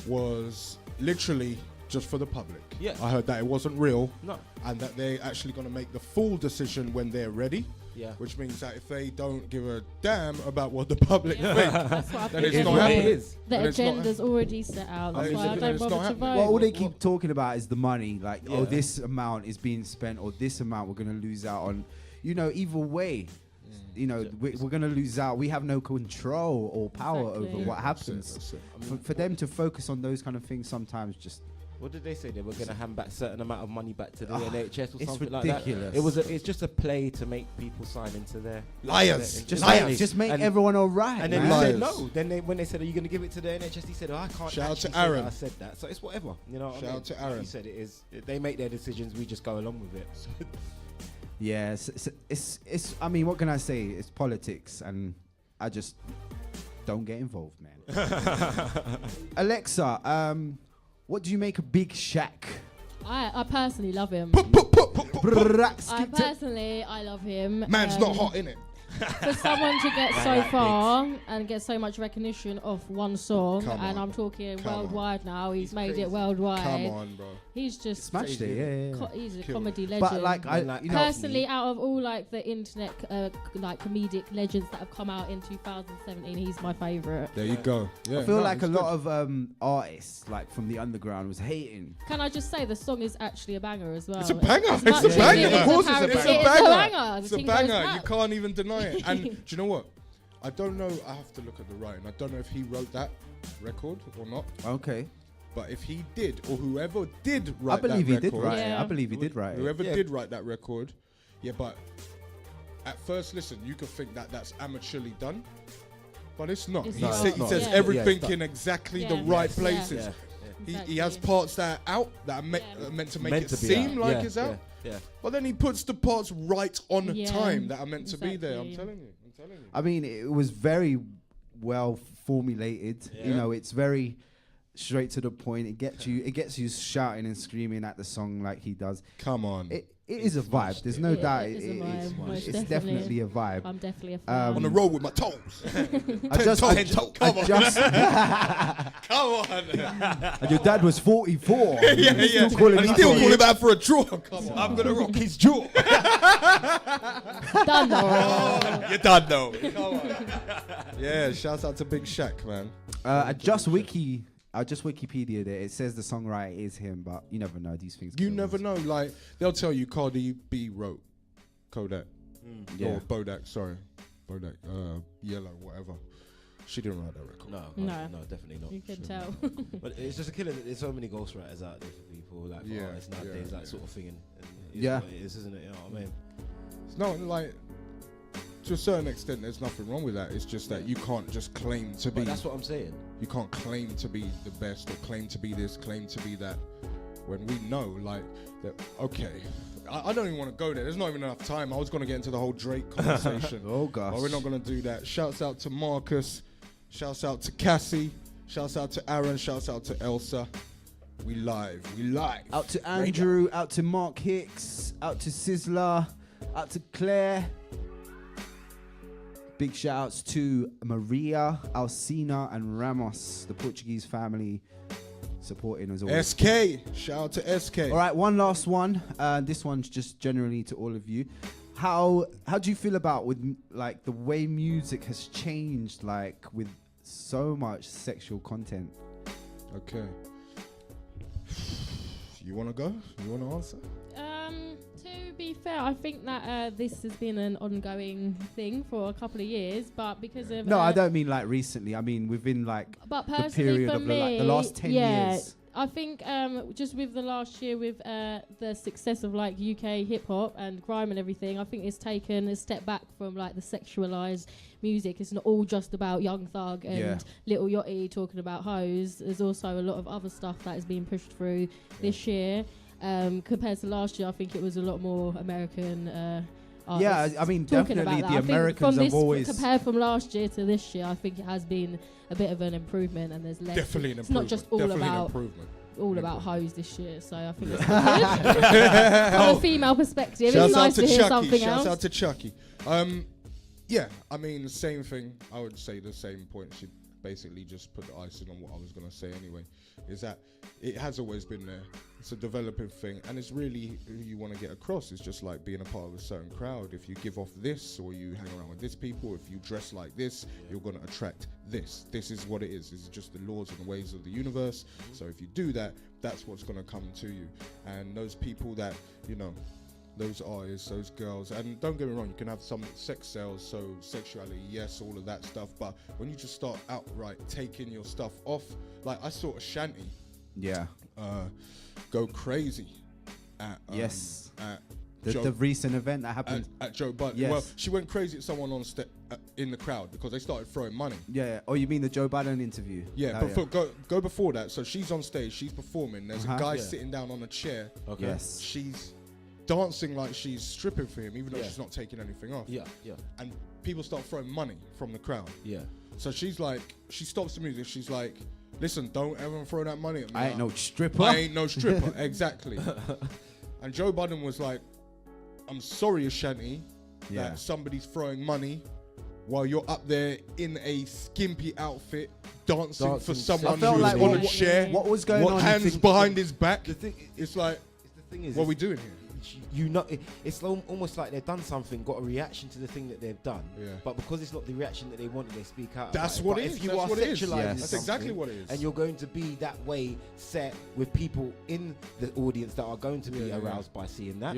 was literally just for the public. Yeah. I heard that it wasn't real. No. And that they're actually going to make the full decision when they're ready. Yeah. Which means that if they don't give a damn about what the public think, that's what then it's not happening. The agenda's already set out. That's why I don't bother to vote. Well, all they keep talking about is the money. This amount is being spent, or this amount we're going to lose out on. Either way, we're going to lose out. We have no control or power over what happens. That's it. For them to focus on those kind of things sometimes just... What did they say? They were going to hand back a certain amount of money back to the NHS or it's something ridiculous. like that. It's just a play to make people sign into their... Liars! Just make everyone all right. And then he said no. Then when they said, are you going to give it to the NHS? He said, I can't. Shout out to say Aaron. that I said that. So it's whatever. Shout out to Aaron. He said it is. They make their decisions. We just go along with it. Yeah, it's. I mean, what can I say? It's politics, and I just don't get involved, man. Alexa, what do you make of Big Shaq? I personally love him. I love him. Man's not hot, innit? For someone to get so far and get so much recognition off one song, I'm talking worldwide now. He's made crazy. It worldwide. Come on, bro. He's just smashed it. Yeah. He's a comedy legend. But personally, out of all the internet comedic legends that have come out in 2017, he's my favourite. There you go. Yeah, I feel like a lot of artists from the underground was hating. Can I just say the song is actually a banger as well? It's a banger. It's a banger. Of course, it's a banger. It's a banger. You can't even deny it. And do you know what? I don't know. I have to look at the writing. I don't know if he wrote that record or not. Okay. But if he did, or whoever did write that record. I believe he did write it. Whoever did write that record. Yeah, but at first listen, you could think that that's amateurly done, but it's not. It's He, not. says everything in exactly the right places. Yeah. He has parts that are out that are meant to make it seem like it's out. But then he puts the parts right on time that are meant to be there. I'm telling you. I mean, it was very well formulated. You know, it's very straight to the point. It gets you shouting and screaming at the song like he does. Come on. It is a vibe. There's no doubt. It's definitely a vibe. I'm definitely a fan. On the road with my toes. Come on. And your dad was 44. Still calling out for a draw. Come on. I'm gonna rock his jaw. Done though. You're done though. Come on. Yeah, shouts out to Big Shaq, man. I just Wikipedia there. It says the songwriter is him, but you never know these things. You never know. Like they'll tell you Cardi B wrote Kodak, or Bodak. Sorry, Bodak. Yellow, whatever. She didn't write that record. No, definitely not. You can tell. But it's just a killer that there's so many ghostwriters out there for people, like artists nowadays, that sort of thing. And it's what it is, isn't it? You know what I mean? It's not like. To a certain extent, there's nothing wrong with that. It's just that you can't just claim to be. But that's what I'm saying. You can't claim to be the best or claim to be this, claim to be that. When we know, like, that, okay, I don't even want to go there. There's not even enough time. I was going to get into the whole Drake conversation. Oh, gosh. But we're not going to do that. Shouts out to Marcus. Shouts out to Cassie. Shouts out to Aaron. Shouts out to Elsa. We live. Out to Andrew. Out to Mark Hicks. Out to Sizzler. Out to Claire. Big shout outs to Maria, Alcina, and Ramos, the Portuguese family, supporting as always. SK, shout out to SK. All right, one last one. This one's just generally to all of you. How do you feel about like the way music has changed, like with so much sexual content? Okay. You want to go? You want to answer? To be fair, I think that this has been an ongoing thing for a couple of years, but because of... No, I don't mean like recently. I mean within like the period of the last 10 years. I think just with the last year, with the success of like UK hip hop and grime and everything, I think it's taken a step back from like the sexualized music. It's not all just about Young Thug and Little Yachty talking about hoes. There's also a lot of other stuff that is being pushed through this year. Compared to last year, I think it was a lot more American artists. I mean, definitely the Americans have always... Compared from last year to this year, I think it has been a bit of an improvement, and there's less... Definitely an It's improvement. not just all Definitely about hoes this year, so I think it's good. From a female perspective, it's nice to hear something else. Shouts out to Chucky. Yeah, I mean, the same thing. I would say the same point. She basically just put the icing on what I was going to say anyway, is that it has always been there. It's a developing thing, and it's really who you want to get across. It's just like being a part of a certain crowd. If you give off this, or you hang around with this people, if you dress like this, you're going to attract this. This is what it is. This is just the laws and the ways of the universe. So if you do that, that's what's going to come to you. And those people that, you know, those artists, those girls, and don't get me wrong, you can have some sex sales, so sexuality, yes, all of that stuff, but when you just start outright taking your stuff off, like I saw Ashanti go crazy at the recent event that happened at Joe Budden. Yes. Well, she went crazy at someone on in the crowd because they started throwing money. Oh, you mean the Joe Budden interview? Go before that. So she's on stage, she's performing, there's a guy sitting down on a chair. Yes. She's dancing like she's stripping for him, even though she's not taking anything off. And people start throwing money from the crowd. So she's like, she stops the music, she's like, listen, don't ever throw that money at me. I ain't no stripper. I ain't no stripper. Exactly. And Joe Budden was like, I'm sorry, Ashanti, that somebody's throwing money while you're up there in a skimpy outfit dancing for someone who's like on a chair. What was going on? Hands behind his back. It's like, thing is, what are we doing here? You know, it's almost like they've done something, got a reaction to the thing that they've done, but because it's not the reaction that they wanted, they speak out. That's what it is. If you are sexualizing that's exactly what it is, and you're going to be that way set with people in the audience that are going to be aroused by seeing that,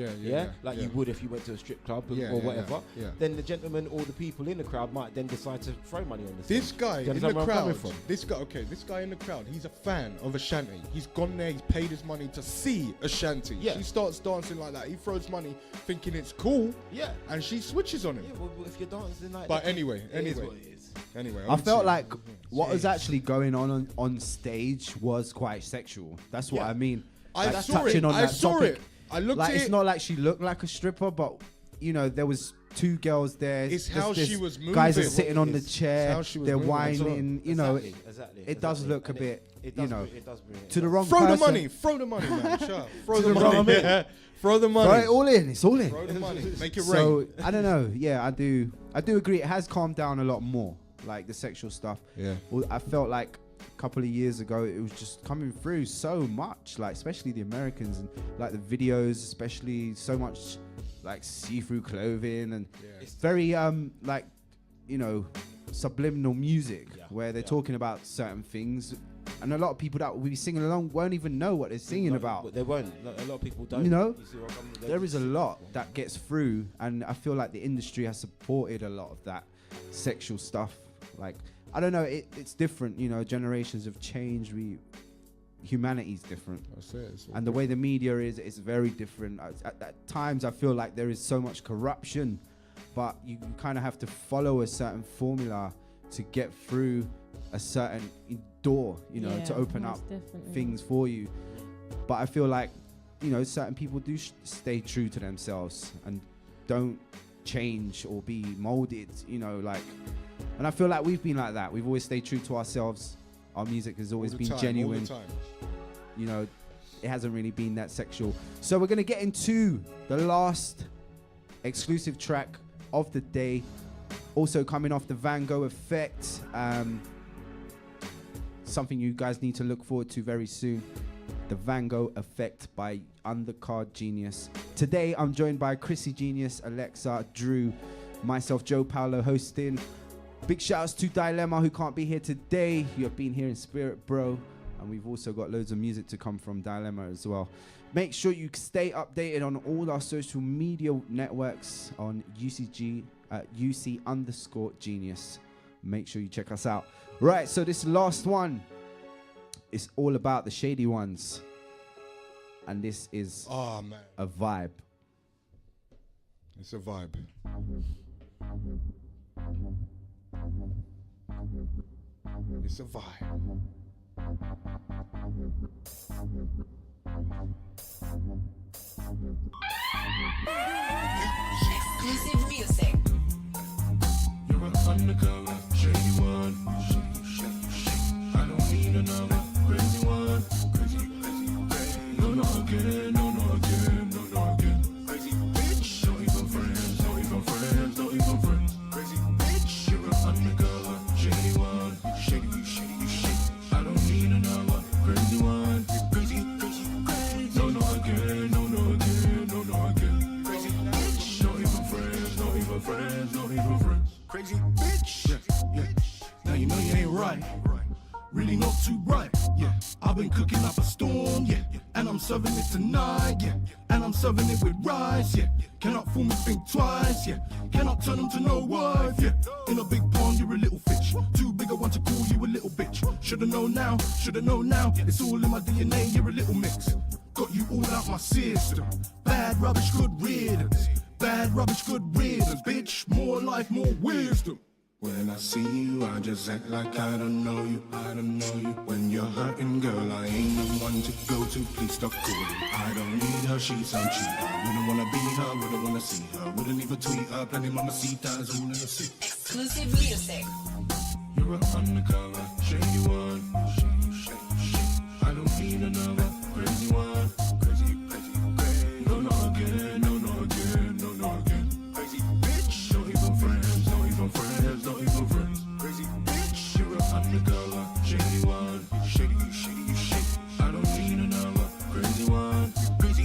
like you would if you went to a strip club or whatever, then the gentleman or the people in the crowd might then decide to throw money on this guy in the crowd. This guy in the crowd, he's a fan of Ashanti. He's gone there, he's paid his money to see Ashanti. She starts dancing like like that. He throws money thinking it's cool. Yeah. And she switches on him. Yeah, well, if you're dancing like But that, anyway. it is what it is. Anyway, I felt like what was actually going on stage was quite sexual. That's what I mean. I Like, saw touching it. on I that saw topic. it. I looked like at it's it. not like she looked like a stripper, but you know there was two girls there. It's just how this she was Guys are moving. sitting on the It's chair. how she was They're moving. whining. You know, Exactly. it does look a bit. It You does know, it does bring it. to the wrong Throw person. the money. Throw the money, man. Shut up. Throw To the the wrong- money. Yeah. Throw the money. Throw it all in. It's all in. Throw the money. Make it rain. So I don't know. Yeah, I do agree. It has calmed down a lot more, like the sexual stuff. Yeah. Well, I felt like a couple of years ago it was just coming through so much, like especially the Americans and like the videos, especially so much like see-through clothing and it's very like you know subliminal music where they're talking about certain things. And a lot of people that will be singing along won't even know what they're singing about. They won't. A lot of people don't. You know, see what I'm- there is a lot that gets through, and I feel like the industry has supported a lot of that sexual stuff. Like, I don't know, it's different. You know, generations have changed. Humanity's different. That's it. And the way the media is very different. At times, I feel like there is so much corruption, but you kind of have to follow a certain formula to get through a certain door, you know, to open up things for you. But I feel like, you know, certain people do stay true to themselves and don't change or be molded, you know, like, and I feel like we've been like that. We've always stayed true to ourselves. Our music has always been genuine. All the time. You know, it hasn't really been that sexual. So we're going to get into the last exclusive track of the day. Also coming off the Van Gogh Effect. Something you guys need to look forward to very soon. The Van Gogh Effect by Undercard Genius. Today I'm joined by ChrisCgenius, Alexa, Drew, myself, Jo Paulo hosting. Big shouts to Dilemma who can't be here today. You have been here in spirit, bro. And we've also got loads of music to come from Dilemma as well. Make sure you stay updated on all our social media networks on UCG, UC_Genius. Make sure you check us out. Right, so this last one is all about the Shady Ones. And this is a vibe. It's a vibe. It's a vibe. Exclusive music. You're an undercover, shady one. I don't need another crazy one. No, not again, no, not again, no, not again. Crazy bitch, not even friends, not even friends, not even friends. Crazy bitch, you're an undercover, shady one. Shady. I don't need another crazy one. Crazy. No, not again, no, not again, no, not again. Crazy bitch, not even friends, not even friends, not even friends. Crazy bitch. Yeah. Now you know you ain't right. Really not too bright. Yeah. I've been cooking up a storm. Yeah. And I'm serving it tonight. Yeah. And I'm serving it with rice. Yeah. Cannot fool me, think twice. Yeah. Cannot turn them to no wife. Yeah. In a big pond, you're a little fish. Too big, I want to call you a little bitch. Shoulda known now. It's all in my DNA. You're a little mix. Got you all out my system. Bad rubbish, good riddance. Bad rubbish, good riddance. Bitch, more life, more wisdom. When I see you, I just act like I don't know you. When you're hurting, girl, I ain't the one to go to. Please stop calling. I don't need her, she's on cheat. Wouldn't wanna be her, wouldn't wanna see her. Wouldn't even tweet her, plenty mamacitas, all in the seat. Exclusive music. You're an undercover, shady one. I don't need another crazy one. Crazy. No, not again, no, not again, no, not again. Crazy bitch, not even friends, not even friends, not even friends. Crazy bitch, you're an undercover, shady one. Shady. I don't need another crazy one. Crazy.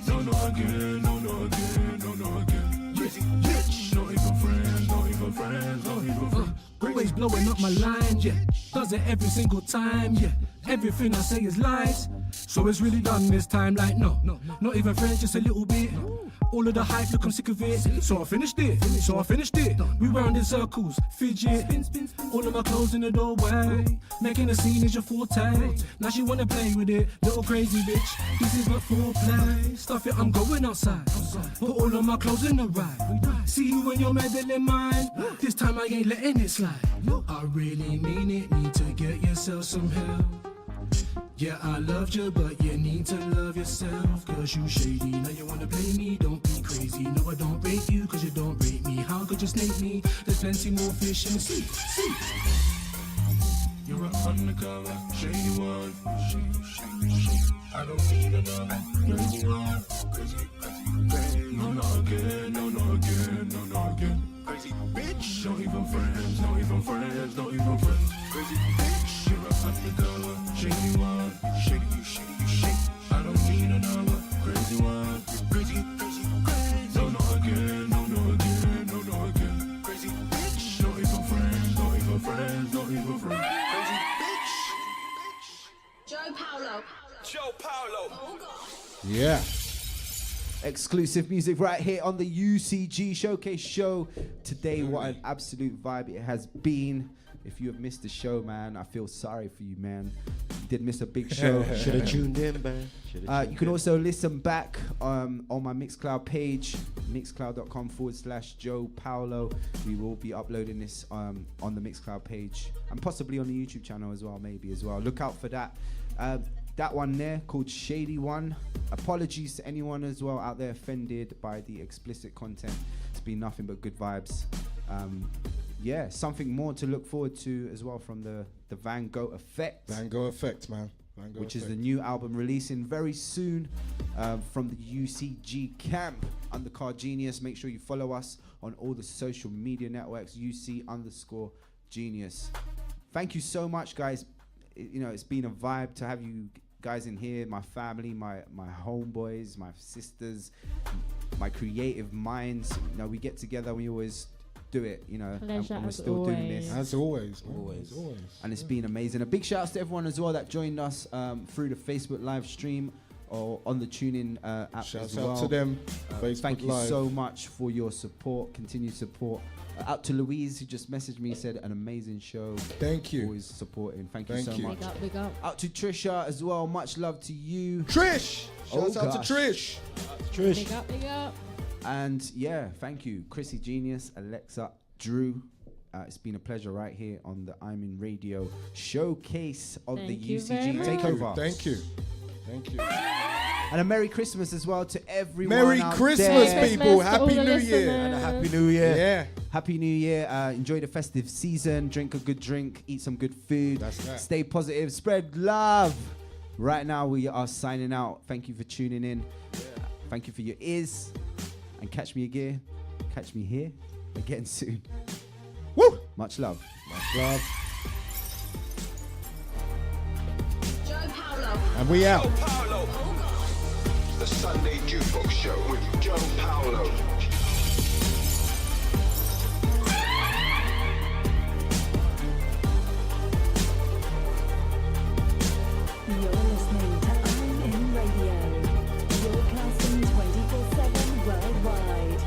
No, not again, no, not again, no, not again. Crazy bitch, not even friends, not even friends, not even friends. Always blowing up my line, yeah. Does it every single time, yeah. Everything I say is lies. So it's really done this time, like no, not even French, just a little bit. All of the hype, look, I'm sick of it. So I finished it. We round in circles, fidget. All of my clothes in the doorway. Making a scene is your forte. Now she wanna play with it, little crazy bitch. This is not foreplay. Stuff it, I'm going outside. Put all of my clothes in the ride. See you when you're meddling mine. This time I ain't letting it slide. I really mean it, need to get yourself some help. Yeah, I loved you, but you need to love yourself. Cause you shady, now you wanna play me, don't be crazy. No, I don't rate you, cause you don't rate me. How could you snake me? There's plenty more fish in the sea. You're an undercover, shady one. I don't need another crazy one. Crazy. No, not again, no, not again, no, not again. Crazy bitch, not even friends, not even friends, not even friends. Crazy bitch, you're an undercover, shady one. Shady, you shady, you shady. I don't need another crazy one. Crazy. No, not again, no, not again, no, not again. Crazy bitch, not even friends, not even friends, not even friends. Crazy bitch. Jo Paulo. Oh God. Yeah. Exclusive music right here on the UCG Showcase Show. Today, what an absolute vibe it has been. If you have missed the show, man, I feel sorry for you, man. You did miss a big show. Should have tuned in, man. You can also listen back on my Mixcloud page, mixcloud.com/Jo Paulo. We will be uploading this on the Mixcloud page and possibly on the YouTube channel as well, maybe as well. Look out for that. That one there called Shady One. Apologies to anyone as well out there offended by the explicit content. It's been nothing but good vibes. Yeah, something more to look forward to as well from the Van Gogh Effect. Van Gogh Effect, man. Which is the new album releasing very soon from the UCG camp under ChrisCgenius. Make sure you follow us on all the social media networks, UC_Genius. Thank you so much, guys. It's been a vibe to have you guys in here, my family, my homeboys, my sisters, my creative minds. We get together, we always do it, Pleasure and we're still doing this. As always. And it's been amazing. A big shout out to everyone as well that joined us through the Facebook live stream or on the TuneIn app Shouts as well. out to them. Thank you Live. so much for your support, continued support. Out to Louise, who just messaged me, said an amazing show. Thank you. Always supporting. Thank you so much. Big up. Out to Trisha as well. Much love to you. Trish! Shouts out to Trish. Big up. And yeah, thank you. ChrisCgenius, Alexa, Drew. It's been a pleasure right here on the ImIn Radio showcase of the UCG Takeover. Thank you. And a Merry Christmas as well to everyone. Merry out Christmas, there. people. Happy New Year. And a Happy New Year. Yeah. Happy New Year. Enjoy the festive season. Drink a good drink. Eat some good food. That's that. Stay positive. Spread love. Right now, we are signing out. Thank you for tuning in. Thank you for your ears. And catch me again. Catch me here again soon. Woo! Much love. Much love. Jo Paulo. And we out. The Sunday Juke Box Show with Jo Paulo. You're listening to ImIn Radio, broadcasting 24/7 worldwide.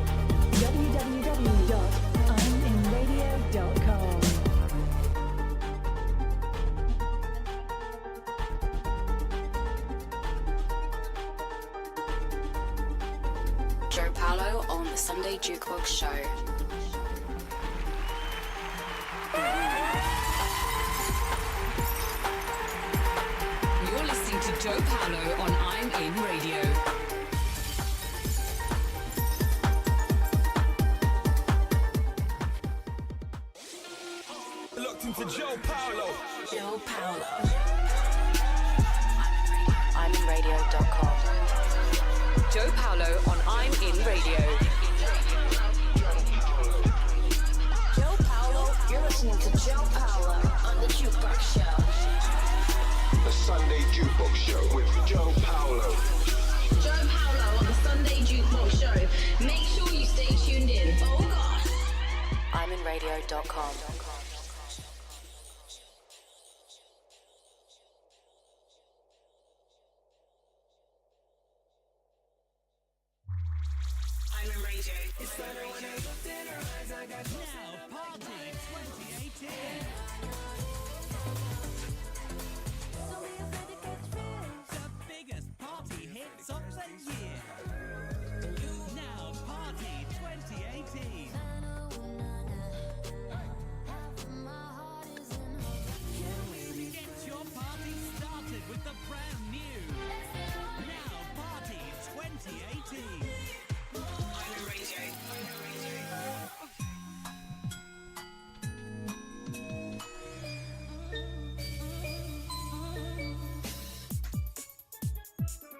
www.iminradio.com. Jo Paulo on the Sunday Juke Box Show. You're listening to Jo Paulo on ImIn Radio. Locked into Jo Paulo. Jo Paulo. ImInradio.com. Jo Paulo on ImIn Radio. Jo Paulo. You're listening to Jo Paulo on the Juke Box Show. The Sunday Juke Box Show with Jo Paulo. Jo Paulo on the Sunday Juke Box Show. Make sure you stay tuned in. Oh God. ImInradio.com.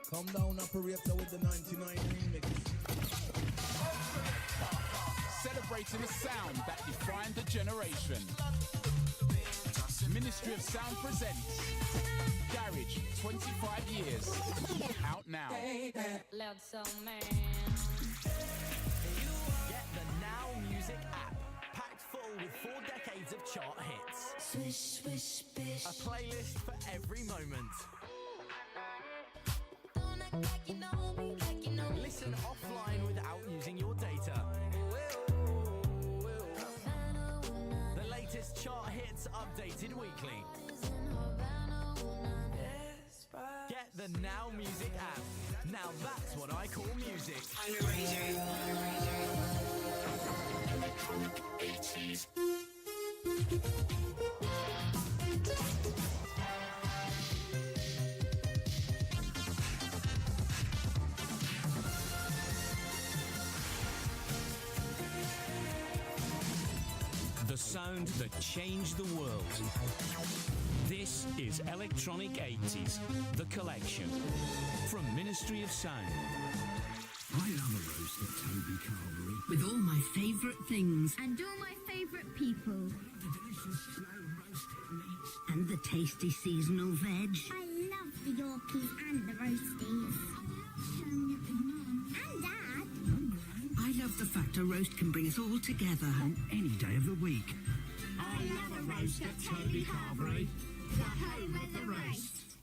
Come down, operator, with the 99 remix. Celebrating a sound that defined the generation. Ministry of Sound presents Garage 25 years. Out now. Loud Soul Man. Get the Now Music app, packed full with 4 decades of chart hits. Swish, swish, bish. A playlist for every moment. Listen offline without using your data. The latest chart hits updated weekly. Get the Now Music app. Now that's what I call music. The sound that changed the world. This is Electronic 80s, The Collection, from Ministry of Sound. I love a roast of Toby Carvery. With all my favourite things. And all my favourite people. The delicious slow roast techniques. And the tasty seasonal veg. I love the Yorkies and the roasties. And Dad. I love the fact a roast can bring us all together on any day of the week. I love a roast of Toby Carvery, the home of the roast.